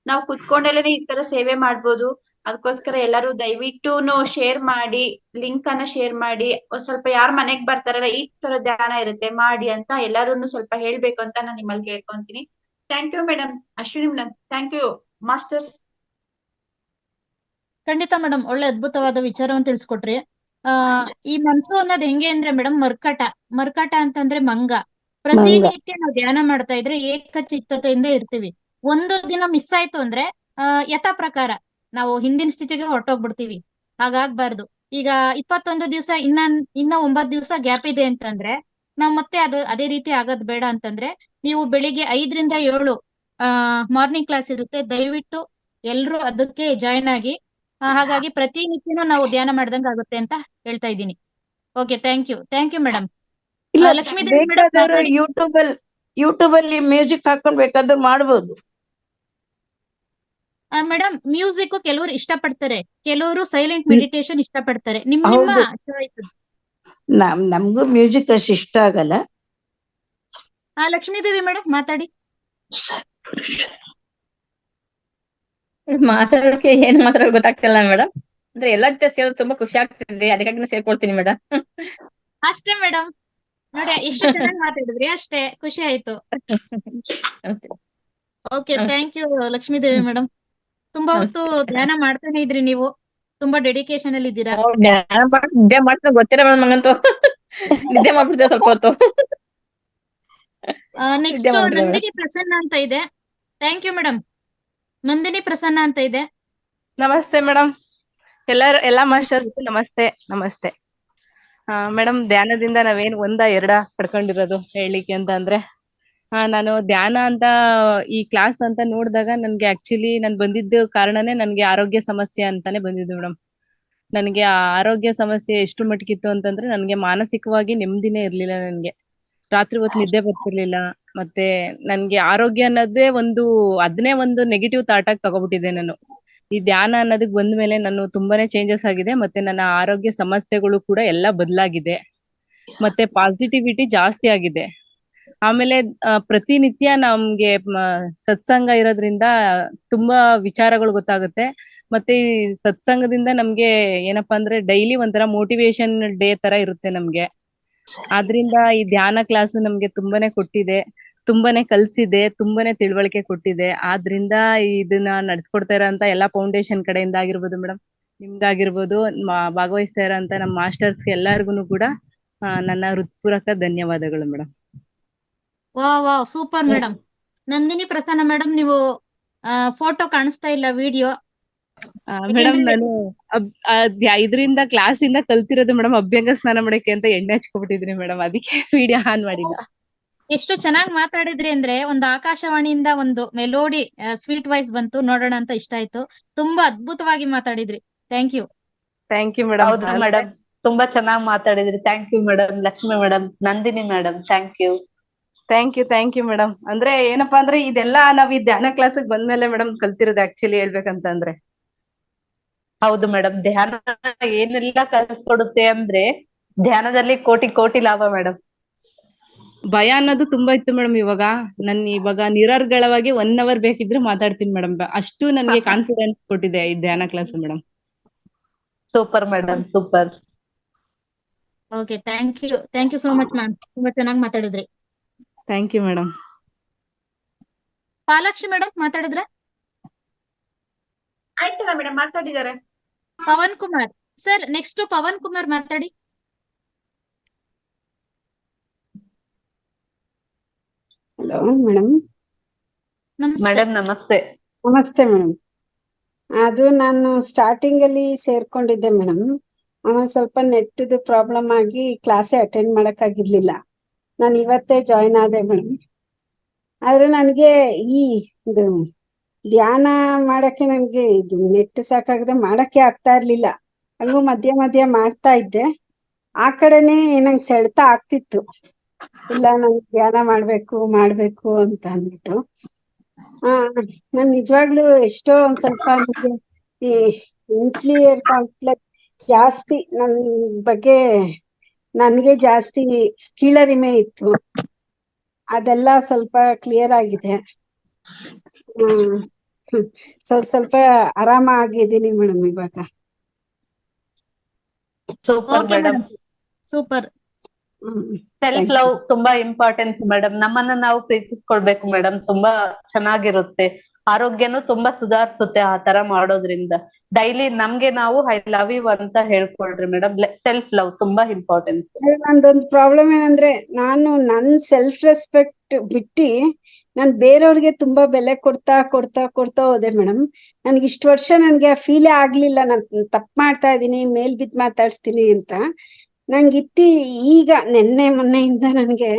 ನಾವು ಕುತ್ಕೊಂಡಲ್ಲೇ ಈ ತರ ಸೇವೆ ಮಾಡ್ಬೋದು. ಅದಕ್ಕೋಸ್ಕರ ಎಲ್ಲರೂ ದಯವಿಟ್ಟು ಶೇರ್ ಮಾಡಿ, ಲಿಂಕ್ ಅನ್ನ ಶೇರ್ ಮಾಡಿ. ಸ್ವಲ್ಪ ಯಾರ್ ಮನೆಗ್ ಬರ್ತಾರಲ್ಲ ಈ ತರ ಧ್ಯಾನ ಇರುತ್ತೆ ಮಾಡಿ ಅಂತ ಎಲ್ಲಾರು ಸ್ವಲ್ಪ ಹೇಳ್ಬೇಕು ಅಂತ ನಾನು ನಿಮ್ಮಲ್ಲಿ ಕೇಳ್ಕೊಂತೀನಿ. Thank you madam. Ashwini madam thank you. Masters ಖಂಡಿತ ಮೇಡಮ್, ಒಳ್ಳೆ ಅದ್ಭುತವಾದ ವಿಚಾರವನ್ನು ತಿಳಿಸ್ಕೊಟ್ರಿ. ಈ ಮನ್ಸು ಅನ್ನೋದು ಹೆಂಗೆ ಅಂದ್ರೆ ಮೇಡಮ್, ಮರ್ಕಟ ಅಂತಂದ್ರೆ ಮಂಗ. ಪ್ರತಿನಿತ್ಯ ನಾವು ಧ್ಯಾನ ಮಾಡ್ತಾ ಇದ್ರೆ ಏಕಚಿತ್ತತೆಯಿಂದ ಇರ್ತೀವಿ. ಒಂದು ದಿನ ಮಿಸ್ ಆಯ್ತು ಅಂದ್ರೆ ಯಥಾ ಪ್ರಕಾರ ನಾವು ಹಿಂದಿನ ಸ್ಥಿತಿಗೆ ಹೊರಟೋಗ್ಬಿಡ್ತೀವಿ. ಹಾಗಾಗ್ಬಾರ್ದು. ಈಗ 21 ದಿವಸ ಇನ್ನ 9 ದಿವಸ ಗ್ಯಾಪ್ ಇದೆ ಅಂತಂದ್ರೆ ನಾವ್ ಮತ್ತೆ ಅದೇ ರೀತಿ ಆಗೋದ್ ಬೇಡ ಅಂತಂದ್ರೆ, ನೀವು ಬೆಳಿಗ್ಗೆ 5 ರಿಂದ 7 ಮಾರ್ನಿಂಗ್ ಕ್ಲಾಸ್ ಇರುತ್ತೆ. ದಯವಿಟ್ಟು ಎಲ್ರು ಅದಕ್ಕೆ ಜಾಯಿನ್ ಆಗಿ. ಹಾಗಾಗಿ ಪ್ರತಿನಿತ್ಯನೂ ನಾವು ಧ್ಯಾನ ಮಾಡ್ದಂಗ ಆಗುತ್ತೆ ಅಂತ ಹೇಳ್ತಾ ಇದ್ದೀನಿ. Okay, thank you madam. ಇಲ್ಲ, ಲಕ್ಷ್ಮೀದೇವಿ ಮೇಡಮ್ ಬೇಕಾದವರು ಮಾತಾಡಿ. ಯೂಟ್ಯೂಬ್ ಅಲ್ಲಿ ಮ್ಯೂಸಿಕ್ ಹಾಕೊಂಡ್ ಬೇಕಾದ್ರೂ ಮಾಡ್ಬೋದು. ಮೇಡಮ್, ಮ್ಯೂಸಿಕ್ ಕೆಲವರು ಇಷ್ಟಪಡ್ತಾರೆ, ಕೆಲವರು ಸೈಲೆಂಟ್ ಮೆಡಿಟೇಷನ್ ಇಷ್ಟಪಡ್ತಾರೆ. ನಿಮ್ಮ ಹೌದು. choice. ನಮ್ಗೂ ಮ್ಯೂಸಿಕ್ ಅಷ್ಟು ಇಷ್ಟ ಆಗಲ್ಲ. ಲಕ್ಷ್ಮೀದೇವಿ ಮೇಡಮ್ ಮಾತಾಡಿ. ಮಾತಾಡೋಕೆ ಏನ್ ಮಾತಾಡೋದು ಗೊತ್ತಾಗ್ತಿಲ್ಲ ಮೇಡಮ್. ಅಂದ್ರೆ ಎಲ್ಲ ಜೊತೆ ಸೇರೋದು ತುಂಬಾ ಖುಷಿ ಆಗ್ತಿದೆ, ಅದಕ್ಕಾಗಿ ಸೇರ್ಕೊಳ್ತೀನಿ ಮೇಡಮ್. ಅಷ್ಟೇ ಮೇಡಮ್, ನೋಡಿ ಎಷ್ಟು ಚೆನ್ನಾಗಿ ಮಾತಾಡಿದ್ರಿ, ಅಷ್ಟೇ ಖುಷಿ ಆಯ್ತು. Okay, thank you Lakshmidevi madam. ತುಂಬಾ ಹೊತ್ತು ಧ್ಯಾನ ಮಾಡ್ತಾನೆ ಇದ್ರಿ ನೀವು, ತುಂಬಾ ಡೆಡಿಕೇಶನ್ ಅಲ್ಲಿ ಇದ್ದೀರಾ. ನಿದ್ದೆ ಮಾಡ್ತಾ ಗೊತ್ತಿಲ್ಲ ಮೇಡಮ್, ನಂಗಂತೂ ನಿದ್ದೆ ಮಾಡ್ಬಿಡ್ತೇವೆ ಸ್ವಲ್ಪ ಹೊತ್ತು. ನೆಕ್ಸ್ಟ್ ನಂದಿನಿ ಪ್ರಸನ್ನ ಅಂತ ಇದೆ. Thank you madam. Nandini Prasanna ಅಂತ ಇದೆ. ನಮಸ್ತೆ ಮೇಡಮ್. ಎಲ್ಲಾ ಮಾಸ್ಟರ್ಸ್ ನಮಸ್ತೆ. ಮೇಡಮ್, ಧ್ಯಾನದಿಂದ ನಾವೇನ್ ಎರಡ ಪಡ್ಕೊಂಡಿರೋದು ಹೇಳಲಿಕ್ಕೆ ಅಂತ ಅಂದ್ರೆ, ನಾನು ಧ್ಯಾನ ಅಂತ ಈ ಕ್ಲಾಸ್ ಅಂತ ನೋಡಿದಾಗ ನನ್ಗೆ ಆಕ್ಚುಲಿ ನಾನು ಬಂದಿದ್ದ ಕಾರಣನೇ ನನ್ಗೆ ಆರೋಗ್ಯ ಸಮಸ್ಯೆ ಅಂತಾನೆ ಬಂದಿದ್ದು ಮೇಡಮ್. ನನಗೆ ಆ ಆರೋಗ್ಯ ಸಮಸ್ಯೆ ಎಷ್ಟು ಮಟ್ಟಿಗಿತ್ತು ಅಂತಂದ್ರೆ, ನನ್ಗೆ ಮಾನಸಿಕವಾಗಿ ನೆಮ್ಮದಿನೇ ಇರ್ಲಿಲ್ಲ. ನನ್ಗೆ ರಾತ್ರಿ ಹೊತ್ತು ನಿದ್ದೆ ಬರ್ತಿರ್ಲಿಲ್ಲ. ಮತ್ತೆ ನನ್ಗೆ ಆರೋಗ್ಯ ಅನ್ನೋದೇ ಅದನ್ನೇ ಒಂದು ನೆಗೆಟಿವ್ ಥಾಟ್ ಆಗಿ ತಗೊಬಿಟ್ಟಿದ್ದೆ ನಾನು. ಈ ಧ್ಯಾನ ಅನ್ನೋದಕ್ ಬಂದ್ಮೇಲೆ ನಾನು ತುಂಬಾನೇ ಚೇಂಜಸ್ ಆಗಿದೆ. ಮತ್ತೆ ನನ್ನ ಆರೋಗ್ಯ ಸಮಸ್ಯೆಗಳು ಕೂಡ ಎಲ್ಲ ಬದಲಾಗಿದೆ. ಮತ್ತೆ ಪಾಸಿಟಿವಿಟಿ ಜಾಸ್ತಿ ಆಗಿದೆ. ಆಮೇಲೆ ಪ್ರತಿನಿತ್ಯ ನಮ್ಗೆ ಸತ್ಸಂಗ ಇರೋದ್ರಿಂದ ತುಂಬಾ ವಿಚಾರಗಳು ಗೊತ್ತಾಗುತ್ತೆ. ಮತ್ತೆ ಈ ಸತ್ಸಂಗದಿಂದ ನಮ್ಗೆ ಏನಪ್ಪಾ ಅಂದ್ರೆ ಡೈಲಿ ಒಂಥರ ಮೋಟಿವೇಶನ್ ಡೇ ತರ ಇರುತ್ತೆ ನಮ್ಗೆ. ಆದ್ರಿಂದ ಈ ಧ್ಯಾನ ಕ್ಲಾಸ್ ನಮ್ಗೆ ತುಂಬಾನೇ ಕೊಟ್ಟಿದೆ, ತುಂಬಾನೇ ಕಲ್ಸಿದೆ, ತುಂಬಾನೇ ತಿಳುವಳಿಕೆ ಕೊಟ್ಟಿದೆ. ಆದ್ರಿಂದ ಇದನ್ನ ನಡ್ಸ್ಕೊಡ್ತಾ ಇರೋಂತ ಎಲ್ಲಾ ಫೌಂಡೇಶನ್ ಕಡೆಯಿಂದ ಆಗಿರ್ಬೋದು ಮೇಡಮ್, ನಿಮ್ಗಾಗಿರ್ಬೋದು, ಭಾಗವಹಿಸ್ತಾ ಇರೋಂತ ನಮ್ಮ ಮಾಸ್ಟರ್ಸ್ ಎಲ್ಲಾರ್ಗು ಕೂಡ ನನ್ನ ಹೃತ್ಪೂರ್ವಕ ಧನ್ಯವಾದಗಳು ಮೇಡಮ್. ವಾ super madam. Nandini Prasanna madam, ನೀವು ಫೋಟೋ ಕಾಣಿಸ್ತಾ ಇಲ್ಲ, ವಿಡಿಯೋ. ಮೇಡಮ್, ನಾನು ಇದರಿಂದ ಕ್ಲಾಸ್ ಇಂದ ಕಲ್ತಿರೋದು ಮೇಡಮ್. ಅಭ್ಯಂಗ ಸ್ನಾನ ಮಾಡಕ್ಕೆ ಅಂತ ಎಣ್ಣೆ ಹಚ್ಕೊಬಿಟ್ಟಿದ್ರಿ ಮೇಡಮ್, ಅದಕ್ಕೆ ವಿಡಿಯೋ ಆನ್ ಮಾಡಿಲ್ಲ. ಎಷ್ಟು ಚೆನ್ನಾಗಿ ಮಾತಾಡಿದ್ರಿ ಅಂದ್ರೆ, ಒಂದು ಆಕಾಶವಾಣಿಯಿಂದ ಒಂದು ಮೆಲೋಡಿ ಸ್ವೀಟ್ ವಾಯ್ಸ್ ಬಂತು, ನೋಡೋಣ ಅಂತ ಇಷ್ಟ ಆಯ್ತು. ತುಂಬಾ ಅದ್ಭುತವಾಗಿ ಮಾತಾಡಿದ್ರಿ. Thank you madam. ಹೌದು ಮೇಡಮ್, ತುಂಬಾ ಚೆನ್ನಾಗಿ ಮಾತಾಡಿದ್ರಿ. Thank you madam. Lakshmi madam, Nandini madam, thank you madam. ಅಂದ್ರೆ ಏನಪ್ಪಾ ಅಂದ್ರೆ, ಇದೆಲ್ಲ ನಾವ್ ಈ ಧ್ಯಾನ ಕ್ಲಾಸಿಗೆ ಬಂದ್ಮೇಲೆ ಮೇಡಮ್ ಕಲ್ತಿರೋದು ಆಕ್ಚುಲಿ ಹೇಳ್ಬೇಕಂತ ಅಂದ್ರೆ. ಹೌದು ಮೇಡಮ್, ಧ್ಯಾನ ಏನೆಲ್ಲ ಕಲಿಸ್ಕೊಡುತ್ತೆ ಅಂದ್ರೆ, ಧ್ಯಾನದಲ್ಲಿ ಕೋಟಿ ಲಾಭ ಮೇಡಮ್. ಭಯ ಅನ್ನೋದು ತುಂಬಾ ಇತ್ತು ಮೇಡಮ್. ಇವಾಗ ನಿರರ್ಗಳವಾಗಿ 1 hour ಬೇಕಿದ್ರೆ ಮಾತಾಡ್ತೀನಿ ಮೇಡಮ್. ಅಷ್ಟು ನನ್ಗೆ ಕಾನ್ಫಿಡೆನ್ಸ್ ಕೊಟ್ಟಿದೆ ಈ ಧ್ಯಾನ class madam. Super madam, super. Okay, thank you so much ma'am. ತುಂಬಾ ಚೆನ್ನಾಗಿ ಮಾತಾಡಿದ್ರಿ. Thank you madam. Palakshi madam ಮಾತಾಡಿದ್ರ? ಆಯ್ತಲ್ಲ ಮೇಡಮ್, ಮಾತಾಡಿದ್ದಾರೆ. ಪವನ್ ಕುಮಾರ್ ಸರ್, ನೆಕ್ಸ್ಟ್ ಪವನ್ ಕುಮಾರ್ ಮಾತಾಡಿ. Hello madam. ಮೇಡಮ್ ನಮಸ್ತೆ. ನಮಸ್ತೆ ಮೇಡಮ್. ಅದು ನಾನು ಸ್ಟಾರ್ಟಿಂಗ್ ಅಲ್ಲಿ ಸೇರ್ಕೊಂಡಿದ್ದೆ ಮೇಡಮ್. ಆಮೇಲೆ ಸ್ವಲ್ಪ ನೆಟ್ ಪ್ರಾಬ್ಲಮ್ ಆಗಿ ಕ್ಲಾಸೇ ಅಟೆಂಡ್ ಮಾಡಕ್ ಆಗಿರ್ಲಿಲ್ಲ. ನಾನು ಇವತ್ತೇ ಜಾಯ್ನ್ ಆದೆ ಮೇಡಮ್. ಆದ್ರೆ ನನಗೆ ಈ ಇದು ಧ್ಯಾನ ಮಾಡಕ್ಕೆ ನನಗೆ ಇದು ನೆಟ್ ಸಾಕಾಗದೆ ಮಾಡಕ್ಕೆ ಆಗ್ತಾ ಇರ್ಲಿಲ್ಲ. ಹಂಗೂ ಮಧ್ಯ ಮಧ್ಯ ಮಾಡ್ತಾ ಇದ್ದೆ. ಆ ಕಡೆನೆ ನಂಗೆ ಸೆಳೆತ ಆಗ್ತಿತ್ತು, ಇಲ್ಲ ನಂಗೆ ಧ್ಯಾನ ಮಾಡ್ಬೇಕು ಅಂತ ಅಂದ್ಬಿಟ್ಟು. ನಾನು ನಿಜವಾಗ್ಲೂ ಎಷ್ಟೋ ಒಂದ್ ಸ್ವಲ್ಪ ನನಗೆ ಈ ಇನ್ಫೀರಿಯರ್ ಕಾಂಪ್ಲೆಕ್ಸ್ ಜಾಸ್ತಿ, ನನ್ ಬಗ್ಗೆ ನನ್ಗೆ ಜಾಸ್ತಿ ಕೀಳರಿಮೆ ಇತ್ತು. ಅದೆಲ್ಲ ಸ್ವಲ್ಪ ಕ್ಲಿಯರ್ ಆಗಿದೆ. ಸ್ವಲ್ಪ ಆರಾಮ ಆಗಿದ್ದೀನಿ ಮೇಡಮ್ ಇವಾಗ. Super okay madam. Madam, super. Self love ತುಂಬಾ ಇಂಪಾರ್ಟೆಂಟ್ ಮೇಡಮ್. ನಮ್ಮನ್ನ ನಾವು ಪ್ರೀತಿಸ್ಕೊಳ್ಬೇಕು ಮೇಡಮ್. ತುಂಬಾ ಚೆನ್ನಾಗಿರುತ್ತೆ. ಆರೋಗ್ಯನೂ ತುಂಬಾ ಸುಧಾರಿಸುತ್ತೆ ಆ ತರ ಮಾಡೋದ್ರಿಂದ. ಡೈಲಿ ನಮ್ಗೆ ನಾವು ಐ ಲವ್ ಯು ಅಂತ ಹೇಳ್ಕೊಳ್ರಿ ಮೇಡಮ್. ಸೆಲ್ಫ್ ಲವ್ ತುಂಬಾ ಇಂಪಾರ್ಟೆಂಟ್. ನಂದೊಂದು ಪ್ರಾಬ್ಲಮ್ ಏನಂದ್ರೆ, ನಾನು ನನ್ ಸೆಲ್ಫ್ ರೆಸ್ಪೆಕ್ಟ್ ಬಿಟ್ಟು ನಾನ್ ಬೇರೆಯವ್ರಿಗೆ ತುಂಬಾ ಬೆಲೆ ಕೊಡ್ತಾ ಹೋದೆ ಮೇಡಮ್. ನನ್ಗೆ ಇಷ್ಟು ವರ್ಷ ನನ್ಗೆ ಆ ಫೀಲೇ ಆಗ್ಲಿಲ್ಲ, ನಾನ್ ತಪ್ಪು ಮಾಡ್ತಾ ಇದೀನಿ, ಮೇಲ್ ಬಿದ್ದು ಮಾತಾಡ್ಸ್ತೀನಿ ಅಂತ. ನಂಗೆ ಈಗ ನೆನ್ನೆ ಮೊನ್ನೆಯಿಂದ ನನ್ಗೆ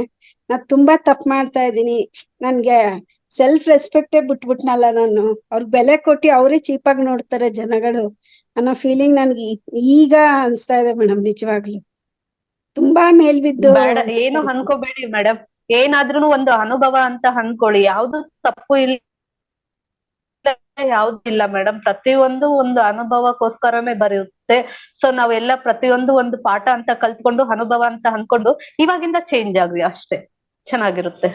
ನಾ ತುಂಬಾ ತಪ್ಪು ಮಾಡ್ತಾ ಇದ್ದೀನಿ. ನನ್ಗೆ ಸೆಲ್ಫ್ ರೆಸ್ಪೆಕ್ಟೇ ಬಿಟ್ಬಿಟ್ನಲ್ಲ ನಾನು. ಅವ್ರಿಗೆ ಬೆಲೆ ಕೊಟ್ಟು ಅವರೇ ಚೀಪಾಗಿ ನೋಡ್ತಾರೆ ಜನಗಳು ಅನ್ನೋ ಫೀಲಿಂಗ್ ನನ್ಗೆ ಈಗ ಅನ್ಸ್ತಾ ಇದೆ ಮೇಡಮ್. ನಿಜವಾಗ್ಲು ತುಂಬಾ ಮೇಲ್ಬಿದ್ದು. ಬೇಡ, ಏನು ಅನ್ಕೋಬೇಡಿ ಮೇಡಮ್. ಏನಾದ್ರೂ ಒಂದು ಅನುಭವ ಅಂತ ಅನ್ಕೊಳ್ಳಿ. ಯಾವ್ದು ತಪ್ಪು ಇಲ್ಲ, ಯಾವ್ದು ಇಲ್ಲ ಮೇಡಮ್. ಪ್ರತಿಯೊಂದು ಒಂದು ಅನುಭವಕ್ಕೋಸ್ಕರನೇ ಬರುತ್ತೆ. ಸೊ ನಾವೆಲ್ಲ ಪ್ರತಿಯೊಂದು ಒಂದು ಪಾಠ ಅಂತ ಕಲ್ತ್ಕೊಂಡು ಅನುಭವ ಅಂತ ಅನ್ಕೊಂಡು ಇವಾಗಿಂದ ಚೇಂಜ್ ಆಗ್ವಿ ಅಷ್ಟೇ, ಚೆನ್ನಾಗಿರುತ್ತೆ.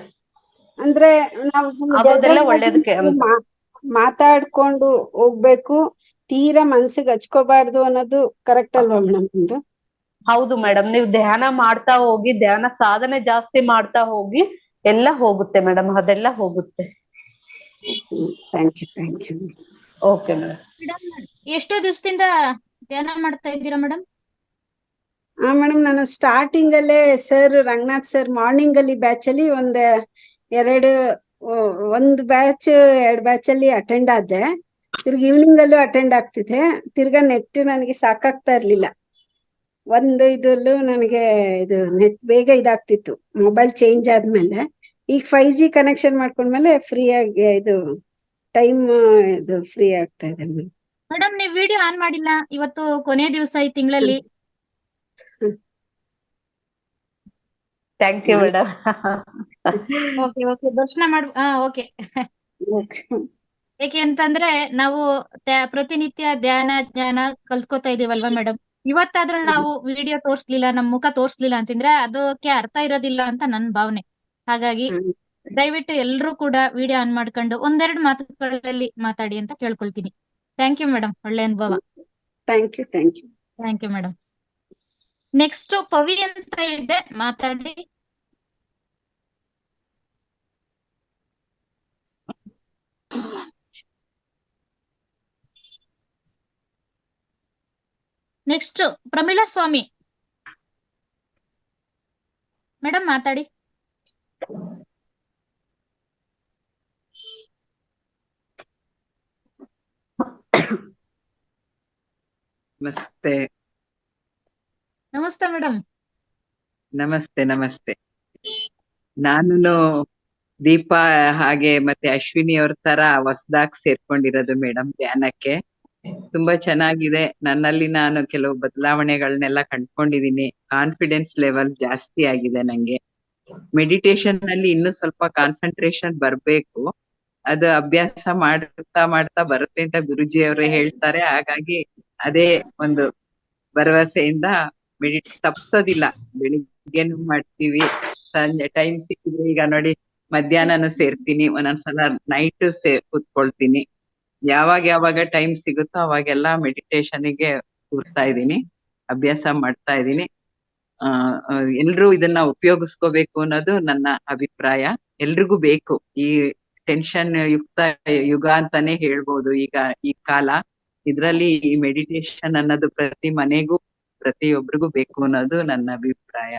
ಅಂದ್ರೆ ನಾವು ಆಗೋದೆಲ್ಲ ಒಳ್ಳೇದಕ್ಕೆ ಅಂತ. ಮಾತಾಡ್ಕೊಂಡು ಹೋಗ್ಬೇಕು, ತೀರಾ ಮನ್ಸಿಗೆ ಹಚ್ಕೋಬಾರ್ದು ಅನ್ನೋದು ಕರೆಕ್ಟ್ ಅಲ್ವಾ ಮೇಡಮ್? ಹೌದು ಮೇಡಮ್. ನೀವು ಧ್ಯಾನ ಮಾಡ್ತಾ ಹೋಗಿ, ಧ್ಯಾನ ಸಾಧನೆ ಜಾಸ್ತಿ ಮಾಡ್ತಾ ಹೋಗಿ, ಎಲ್ಲ ಹೋಗುತ್ತೆ ಮೇಡಮ್. ಅದೆಲ್ಲ ಹೋಗುತ್ತೆ. Thank you. Okay madam. Madam, ಎಷ್ಟೋ ದಿವಸದಿಂದ ಧ್ಯಾನ ಮಾಡ್ತಾ ಇದ್ದೀರಾ ಮೇಡಮ್? ಮೇಡಮ್, ನಾನು ಸ್ಟಾರ್ಟಿಂಗ್ ಅಲ್ಲೇ ಸರ್ ರಂಗನಾಥ್ ಸರ್ ಮಾರ್ನಿಂಗ್ ಅಲ್ಲಿ ಬ್ಯಾಚ್ ಅಲ್ಲಿ ಒಂದು ಬ್ಯಾಚ್ ಅಲ್ಲಿ ಅಟೆಂಡ್ ಆದೆ. ತಿರ್ಗಿ ಈವ್ನಿಂಗ್ ಅಲ್ಲೂ ಅಟೆಂಡ್ ಆಗ್ತಿದ್ದೆ. ತಿರ್ಗಾ ನೆಟ್ ನನಗೆ ಸಾಕಾಗ್ತಾ ಇರ್ಲಿಲ್ಲ. ಇದರಲ್ಲೂ ನನಗೆ ಇದು ನೆಟ್ ಬೇಗ ಇದಾಗ್ತಿತ್ತು, ಮೊಬೈಲ್ ಚೇಂಜ್ ಆದ್ಮೇಲೆ. ಈಗ 5G ಕನೆಕ್ಷನ್ ಮಾಡ್ಕೊಂಡ್ಮೇಲೆ ಫ್ರೀ ಆಗಿ ಇದು ಟೈಮ್ ಇದು ಫ್ರೀ ಆಗ್ತಾ ಇದೆ ಮೇಡಮ್. ನೀವು ವಿಡಿಯೋ ಆನ್ ಮಾಡಿಲ್ಲ, ಇವತ್ತು ಕೊನೆ ದಿವಸ ಈ ತಿಂಗಳಲ್ಲಿ. Thank you madam. ಓಕೆ, ದರ್ಶನ ಮಾಡು. ಓಕೆ. ಯಾಕೆ ಅಂತಂದ್ರೆ ನಾವು ಪ್ರತಿನಿತ್ಯ ಧ್ಯಾನ ಕಲ್ತ್ಕೋತಾ ಇದೀವಲ್ವಾ ಮೇಡಮ್. ಇವತ್ತಾದ್ರೂ ನಾವು ವಿಡಿಯೋ ತೋರ್ಸ್ಲಿಲ್ಲ, ನಮ್ ಮುಖ ತೋರ್ಸ್ಲಿಲ್ಲ ಅಂತಂದ್ರೆ ಅದಕ್ಕೆ ಅರ್ಥ ಇರೋದಿಲ್ಲ ಅಂತ ನನ್ ಭಾವನೆ. ಹಾಗಾಗಿ ದಯವಿಟ್ಟು ಎಲ್ರು ಕೂಡ ವಿಡಿಯೋ ಆನ್ ಮಾಡ್ಕೊಂಡು ಒಂದೆರಡು ಮಾತುಗಳಲ್ಲಿ ಮಾತಾಡಿ ಅಂತ ಕೇಳ್ಕೊಳ್ತೀನಿ. ಥ್ಯಾಂಕ್ ಯು ಮೇಡಮ್, ಒಳ್ಳೆ ಅನುಭವ. Thank you madam. Next Pavi ಅಂತ ಇದೆ, ಮಾತಾಡಿ. ನೆಕ್ಸ್ಟ್ ಪ್ರಮೀಳಾ ಸ್ವಾಮಿ ಮೇಡಮ್, ಮಾತಾಡಿ. ನಮಸ್ತೆ. ನಮಸ್ತೆ ಮೇಡಮ್. ನಮಸ್ತೆ. ನಾನು ದೀಪಾ ಹಾಗೆ ಮತ್ತೆ ಅಶ್ವಿನಿ ಅವ್ರ ತರ ಹೊಸದಾಗಿ ಸೇರ್ಕೊಂಡಿರೋದು ಮೇಡಮ್ ಧ್ಯಾನಕ್ಕೆ. ತುಂಬಾ ಚೆನ್ನಾಗಿದೆ. ನನ್ನಲ್ಲಿ ನಾನು ಕೆಲವು ಬದಲಾವಣೆಗಳನ್ನೆಲ್ಲ ಕಂಡ್ಕೊಂಡಿದೀನಿ. ಕಾನ್ಫಿಡೆನ್ಸ್ ಲೆವೆಲ್ ಜಾಸ್ತಿ ಆಗಿದೆ ನಂಗೆ. ಮೆಡಿಟೇಷನ್ ನಲ್ಲಿ ಇನ್ನೂ ಸ್ವಲ್ಪ ಕಾನ್ಸಂಟ್ರೇಷನ್ ಬರ್ಬೇಕು. ಅದು ಅಭ್ಯಾಸ ಮಾಡ್ತಾ ಬರುತ್ತೆ ಅಂತ ಗುರುಜಿ ಅವರೇ ಹೇಳ್ತಾರೆ. ಹಾಗಾಗಿ ಅದೇ ಒಂದು ಭರವಸೆಯಿಂದ ತಪ್ಸೋದಿಲ್ಲ. ಬೆಳಿಗ್ಗೆನು ಮಾಡ್ತೀವಿ, ಸಂಜೆ ಟೈಮ್ ಸಿಕ್ಕಿದ್ರೆ ಈಗ ನೋಡಿ ಮಧ್ಯಾಹ್ನನು ಸೇರ್ತೀನಿ, ಒಂದೊಂದ್ಸಲ ನೈಟ್ ಕೂತ್ಕೊಳ್ತೀನಿ. ಯಾವಾಗ ಟೈಮ್ ಸಿಗುತ್ತೋ ಅವಾಗೆಲ್ಲ ಮೆಡಿಟೇಷನ್ಗೆ ಕೂರ್ತಾ ಇದ್ದೀನಿ, ಅಭ್ಯಾಸ ಮಾಡ್ತಾ ಇದ್ದೀನಿ. ಎಲ್ರೂ ಇದನ್ನ ಉಪಯೋಗಿಸ್ಕೋಬೇಕು ಅನ್ನೋದು ನನ್ನ ಅಭಿಪ್ರಾಯ. ಎಲ್ರಿಗೂ ಬೇಕು. ಈ ಟೆನ್ಷನ್ ಯುಕ್ತ ಯುಗ ಅಂತಾನೆ ಹೇಳ್ಬೋದು ಈಗ ಈ ಕಾಲ. ಇದ್ರಲ್ಲಿ ಈ ಮೆಡಿಟೇಷನ್ ಅನ್ನೋದು ಪ್ರತಿ ಮನೆಗೂ ಪ್ರತಿಯೊಬ್ಬರಿಗೂ ಬೇಕು ಅನ್ನೋದು ನನ್ನ ಅಭಿಪ್ರಾಯ.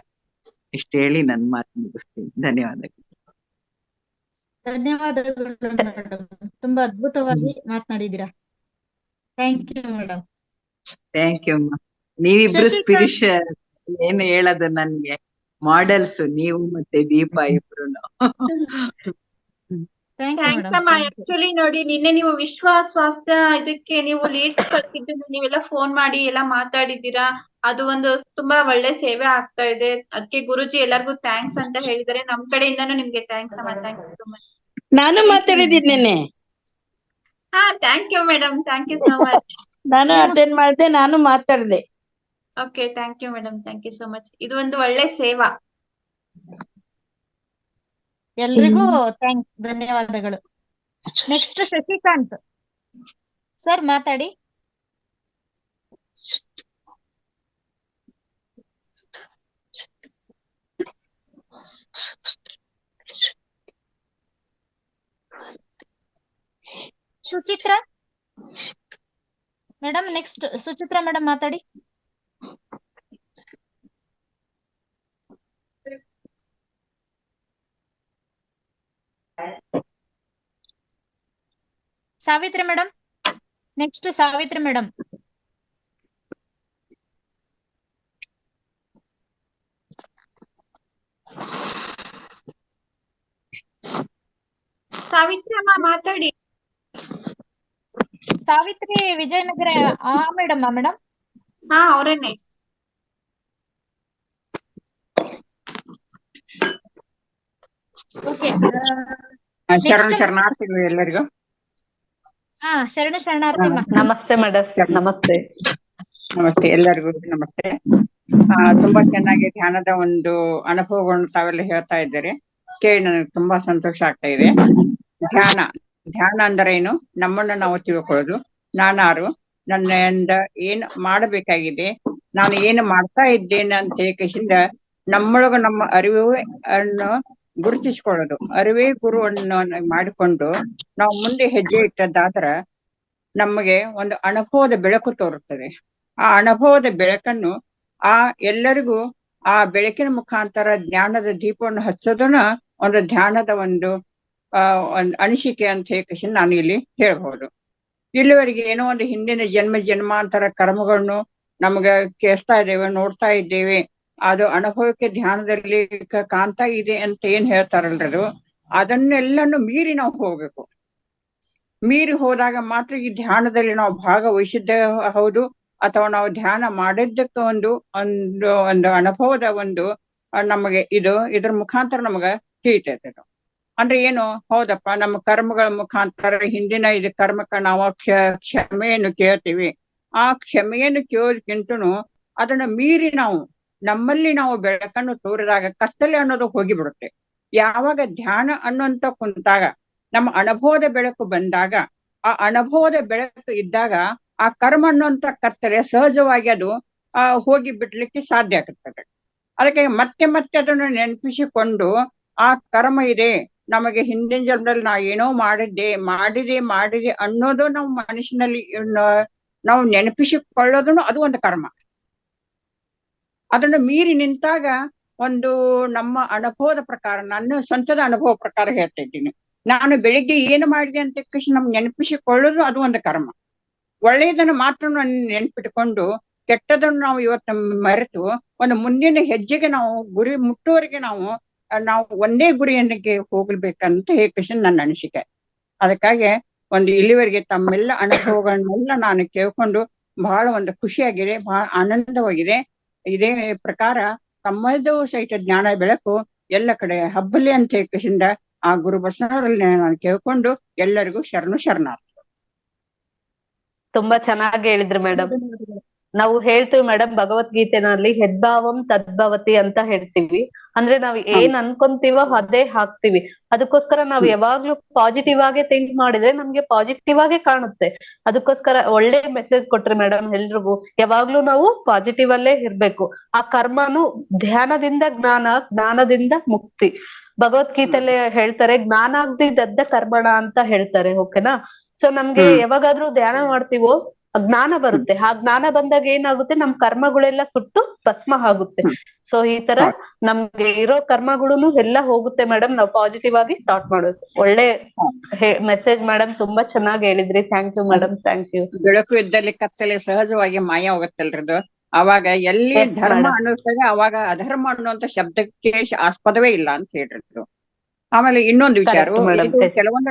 ಇಷ್ಟ ಹೇಳಿ ನನ್ನ ಮಾತು ಮುಗಿಸ್ತೀನಿ. ಧನ್ಯವಾದಗಳು. ಧನ್ಯವಾದಗಳು ಮೇಡಮ್, ತುಂಬಾ ಅದ್ಭುತವಾಗಿ ಮಾತನಾಡಿದ್ದೀರಾ. Thank you madam. Thank you. ನೀವಿಬ್ರು ಸ್ಪಿರಿಚುವಲ್ ಏನು ಹೇಳೋದು ನನ್ಗೆ ಮಾಡೆಲ್ಸ್ ನೀವು ಮತ್ತೆ ದೀಪಾ ಇಬ್ರು. ಥ್ಯಾಂಕ್ಸ್ ಅಮ್ಮ. ಆಕ್ಚುಲಿ ನೋಡಿ, ನಿನ್ನೆ ನೀವು ವಿಶ್ವ ಸ್ವಾಸ್ಥ್ಯ ಇದಕ್ಕೆ ನೀವು ಲೀಡ್ಸ್ ಕಳ್ಸಿದ್ದು, ನೀವೆಲ್ಲ ಫೋನ್ ಮಾಡಿ ಎಲ್ಲ ಮಾತಾಡಿದ್ದೀರಾ. ಅದು ಒಂದು ತುಂಬಾ ಒಳ್ಳೆ ಸೇವೆ ಆಗ್ತಾ ಇದೆ. ಅದಕ್ಕೆ ಗುರುಜಿ ಎಲ್ಲರಿಗೂ ಥ್ಯಾಂಕ್ಸ್ ಅಂತ ಹೇಳಿದ್ದಾರೆ. ನಮ್ ಕಡೆಯಿಂದಾನು ನಿಮ್ಗೆ ಥ್ಯಾಂಕ್ಸ್ ಅಮ್ಮ. Thank you so much. ನಾನು ಮಾತಾಡಿದ್ದೀನಿ ನಿನ್ನೆ. ಹಾ, thank you madam. Thank you so much. ನಾನು ಅಟೆಂಡ್ ಮಾಡಿದೆ, ನಾನು ಮಾತಾಡಿದೆ. Okay, thank you madam. Thank you so much. ಇದು ಒಂದು ಒಳ್ಳೆ ಸೇವಾ. ಎಲ್ರಿಗೂ ಧನ್ಯವಾದಗಳು. ನೆಕ್ಸ್ಟ್ ಶಶಿಕಾಂತ್ ಸರ್ ಮಾತಾಡಿ. Suchitra madam, next Suchitra madam ಮಾತಾಡಿ. Savitri madam, next Savitri madam. Savitri ಅಮ್ಮ ಮಾತಾಡಿ. ಸಾವಿತ್ರಿ ವಿಜಯನಗರ ಮೇಡಮ್. ಹಾ, ಅವರೇನೆ. ಓಕೆ, ಶರಣಾರ್ಥಿಗಳು ಎಲ್ಲರಿಗೂ. ಹಾ, ಶರಣಾರ್ಥಿ. ನಮಸ್ತೆ ಮೇಡಮ್. ನಮಸ್ತೆ ಎಲ್ಲರಿಗೂ ನಮಸ್ತೆ. ತುಂಬಾ ಚೆನ್ನಾಗಿ ಧ್ಯಾನದ ಒಂದು ಅನುಭವಗಳನ್ನು ತಾವೆಲ್ಲ ಹೇಳ್ತಾ ಇದ್ದಾರೆ, ಕೇಳಿ ನನಗೆ ತುಂಬಾ ಸಂತೋಷ ಆಗ್ತಾ ಇದೆ. ಧ್ಯಾನ ಅಂದ್ರೆ ಏನು, ನಮ್ಮನ್ನ ನಾವು ತಿಳ್ಕೊಳ್ಳೋದು. ನಾನಾರು, ನನ್ನಿಂದ ಏನ್ ಮಾಡಬೇಕಾಗಿದೆ, ನಾನು ಏನು ಮಾಡ್ತಾ ಇದ್ದೇನೆ ಅಂತ ಹೇಳಿಕೆಯಿಂದ ನಮ್ಮೊಳಗ ನಮ್ಮ ಅರಿವು ಅನ್ನು ಗುರುತಿಸ್ಕೊಳ್ಳೋದು. ಅರಿವೇ ಗುರುವನ್ನು ಮಾಡಿಕೊಂಡು ನಾವು ಮುಂದೆ ಹೆಜ್ಜೆ ಇಟ್ಟದ್ದಾದ್ರ ನಮಗೆ ಒಂದು ಅನುಭವದ ಬೆಳಕು ತೋರುತ್ತದೆ. ಆ ಅನುಭವದ ಬೆಳಕನ್ನು ಎಲ್ಲರಿಗೂ ಆ ಬೆಳಕಿನ ಮುಖಾಂತರ ಜ್ಞಾನದ ದೀಪವನ್ನು ಹಚ್ಚೋದನ್ನ ಒಂದು ಧ್ಯಾನದ ಒಂದು ಅನಿಸಿಕೆ ಅಂತ ಹೇಳಿ ನಾನು ಇಲ್ಲಿ ಹೇಳ್ಬಹುದು. ಇಲ್ಲಿವರೆಗೆ ಏನೋ ಒಂದು ಹಿಂದಿನ ಜನ್ಮಾಂತರ ಕರ್ಮಗಳನ್ನು ನಮ್ಗೆ ಕೇಳಿಸ್ತಾ ಇದ್ದೇವೆ, ನೋಡ್ತಾ ಇದ್ದೇವೆ. ಅದು ಅನುಭವಕ್ಕೆ ಧ್ಯಾನದಲ್ಲಿ ಕಾಣ್ತಾ ಇದೆ ಅಂತ ಏನ್ ಹೇಳ್ತಾರಲ್ರದು, ಅದನ್ನೆಲ್ಲನ್ನು ಮೀರಿ ನಾವು ಹೋಗ್ಬೇಕು. ಮೀರಿ ಹೋದಾಗ ಮಾತ್ರ ಈ ಧ್ಯಾನದಲ್ಲಿ ನಾವು ಭಾಗವಹಿಸಿದ್ದೇ ಹೌದು, ಅಥವಾ ನಾವು ಧ್ಯಾನ ಮಾಡಿದ್ದಕ್ಕೆ ಒಂದು ಅನುಭವದ ಒಂದು ನಮಗೆ ಇದ್ರ ಮುಖಾಂತರ ನಮಗ ತಿಳಿತೈತೆ. ಅಂದ್ರೆ ಏನು, ಹೌದಪ್ಪ, ನಮ್ಮ ಕರ್ಮಗಳ ಮುಖಾಂತರ ಹಿಂದಿನ ಕರ್ಮಕ್ಕೆ ನಾವು ಕ್ಷಮೆಯನ್ನು ಕೇಳ್ತೀವಿ. ಆ ಕ್ಷಮೆಯನ್ನು ಕೇಳೋದಕ್ಕಿಂತನೂ ಅದನ್ನ ಮೀರಿ ನಮ್ಮಲ್ಲಿ ನಾವು ಬೆಳಕನ್ನು ತೋರಿದಾಗ ಕತ್ತಲೆ ಅನ್ನೋದು ಹೋಗಿಬಿಡುತ್ತೆ. ಯಾವಾಗ ಧ್ಯಾನ ಅನ್ನುವಂತ ಕುಂತಾಗ ನಮ್ಮ ಅನುಭವದ ಬೆಳಕು ಬಂದಾಗ, ಆ ಅನುಭವದ ಬೆಳಕು ಇದ್ದಾಗ ಆ ಕರ್ಮ ಅನ್ನುವಂತ ಕತ್ತಲೆ ಸಹಜವಾಗಿ ಅದು ಹೋಗಿ ಬಿಡ್ಲಿಕ್ಕೆ ಸಾಧ್ಯ ಆಗುತ್ತದೆ. ಅದಕ್ಕೆ ಮತ್ತೆ ಮತ್ತೆ ಅದನ್ನು ನೆನಪಿಸಿಕೊಂಡು ಆ ಕರ್ಮ ಇದೆ, ನಮಗೆ ಹಿಂದಿನ ಜನ್ಮದಲ್ಲಿ ನಾ ಏನೋ ಮಾಡಿದೆ ಅನ್ನೋದು ನಾವು ಮನಸ್ಸಿನಲ್ಲಿ ನಾವು ನೆನಪಿಸಿಕೊಳ್ಳೋದನ್ನು ಅದು ಒಂದು ಕರ್ಮ. ಅದನ್ನು ಮೀರಿ ನಿಂತಾಗ ಒಂದು ನಮ್ಮ ಅನುಭವದ ಪ್ರಕಾರ, ನನ್ನ ಸ್ವಂತದ ಅನುಭವ ಪ್ರಕಾರ ಹೇಳ್ತಾ ಇದ್ದೀನಿ, ನಾನು ಬೆಳಿಗ್ಗೆ ಏನು ಮಾಡಿದೆ ಅಂತ ನಮ್ಗೆ ನೆನಪಿಸಿಕೊಳ್ಳೋದು ಅದು ಒಂದು ಕರ್ಮ. ಒಳ್ಳೆಯದನ್ನು ಮಾತ್ರ ನೆನಪಿಟ್ಕೊಂಡು ಕೆಟ್ಟದನ್ನು ನಾವು ಇವತ್ತು ಮರೆತು ಒಂದು ಮುಂದಿನ ಹೆಜ್ಜೆಗೆ ನಾವು ಗುರಿ ಮುಟ್ಟುವವರೆಗೆ ನಾವು ಒಂದೇ ಗುರಿಯನ್ನಿಗೆ ಹೋಗ್ಬೇಕಂತ ಹೇಳಿ ನನ್ನ ಅನಿಸಿಕೆ. ಅದಕ್ಕಾಗಿ ಇಲ್ಲಿವರೆಗೆ ತಮ್ಮೆಲ್ಲ ಅನುಭವಗಳನ್ನೆಲ್ಲ ನಾನು ಕೇಳ್ಕೊಂಡು ಬಹಳ ಒಂದು ಖುಷಿಯಾಗಿದೆ, ಬಹಳ ಆನಂದವಾಗಿದೆ. ಇದೇ ಪ್ರಕಾರ ತಮ್ಮದು ಸಹಿತ ಜ್ಞಾನ ಬೆಳಕು ಎಲ್ಲ ಕಡೆ ಹಬ್ಬಲಿ ಅಂತ ಹೇಳಿ ಆ ಗುರು ಬಸವರಲ್ಲಿ ನಾನು ಕೇಳ್ಕೊಂಡು ಎಲ್ಲರಿಗೂ ಶರಣಾರ್ಥಿ. ತುಂಬಾ ಚೆನ್ನಾಗಿ ಹೇಳಿದ್ರಿ ಮೇಡಮ್. ನಾವು ಹೇಳ್ತೀವಿ ಮೇಡಮ್, ಭಗವದ್ಗೀತೆನಲ್ಲಿ ಹೆದ್ಭಾವಂ ತದ್ಭವತಿ ಅಂತ ಹೇಳ್ತೀವಿ. ಅಂದ್ರೆ ನಾವು ಏನ್ ಅನ್ಕೊಂತೀವೋ ಅದೇ ಹಾಕ್ತಿವಿ. ಅದಕ್ಕೋಸ್ಕರ ನಾವು ಯಾವಾಗ್ಲೂ ಪಾಸಿಟಿವ್ ಆಗೇ ಥಿಂಕ್ ಮಾಡಿದ್ರೆ ನಮ್ಗೆ ಪಾಸಿಟಿವ್ ಆಗೇ ಕಾಣುತ್ತೆ. ಅದಕ್ಕೋಸ್ಕರ ಒಳ್ಳೆ ಮೆಸೇಜ್ ಕೊಟ್ರಿ ಮೇಡಮ್ ಎಲ್ರಿಗೂ. ಯಾವಾಗ್ಲೂ ನಾವು ಪಾಸಿಟಿವ್ ಅಲ್ಲೇ ಇರ್ಬೇಕು. ಆ ಕರ್ಮನು ಧ್ಯಾನದಿಂದ ಜ್ಞಾನದಿಂದ ಮುಕ್ತಿ. ಭಗವದ್ಗೀತೆಯಲ್ಲಿ ಹೇಳ್ತಾರೆ, ಜ್ಞಾನಾಗ್ದಿದ್ದ ಕರ್ಮಣ ಅಂತ ಹೇಳ್ತಾರೆ. ಓಕೆನಾ? ಸೊ ನಮ್ಗೆ ಯಾವಾಗಾದ್ರೂ ಧ್ಯಾನ ಮಾಡ್ತೀವೋ ಜ್ಞಾನ ಬರುತ್ತೆ. ಆ ಜ್ಞಾನ ಬಂದಾಗ ಏನಾಗುತ್ತೆ, ನಮ್ ಕರ್ಮಗಳೆಲ್ಲ ಸುಟ್ಟು ಭಸ್ಮ ಆಗುತ್ತೆ. ಸೊ ಈ ತರ ನಮ್ಗೆ ಇರೋ ಕರ್ಮಗಳು ಎಲ್ಲ ಹೋಗುತ್ತೆ ಮೇಡಮ್. ನಾವು ಪಾಸಿಟಿವ್ ಆಗಿ ಸ್ಟಾರ್ಟ್ ಮಾಡೋದು. ಒಳ್ಳೆ ಮೆಸೇಜ್ ಮೇಡಮ್, ತುಂಬಾ ಚೆನ್ನಾಗಿ ಹೇಳಿದ್ರಿ. Thank you madam, thank you. ಬೆಳಕು ಇದ್ದಲ್ಲಿ ಕತ್ತಲೆ ಸಹಜವಾಗಿ ಮಾಯ ಹೋಗುತ್ತಲ್ರದು. ಅವಾಗ ಎಲ್ಲಿ Yes, ಧರ್ಮ madam. ಅನ್ನಿಸ್ತದೆ ಅವಾಗ ಅಧರ್ಮ ಅನ್ನುವಂತ ಶಬ್ದಕ್ಕೆ ಆಸ್ಪದವೇ ಇಲ್ಲ ಅಂತ ಹೇಳಿದ್ರು. ಆಮೇಲೆ ಇನ್ನೊಂದು ವಿಚಾರ, Correct, madam. ಇದು Yes. ಕೆಲವೊಂದು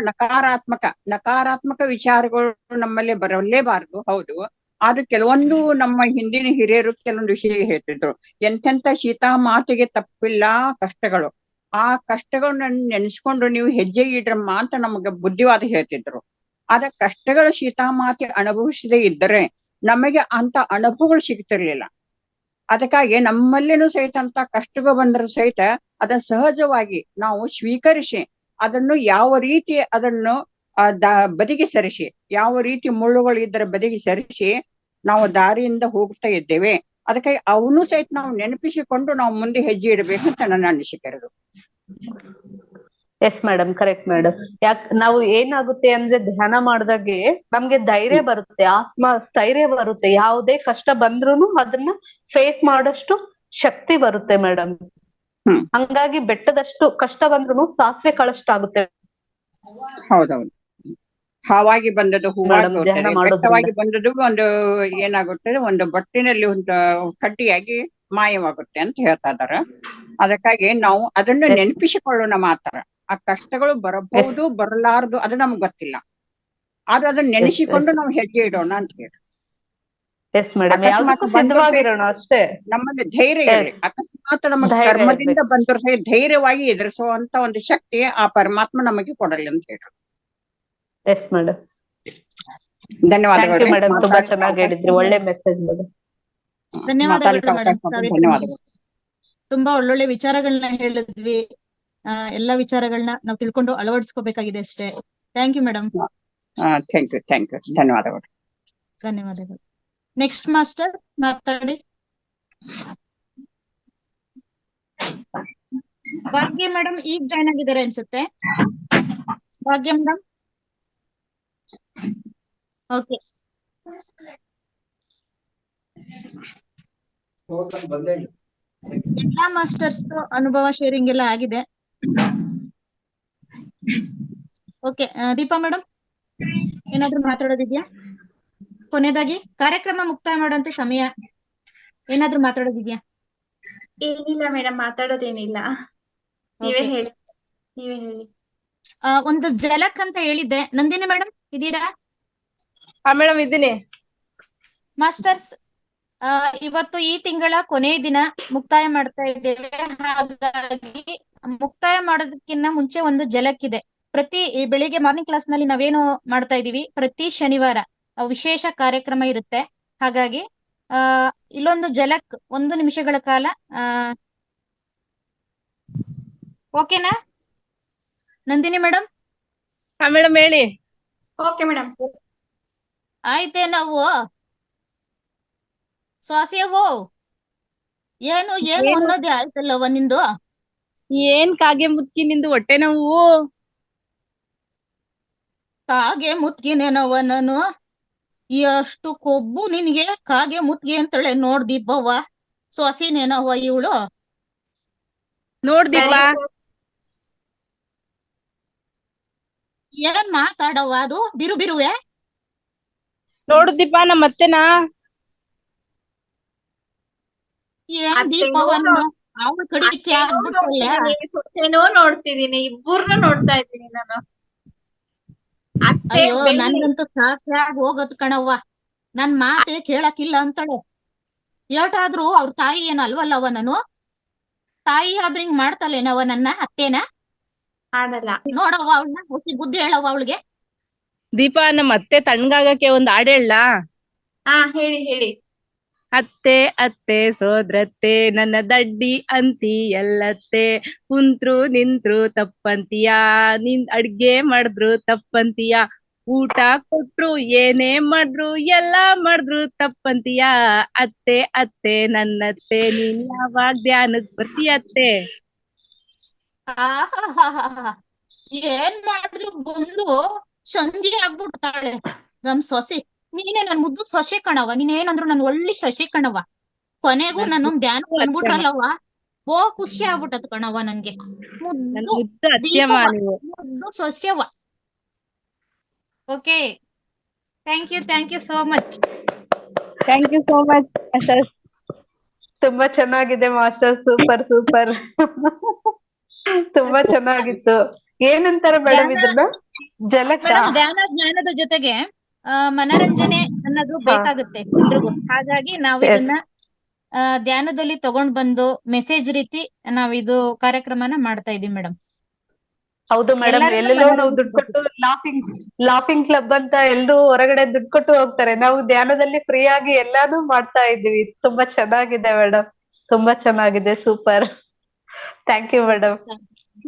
ನಕಾರಾತ್ಮಕ ವಿಚಾರಗಳು ನಮ್ಮಲ್ಲಿ ಬರಲೇಬಾರದು, ಹೌದು. ಆದ್ರೆ ಕೆಲವೊಂದು ನಮ್ಮ ಹಿಂದಿನ ಹಿರಿಯರು ಕೆಲವೊಂದು ವಿಷಯ ಹೇಳ್ತಿದ್ರು. ಎಂತೆಂತ ಶೀತಾ ಮಾತಿಗೆ ತಪ್ಪಿಲ್ಲ ಕಷ್ಟಗಳು, ಆ ಕಷ್ಟಗಳನ್ನ ನೆನೆಸ್ಕೊಂಡು ನೀವು ಹೆಜ್ಜೆ ಇಡ್ರಮ್ಮ ಅಂತ ನಮಗೆ ಬುದ್ಧಿವಾದ ಹೇಳ್ತಿದ್ರು. ಆದ್ರೆ ಕಷ್ಟಗಳ ಶೀತಾಮಾತಿ ಅನುಭವಿಸದೇ ಇದ್ದರೆ ನಮಗೆ ಅಂತ ಅನುಭವಗಳು ಸಿಗ್ತಿರ್ಲಿಲ್ಲ. ಅದಕ್ಕಾಗಿ ನಮ್ಮಲ್ಲೇನು ಸಹಿತ ಅಂತ ಕಷ್ಟಗಳು ಬಂದರೂ ಸಹಿತ ಅದನ್ನ ಸಹಜವಾಗಿ ನಾವು ಸ್ವೀಕರಿಸಿ ಅದನ್ನು ಯಾವ ರೀತಿ ಅದನ್ನು ಬದಿಗೆ ಸರಿಸಿ, ಯಾವ ರೀತಿ ಮುಳ್ಳುಗಳು ಇದ್ದರೆ ಬದಿಗೆ ಸರಿಸಿ ನಾವು ದಾರಿಯಿಂದ ಹೋಗ್ತಾ ಇದ್ದೇವೆ. ಅದಕ್ಕಾಗಿ ಅವನು ಸಹಿತ ನಾವು ನೆನಪಿಸಿಕೊಂಡು ನಾವು ಮುಂದೆ ಹೆಜ್ಜೆ ಇಡಬೇಕು ಅಂತ ನನ್ನ ಅನಿಸಿಕೆ ಇರೋದು. Yes madam, correct madam. ನಾವು ಏನಾಗುತ್ತೆ ಅಂದ್ರೆ ಧ್ಯಾನ ಮಾಡಿದಾಗೆ ನಮ್ಗೆ ಧೈರ್ಯ ಬರುತ್ತೆ, ಸ್ಥೈರ್ಯ ಬರುತ್ತೆ. ಯಾವುದೇ ಕಷ್ಟ ಬಂದ್ರೂ ಅದನ್ನ ಫೇಸ್ ಮಾಡೋಷ್ಟು ಶಕ್ತಿ ಬರುತ್ತೆ ಮೇಡಮ್. ಹಂಗಾಗಿ ಬೆಟ್ಟದಷ್ಟು ಕಷ್ಟ ಬಂದ್ರು ಸಾಸಿವೆ ಕಾಳಷ್ಟಾಗುತ್ತೆ. ಹೌದೌದು. ಹಾವಾಗಿ ಬಂದದ್ದು ಹೂವಾಗಿ ಹೋಗ್ತದೆ, ಬೆಟ್ಟವಾಗಿ ಬಂದದ್ದು ಒಂದು ಏನಾಗುತ್ತದೆ, ಒಂದು ಬಟ್ಟಿನಲ್ಲಿ ಒಂದು ಕಡ್ಡಿಯಾಗಿ ಮಾಯವಾಗುತ್ತೆ ಅಂತ ಹೇಳ್ತಾ ಇದಾರೆ. ಅದಕ್ಕಾಗಿ ನಾವು ಅದನ್ನು ನೆನಪಿಸಿಕೊಳ್ಳೋಣ ಮಾತ್ರ. ಆ ಕಷ್ಟಗಳು ಬರಬಹುದು ಬರಲಾರದು ಅದು ನಮ್ಗೆ ಗೊತ್ತಿಲ್ಲ, ಆದ್ರೆ ಅದನ್ನ ನೆನೆಸಿಕೊಂಡು ನಾವು ಹೆಜ್ಜೆ ಇಡೋಣ ಅಂತ ಹೇಳಿ. ನಮ್ಮಲ್ಲಿ ಧೈರ್ಯ ಇರಲಿ. ಅಕಸ್ಮಾತ್ ನಮ್ಮ ಕರ್ಮದಿಂದ ಬಂದರೂ ಸಹ ಧೈರ್ಯವಾಗಿ ಎದುರಿಸುವಂತ ಒಂದು ಶಕ್ತಿ ಆ ಪರಮಾತ್ಮ ನಮಗೆ ಕೊಡಲಿ ಅಂತ ಹೇಳಿ. ಎಸ್ ಮೇಡಮ್, ಧನ್ಯವಾದಗಳು ಮೇಡಮ್. ತುಂಬಾ ಚೆನ್ನಾಗಿ ಹೇಳಿದ್ರಿ, ಒಳ್ಳೆ ಮೆಸೇಜ್ ಮೇಡಮ್. ಧನ್ಯವಾದಗಳು. ತುಂಬಾ ಒಳ್ಳೊಳ್ಳೆ ವಿಚಾರಗಳನ್ನ ಹೇಳಿದ್ವಿ. ಎಲ್ಲಾ ವಿಚಾರಗಳನ್ನ ನಾವು ತಿಳ್ಕೊಂಡು ಅಳವಡಿಸ್ಕೋಬೇಕಾಗಿದೆ ಅಷ್ಟೇ. Thank you madam. Thank you, ಧನ್ಯವಾದಗಳು. ಧನ್ಯವಾದಗಳು. ನೆಕ್ಸ್ಟ್ ಮಾಸ್ಟರ್ ಮಾತಾಡಿ. ಭಾಗ್ಯ ಮೇಡಮ್ ಈಗ ಜಾಯ್ನ್ ಆಗಿದ್ದಾರೆ ಅನ್ಸುತ್ತೆ. ಭಾಗ್ಯ ಮೇಡಮ್, ಓಕೆ. ಎಲ್ಲಾ ಮಾಸ್ಟರ್ಸ್ ಅನುಭವ ಶೇರಿಂಗ್ ಎಲ್ಲ ಆಗಿದೆ. ಓಕೆ, ದೀಪಾ ಮೇಡಮ್ ಏನಾದ್ರು ಮಾತಾಡೋದಿದ್ಯಾ? ಕೊನೆಯದಾಗಿ ಕಾರ್ಯಕ್ರಮ ಮುಕ್ತಾಯ ಮಾಡುವಂತ ಸಮಯ, ಏನಾದ್ರು ಮಾತಾಡೋದಿದ್ಯಾ? ಏನಿಲ್ಲ ಮೇಡಮ್, ಮಾತಾಡೋದೇನಿಲ್ಲ. ನೀವೇ ಹೇಳಿ. ಒಂದು ಜಲಕ್ ಅಂತ ಹೇಳಿದ್ದೆ. ನಂದಿನಿ ಮೇಡಮ್ ಇದೀರಾ? ಮೇಡಮ್ ಇದ್ದೀನಿ. ಮಾಸ್ಟರ್ಸ್, ಇವತ್ತು ಈ ತಿಂಗಳ ಕೊನೆಯ ದಿನ ಮುಕ್ತಾಯ ಮಾಡ್ತಾ ಇದ್ದೇವೆ. ಹಾಗಾಗಿ ಮುಕ್ತಾಯ ಮಾಡೋದಕ್ಕಿಂತ ಮುಂಚೆ ಒಂದು ಜಲಕ್ ಇದೆ. ಪ್ರತಿ ಬೆಳಿಗ್ಗೆ ಮಾರ್ನಿಂಗ್ ಕ್ಲಾಸ್ ನಲ್ಲಿ ನಾವೇನು ಮಾಡ್ತಾ ಇದೀವಿ, ಪ್ರತಿ ಶನಿವಾರ ವಿಶೇಷ ಕಾರ್ಯಕ್ರಮ ಇರುತ್ತೆ. ಹಾಗಾಗಿ ಇಲ್ಲೊಂದು ಜಲಕ್ 1 ನಿಮಿಷಗಳ ಕಾಲ. ಓಕೆನಾ ನಂದಿನಿ ಮೇಡಮ್? ಮೇಡಮ್ ಹೇಳಿ. Okay madam. ಆಯ್ತೆ. ನಾವು ಸ್ವಾಸಿಯವೋ ಏನು ಅನ್ನೋದೇ ಆಯ್ತಲ್ಲವ ನಿಂದು? ಏನ್ ಕಾಗೆ ಮುತ್ಕಿ ನಿಂದು ಹೊಟ್ಟೆ ನೋವು? ಕಾಗೆ ಮುತ್ಗಿನೇನವ ನಾನು? ಎಷ್ಟು ಕೊಬ್ಬು ನಿನ್ಗೆ? ಕಾಗೆ ಮುತ್ಗಿ ಅಂತೇಳಿ ನೋಡ್ದಿಬ್ಬವ್ವ, ಸೊಸಿನೇನವ ಇವಳು? ನೋಡ್ದಿಬ್ಬ ಏನ್ ಮಾತಾಡವ ಅದು ಬಿರು ಬಿರುವೆ? ನೋಡುದಿಬ್ಬ ನಮ್ಮ ಅತ್ತೆನಾ? ಏನ್ ದೀಪವ ಅವಳ ಕಡೆಗೆ ಆಗ್ಬಿಟ್ಟಲ್ಲ. ನೋಡ್ತಿದೀನಿ, ಇಬ್ಬರನ್ನು ನೋಡ್ತಾ ಇದ್ದೀನಿ ನಾನು. ಅಯ್ಯೋ, ನನ್ಗಂತೂ ಸಾಕಾಗಿ ಹೋಗತ್ ಕಣವ್ವ. ನನ್ ಮಾತೆ ಕೇಳಕ್ಕಿಲ್ಲ ಅಂತಾಳೆ. ಏಟಾದ್ರೂ ಅವ್ರ ತಾಯಿ ಏನ ಅಲ್ವಲ್ಲವ ನಾನು? ತಾಯಿ ಆದ್ರೆ ಹಿಂಗ್ ಮಾಡ್ತಲ್ಲೇನವ ನನ್ನ ಅತ್ತೇನ? ಮಾಡಲ್ಲ. ನೋಡವ್ವ ಅವಳನ್ನ, ಹುಸಿ ಬುದ್ಧಿ ಹೇಳವ್ವ ಅವಳಿಗೆ. ದೀಪಾ, ನಮ್ಮ ಅತ್ತೆ ತಣ್ಣಗಾಗಕ್ಕೆ ಒಂದ್ ಹಾಡ್ ಹೇಳಲಾ? ಹೇಳಿ. ಅತ್ತೆ ಅತ್ತೆ ಸೋದ್ರತ್ತೆ ನನ್ನ ದಡ್ಡಿ ಅಂತಿ ಎಲ್ಲತ್ತೆ, ಕುಂತ್ರು ನಿಂತ್ರು ತಪ್ಪಂತೀಯ, ಅಡ್ಗೆ ಮಾಡಿದ್ರು ತಪ್ಪಂತೀಯ, ಊಟ ಕೊಟ್ರು ಏನೇ ಮಾಡಿದ್ರು ಎಲ್ಲಾ ಮಾಡಿದ್ರು ತಪ್ಪಂತೀಯ. ಅತ್ತೆ ಅತ್ತೆ ನನ್ನತ್ತೆ, ನೀನ್ ಯಾವಾಗ ಧ್ಯಾನಕ್ ಬರ್ತೀಯತ್ತೆ? ಏನ್ ಮಾಡಿದ್ರು ಬಂದು ಸಂಜೆ ಆಗ್ಬಿಡ್ತಾಳೆ ನಮ್ ಸೊಸೆ. ನೀನೇ ನನ್ ಮುದ್ದು ಸೊಸೆ ಕಣವ. ನೀನೇನಂದ್ರು ನನ್ ಒಳ್ಳೆ ಸೊಸೆ ಕಣವ. ಕೊನೆಗೂ ನಾನು ಧ್ಯಾನ ಬಂದ್ಬಿಟ್ರಲ್ಲವ, ಖುಷಿ ಆಗ್ಬಿಟ್ಟದ ಕಣವ ನನ್ಗೆ. ಮುದ್ದು ಸೊಸೆವ. Okay, thank you so much. Thank you so much. ತುಂಬಾ ಚೆನ್ನಾಗಿದೆ ಮಾಸ್ಟರ್, ಸೂಪರ್ ಸೂಪರ್. ತುಂಬಾ ಚೆನ್ನಾಗಿತ್ತು. ಏನಂತಾರೆ ಮೇಡಮ್ ಇದನ್ನ? ಜಲಕ? ಮೇಡಮ್ ಧ್ಯಾನ ಜ್ಞಾನದ ಜೊತೆಗೆ ಮನರಂಜನೆ ಅನ್ನೋದು ಬೇಕಾಗುತ್ತೆ ಎಲ್ರಿಗೂ. ಹಾಗಾಗಿ ನಾವು ಇದನ್ನ ಧ್ಯಾನದಲ್ಲಿ ತಗೊಂಡ್ ಬಂದು ಮೆಸೇಜ್ ರೀತಿ ನಾವ್ ಇದು ಕಾರ್ಯಕ್ರಮನ ಮಾಡ್ತಾ ಇದೀವಿ ಮೇಡಮ್. ಹೌದು ಮೇಡಮ್, ಎಲ್ಲೆಲ್ಲೋ ನಾವು ದುಡ್ಡು ಕೊಟ್ಟು ಲಾಫಿಂಗ್ ಕ್ಲಬ್ ಅಂತ ಎಲ್ರು ಹೊರಗಡೆ ದುಡ್ಡು ಕೊಟ್ಟು ಹೋಗ್ತಾರೆ. ನಾವು ಧ್ಯಾನದಲ್ಲಿ ಫ್ರೀ ಆಗಿ ಎಲ್ಲಾನು ಮಾಡ್ತಾ ಇದೀವಿ. ತುಂಬಾ ಚೆನ್ನಾಗಿದೆ ಮೇಡಮ್, ತುಂಬಾ ಚೆನ್ನಾಗಿದೆ, super. Thank you madam.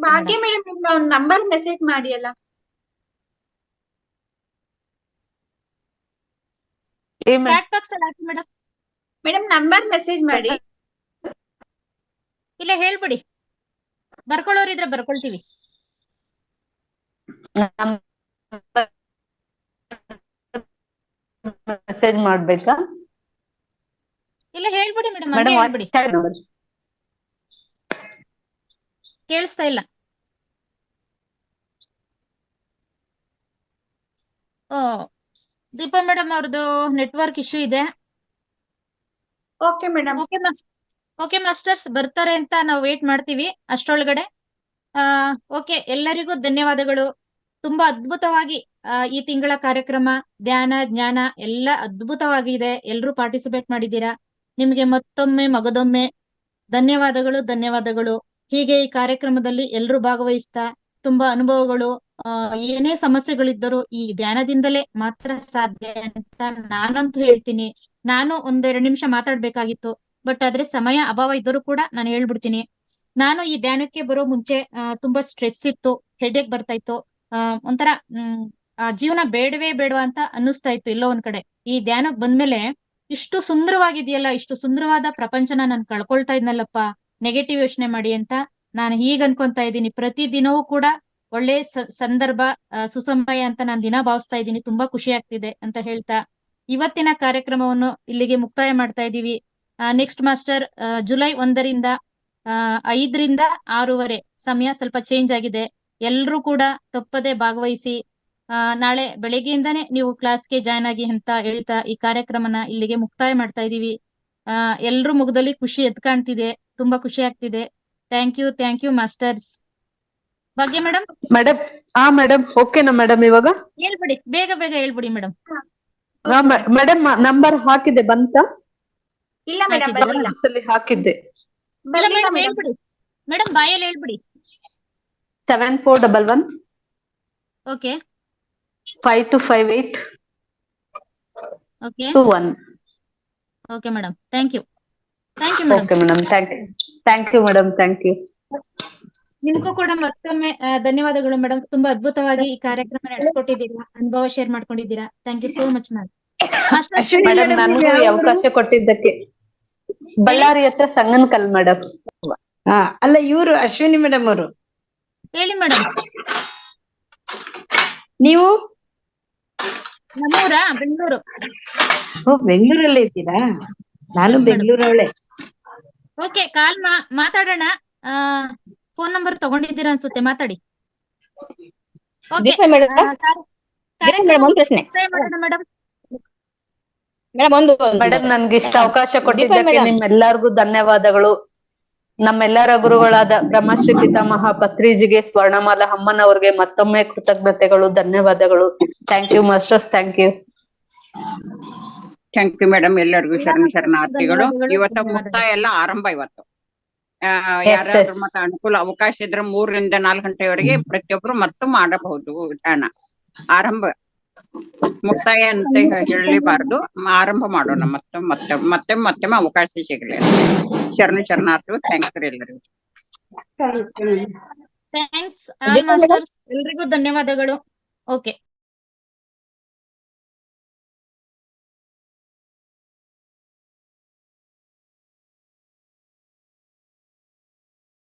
Bhagya madam, ನಿಮ್ಮ ನಂಬರ್ ಮೆಸೇಜ್ ಮಾಡಿ ಅಲ್ಲ. ಮೇಡಮ್ ನಂಬರ್ ಮೆಸೇಜ್ ಮಾಡಿ. ಇಲ್ಲ ಹೇಳ್ಬಿಡಿ, ಬರ್ಕೊಳ್ಳೋರಿದ್ರೆ ಬರ್ಕೊಳ್ತೀವಿ. ಮೆಸೇಜ್ ಮಾಡ್ಬೇಕಾ? ಇಲ್ಲ ಹೇಳ್ಬಿಡಿ ಮೇಡಮ್, ಹಂಗೆ ಹೇಳ್ಬಿಡಿ. ಕೇಳಿಸ್ತಾ ಇಲ್ಲ. ದೀಪಾ ಮೇಡಮ್ ಅವ್ರದ್ದು ನೆಟ್ವರ್ಕ್ ಇಶ್ಯೂ ಇದೆ. Okay madam. ಓಕೆ ಮಾಸ್ಟರ್ಸ್, ಬರ್ತಾರೆ ಅಂತ ನಾವು ವೇಟ್ ಮಾಡ್ತೀವಿ ಅಷ್ಟರೊಳಗಡೆ. ಓಕೆ, ಎಲ್ಲರಿಗೂ ಧನ್ಯವಾದಗಳು. ತುಂಬಾ ಅದ್ಭುತವಾಗಿ ಈ ತಿಂಗಳ ಕಾರ್ಯಕ್ರಮ ಧ್ಯಾನ ಜ್ಞಾನ ಎಲ್ಲ ಅದ್ಭುತವಾಗಿದೆ. ಎಲ್ರೂ ಪಾರ್ಟಿಸಿಪೇಟ್ ಮಾಡಿದ್ದೀರಾ. ನಿಮ್ಗೆ ಮತ್ತೊಮ್ಮೆ ಮಗದೊಮ್ಮೆ ಧನ್ಯವಾದಗಳು. ಹೀಗೆ ಈ ಕಾರ್ಯಕ್ರಮದಲ್ಲಿ ಎಲ್ರೂ ಭಾಗವಹಿಸ್ತಾ ತುಂಬಾ ಅನುಭವಗಳು, ಏನೇ ಸಮಸ್ಯೆಗಳಿದ್ದರೂ ಈ ಧ್ಯಾನದಿಂದಲೇ ಮಾತ್ರ ಸಾಧ್ಯ ಅಂತ ನಾನಂತೂ ಹೇಳ್ತೀನಿ. ನಾನು 1-2 ನಿಮಿಷ ಮಾತಾಡ್ಬೇಕಾಗಿತ್ತು, ಬಟ್ ಆದ್ರೆ ಸಮಯ ಅಭಾವ ಇದ್ದರೂ ಕೂಡ ನಾನು ಹೇಳ್ಬಿಡ್ತೀನಿ. ನಾನು ಈ ಧ್ಯಾನಕ್ಕೆ ಬರೋ ಮುಂಚೆ ತುಂಬಾ ಸ್ಟ್ರೆಸ್ ಇತ್ತು, ಹೆಡ್ಏಕ್ ಬರ್ತಾ ಇತ್ತು, ಒಂಥರ ಜೀವನ ಬೇಡವೇ ಬೇಡವಾ ಅಂತ ಅನ್ನಿಸ್ತಾ ಇತ್ತು ಎಲ್ಲೋ ಒಂದ್ ಕಡೆ. ಈ ಧ್ಯಾನಕ್ಕೆ ಬಂದ್ಮೇಲೆ ಇಷ್ಟು ಸುಂದರವಾಗಿದೆಯಲ್ಲ, ಇಷ್ಟು ಸುಂದರವಾದ ಪ್ರಪಂಚನ ನಾನು ಕಳ್ಕೊಳ್ತಾ ಇದ್ನಲ್ಲಪ್ಪ ನೆಗೆಟಿವ್ ಯೋಚನೆ ಮಾಡಿ ಅಂತ ನಾನು ಹೀಗ್ ಅನ್ಕೊಂತಾ ಇದ್ದೀನಿ. ಪ್ರತಿ ದಿನವೂ ಕೂಡ ಒಳ್ಳೆ ಸಂದರ್ಭ, ಸುಸಮಯ ಅಂತ ನಾನು ದಿನ ಭಾವಿಸ್ತಾ ಇದ್ದೀನಿ. ತುಂಬಾ ಖುಷಿ ಆಗ್ತಿದೆ ಅಂತ ಹೇಳ್ತಾ ಇವತ್ತಿನ ಕಾರ್ಯಕ್ರಮವನ್ನು ಇಲ್ಲಿಗೆ ಮುಕ್ತಾಯ ಮಾಡ್ತಾ ಇದ್ದೀವಿ. ನೆಕ್ಸ್ಟ್ ಮಾಸ್ಟರ್ ಜುಲೈ 1ರಿಂದ 5ರಿಂದ 6 ಸಮಯ ಸ್ವಲ್ಪ ಚೇಂಜ್ ಆಗಿದೆ. ಎಲ್ರೂ ಕೂಡ ತಪ್ಪದೆ ಭಾಗವಹಿಸಿ ನಾಳೆ ಬೆಳಗ್ಗೆಯಿಂದಾನೇ ನೀವು ಕ್ಲಾಸ್ಗೆ ಜಾಯ್ನ್ ಆಗಿ ಅಂತ ಹೇಳ್ತಾ ಈ ಕಾರ್ಯಕ್ರಮನ ಇಲ್ಲಿಗೆ ಮುಕ್ತಾಯ ಮಾಡ್ತಾ ಇದೀವಿ. ಎಲ್ರೂ ಮುಖದಲ್ಲಿ ಖುಷಿ ಎದ್ ಕಾಣ್ತಿದೆ, ತುಂಬಾ ಖುಷಿ ಆಗ್ತಿದೆ. Thank you masters. Bhagya madam. Madam ಓಕೆನಾ ಮೇಡಮ್? ಇವಾಗ ಹೇಳ್ಬಿಡಿ, ಬೇಗ ಹೇಳ್ಬಿಡಿ ಮೇಡಮ್. ಮೇಡಮ್ ನಂಬರ್ ಹಾಕಿದೆ, ಬಂತಾ? ಇಲ್ಲ ಮೇಡಮ್, ಹಾಕಿದ್ದೆ. ಹೇಳ್ಬಿಡಿ ಮೇಡಮ್, ಬಾಯಲ್ಲಿ ಹೇಳ್ಬಿಡಿ. 7411 okay 5258 okay 21. Okay madam, thank you okay madam, thank you madam, thank you. ನಿಮ್ಗೂ ಕೂಡ ಮತ್ತೊಮ್ಮೆ ಧನ್ಯವಾದಗಳು ಮೇಡಮ್. ತುಂಬಾ ಅದ್ಭುತವಾಗಿ ಈ ಕಾರ್ಯಕ್ರಮ ನಡೆಸ್ಕೊಟ್ಟಿದ್ದೀರಾ, ಅನುಭವ ಶೇರ್ ಮಾಡ್ಕೊಂಡಿದ್ದೀರಾ. Thank you so much ma'am. Madam ನನಗೂ ಈ ಅವಕಾಶ ಕೊಟ್ಟಿದ್ದಕ್ಕೆ. ಬಳ್ಳಾರಿ ಹತ್ರ ಸಂಗನಕಲ್ ಮೇಡಮ್. ಅಲ್ಲ, ಇವರು ಅಶ್ವಿನಿ ಮೇಡಮ್ ಅವರು. ಹೇಳಿ ಮೇಡಮ್. ನೀವು? ನಮ್ಮೂರಾ? ಬೆಂಗಳೂರು. ಬೆಂಗಳೂರಲ್ಲೇ ಇದ್ದೀರಾ? ನಾನು ಬೆಂಗಳೂರವಳೆ. ಓಕೆ, ಕಾಲ್ ಮಾತಾಡೋಣ. ಫೋನ್ ನಂಬರ್ ತಗೊಂಡಿದ್ದೀರಾ ಅನ್ಸುತ್ತೆ, ಮಾತಾಡಿ. ಮೇಡಮ್ ನನ್ಗೆ ಇಷ್ಟ ಅವಕಾಶ ಕೊಟ್ಟಿದ್ದಕ್ಕೆ ನಿಮ್ಮೆಲ್ಲರಿಗೂ ಧನ್ಯವಾದಗಳು. ನಮ್ಮೆಲ್ಲರ ಗುರುಗಳಾದ ಬ್ರಹ್ಮಶ್ರೀ ಪಿತಾಮಹ ಪತ್ರಿಜಿಗೆ, ಸ್ವರ್ಣಮಾಲಾ ಅಮ್ಮನವ್ರಿಗೆ ಮತ್ತೊಮ್ಮೆ ಕೃತಜ್ಞತೆಗಳು, ಧನ್ಯವಾದಗಳು. Thank you masters, thank you madam. ಎಲ್ಲರಿಗೂ ಶರಣಾರ್ಥಿಗಳು. ಇವತ್ತು ಮುಕ್ತಾಯ ಎಲ್ಲ ಆರಂಭ. ಇವತ್ತು ಯಾರಾದ್ರೂ ಮತ್ತೆ ಅನುಕೂಲ ಅವಕಾಶ ಇದ್ರೆ 3ರಿಂದ 4 ಗಂಟೆವರೆಗೆ ಪ್ರತಿಯೊಬ್ರು ಮತ್ತು ಮಾಡಬಹುದು. ಧ್ಯಾನ ಆರಂಭ, ಮುಕ್ತಾಯ ಅಂತ ಹೇಳಲಿಬಾರ್ದು, ಆರಂಭ ಮಾಡೋಣ. ಮತ್ತೆ ಅವಕಾಶ ಸಿಗಲಿ. ಶರಣಾರ್ಥಿಗಳು. ಥ್ಯಾಂಕ್ಸ್ ಎಲ್ಲರಿಗೂ. ಥ್ಯಾಂಕ್ಸ್ ಆಲ್ ಮಾಸ್ಟರ್ಸ್, ಎಲ್ರಿಗೂ ಧನ್ಯವಾದಗಳು. ಓಕೆ.